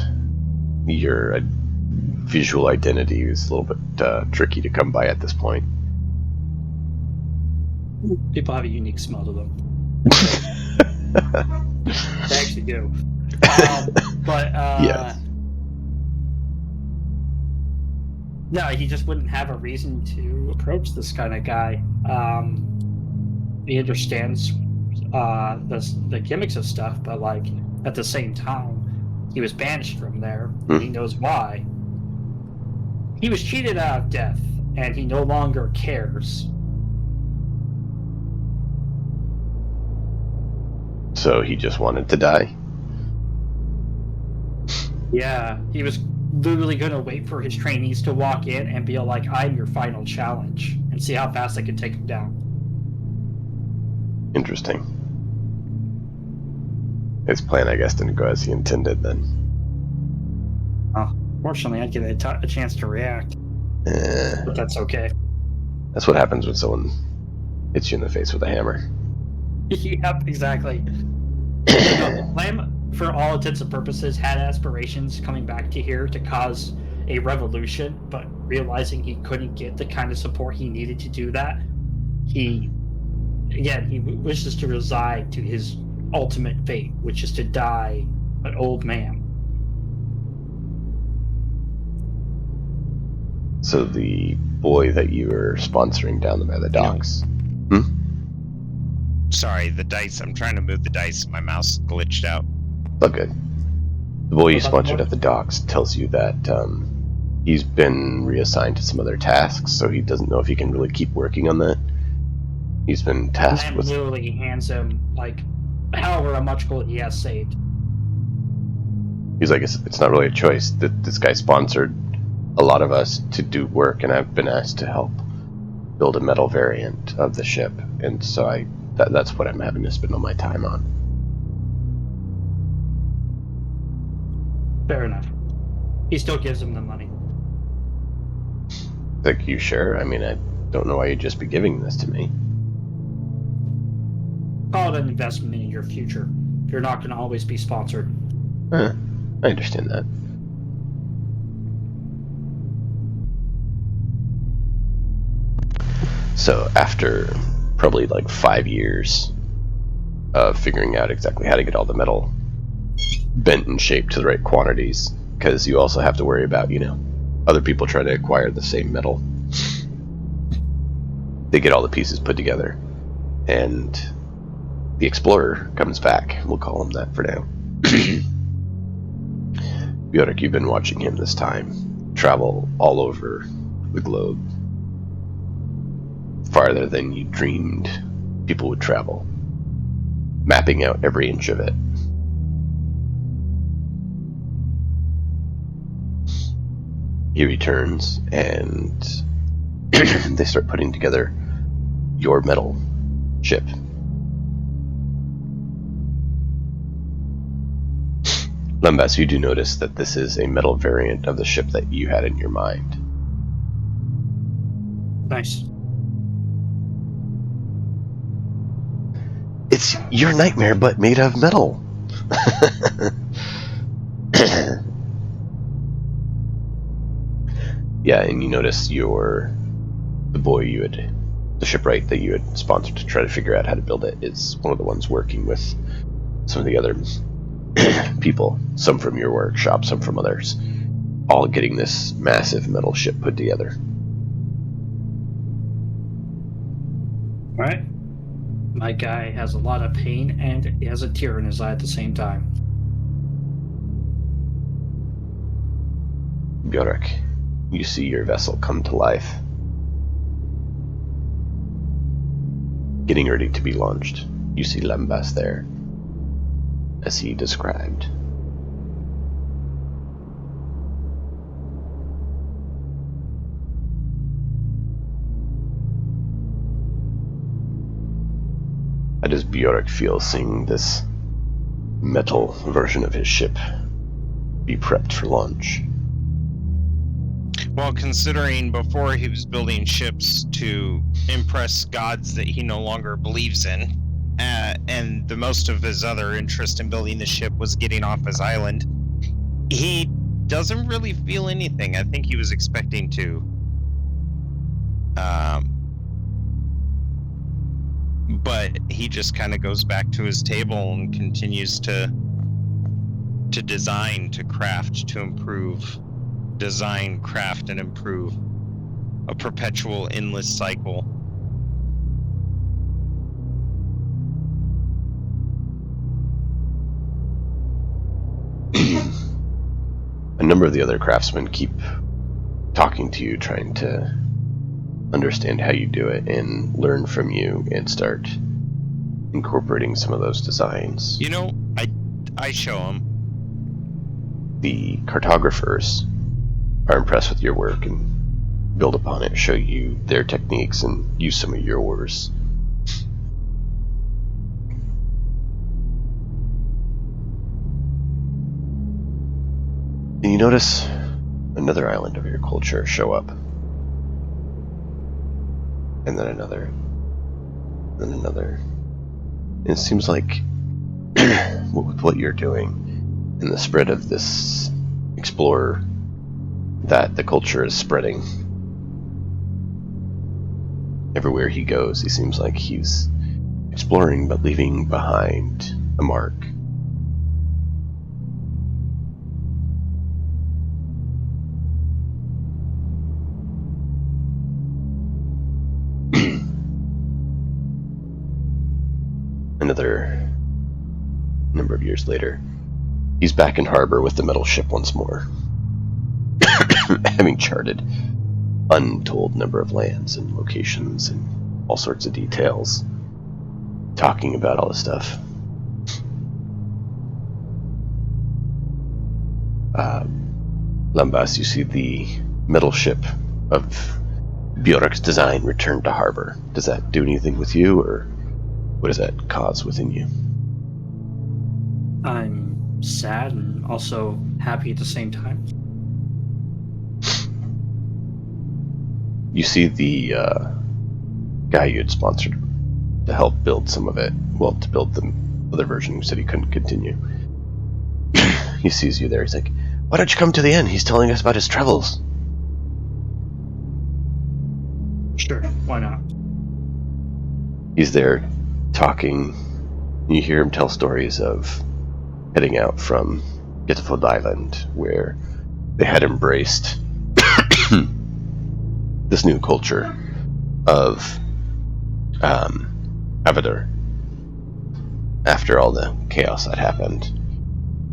Your visual identity is a little bit tricky to come by at this point. People have a unique smell to them. They actually do. Yes. No, he just wouldn't have a reason to approach this kind of guy. He understands the gimmicks of stuff, but like at the same time, he was banished from there. And he knows why. He was cheated out of death, and he no longer cares. So he just wanted to die? Yeah, he was literally going to wait for his trainees to walk in and be like, "I'm your final challenge," and see how fast I can take him down. Interesting. His plan, I guess, didn't go as he intended then. Fortunately, I get a chance to react, but that's okay. That's what happens when someone hits you in the face with a hammer. Yep, exactly. Lamb, for all intents and purposes, had aspirations coming back to here to cause a revolution, but realizing he couldn't get the kind of support he needed to do that, he wishes to resign to his ultimate fate, which is to die an old man. So the boy that you were sponsoring down by the docks. Sorry, the dice. I'm trying to move the dice. My mouse glitched out. But good. The boy you sponsored at the docks tells you that He's been reassigned to some other tasks, so he doesn't know if he can really keep working on that. He's been tasked and with... literally hands him, like, however much gold he has saved. He's like, it's not really a choice. This guy sponsored a lot of us to do work, and I've been asked to help build a metal variant of the ship, and so that's what I'm having to spend all my time on. Fair enough. He still gives him the money. Like, you sure? I mean, I don't know why you'd just be giving this to me. Call it an investment in your future. You're not going to always be sponsored. I understand that. So after probably like 5 years of figuring out exactly how to get all the metal bent and shaped to the right quantities, because you also have to worry about, other people try to acquire the same metal. They get all the pieces put together, and the explorer comes back. We'll call him that for now. Bjork, you've been watching him this time travel all over the globe, farther than you dreamed people would travel, mapping out every inch of it. He returns, and they start putting together your metal ship. Lembas, you do notice that this is a metal variant of the ship that you had in your mind. Nice. It's your nightmare, but made of metal. Yeah, and you notice the shipwright that you had sponsored to try to figure out how to build it is one of the ones working with some of the other people, some from your workshop, some from others, all getting this massive metal ship put together. Alright. My guy has a lot of pain and he has a tear in his eye at the same time. Bjork, you see your vessel come to life, getting ready to be launched. You see Lembas there, as he described. How does Bjork feel seeing this metal version of his ship be prepped for launch? Well, considering before he was building ships to impress gods that he no longer believes in, and the most of his other interest in building the ship was getting off his island, he doesn't really feel anything. I think he was expecting to. But he just kind of goes back to his table and continues to design, to craft, to improve. Design, craft, and improve. A perpetual, endless cycle. A number of the other craftsmen keep talking to you, trying to understand how you do it and learn from you and start incorporating some of those designs. I show them. The cartographers are impressed with your work and build upon it, show you their techniques and use some of yours. And you notice another island of your culture show up. And then another. Then another. And it seems like with what you're doing and the spread of this explorer, that the culture is spreading. Everywhere he goes, he seems like he's exploring but leaving behind a mark. Another number of years later, he's back in harbor with the metal ship once more. having charted untold number of lands and locations and all sorts of details, talking about all this stuff. Lambas, you see the metal ship of Bjork's design returned to harbor. Does that do anything with you, or what does that cause within you? I'm sad and also happy at the same time. You see the guy you had sponsored to help build some of it. Well, to build the other version, who said he couldn't continue. He sees you there. He's like, "Why don't you come to the inn? He's telling us about his travels." Sure, why not? He's there talking. You hear him tell stories of heading out from Getaford Island, where they had embraced this new culture of Avador after all the chaos that happened.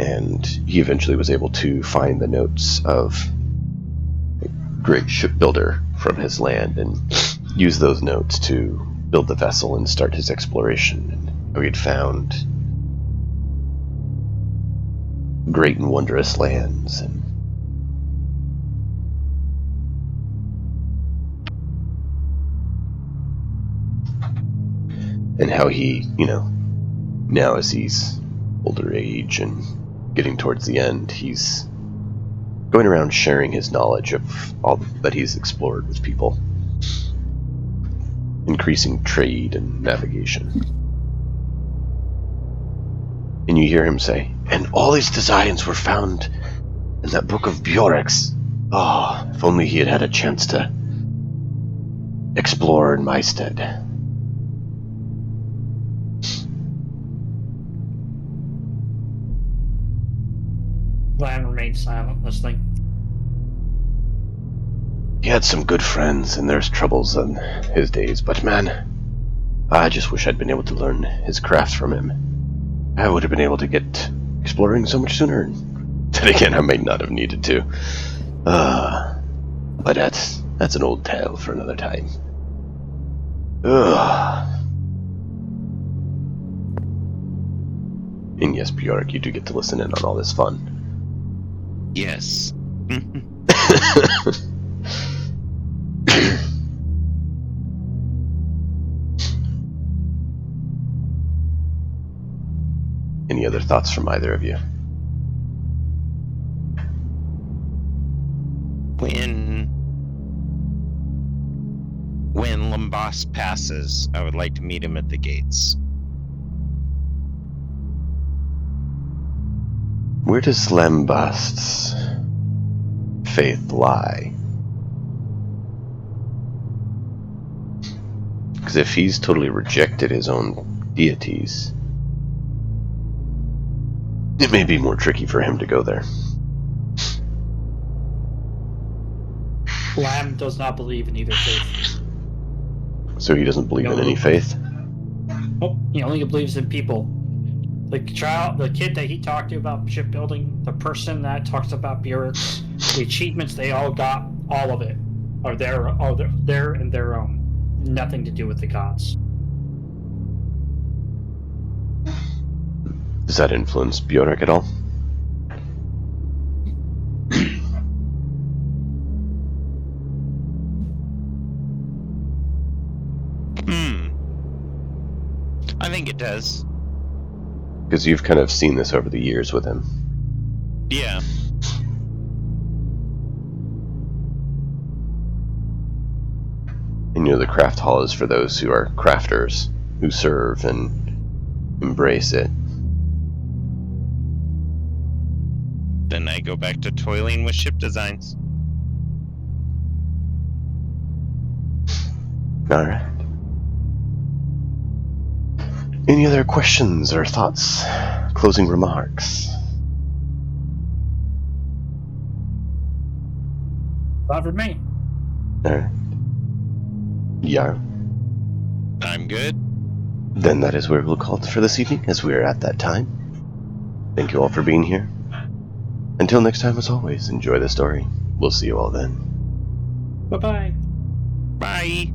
And he eventually was able to find the notes of a great shipbuilder from his land and use those notes to build the vessel and start his exploration. And how he had found great and wondrous lands. And how he, now as he's older age and getting towards the end, he's going around sharing his knowledge of all that he's explored with people, increasing trade and navigation. And you hear him say, "And all these designs were found in that book of Bjork's. Oh, if only he had had a chance to explore in my stead." Lan remained silent, listening. He had some good friends, and there's troubles in his days, but man, I just wish I'd been able to learn his craft from him. I would have been able to get exploring so much sooner. Then again, I might not have needed to. But that's an old tale for another time. And yes, Bjork, you do get to listen in on all this fun. Yes. Any other thoughts from either of you? When Lambas passes, I would like to meet him at the gates. Where does Lambast's faith lie? Because if he's totally rejected his own deities, it may be more tricky for him to go there. Lamb does not believe in either faith. So he doesn't believe in any faith? Oh, he only believes in people. The kid that he talked to about shipbuilding, the person that talks about Bjork's, the achievements they all got, all of it are there in their own. Nothing to do with the gods. Does that influence Bjork at all? I think it does. Because you've kind of seen this over the years with him. Yeah. And the craft hall is for those who are crafters, who serve and embrace it. Then I go back to toiling with ship designs. Alright. Any other questions or thoughts? Closing remarks? Not for me. Alright. Yeah. I'm good. Then that is where we'll call it for this evening, as we are at that time. Thank you all for being here. Until next time, as always, enjoy the story. We'll see you all then. Bye-bye. Bye.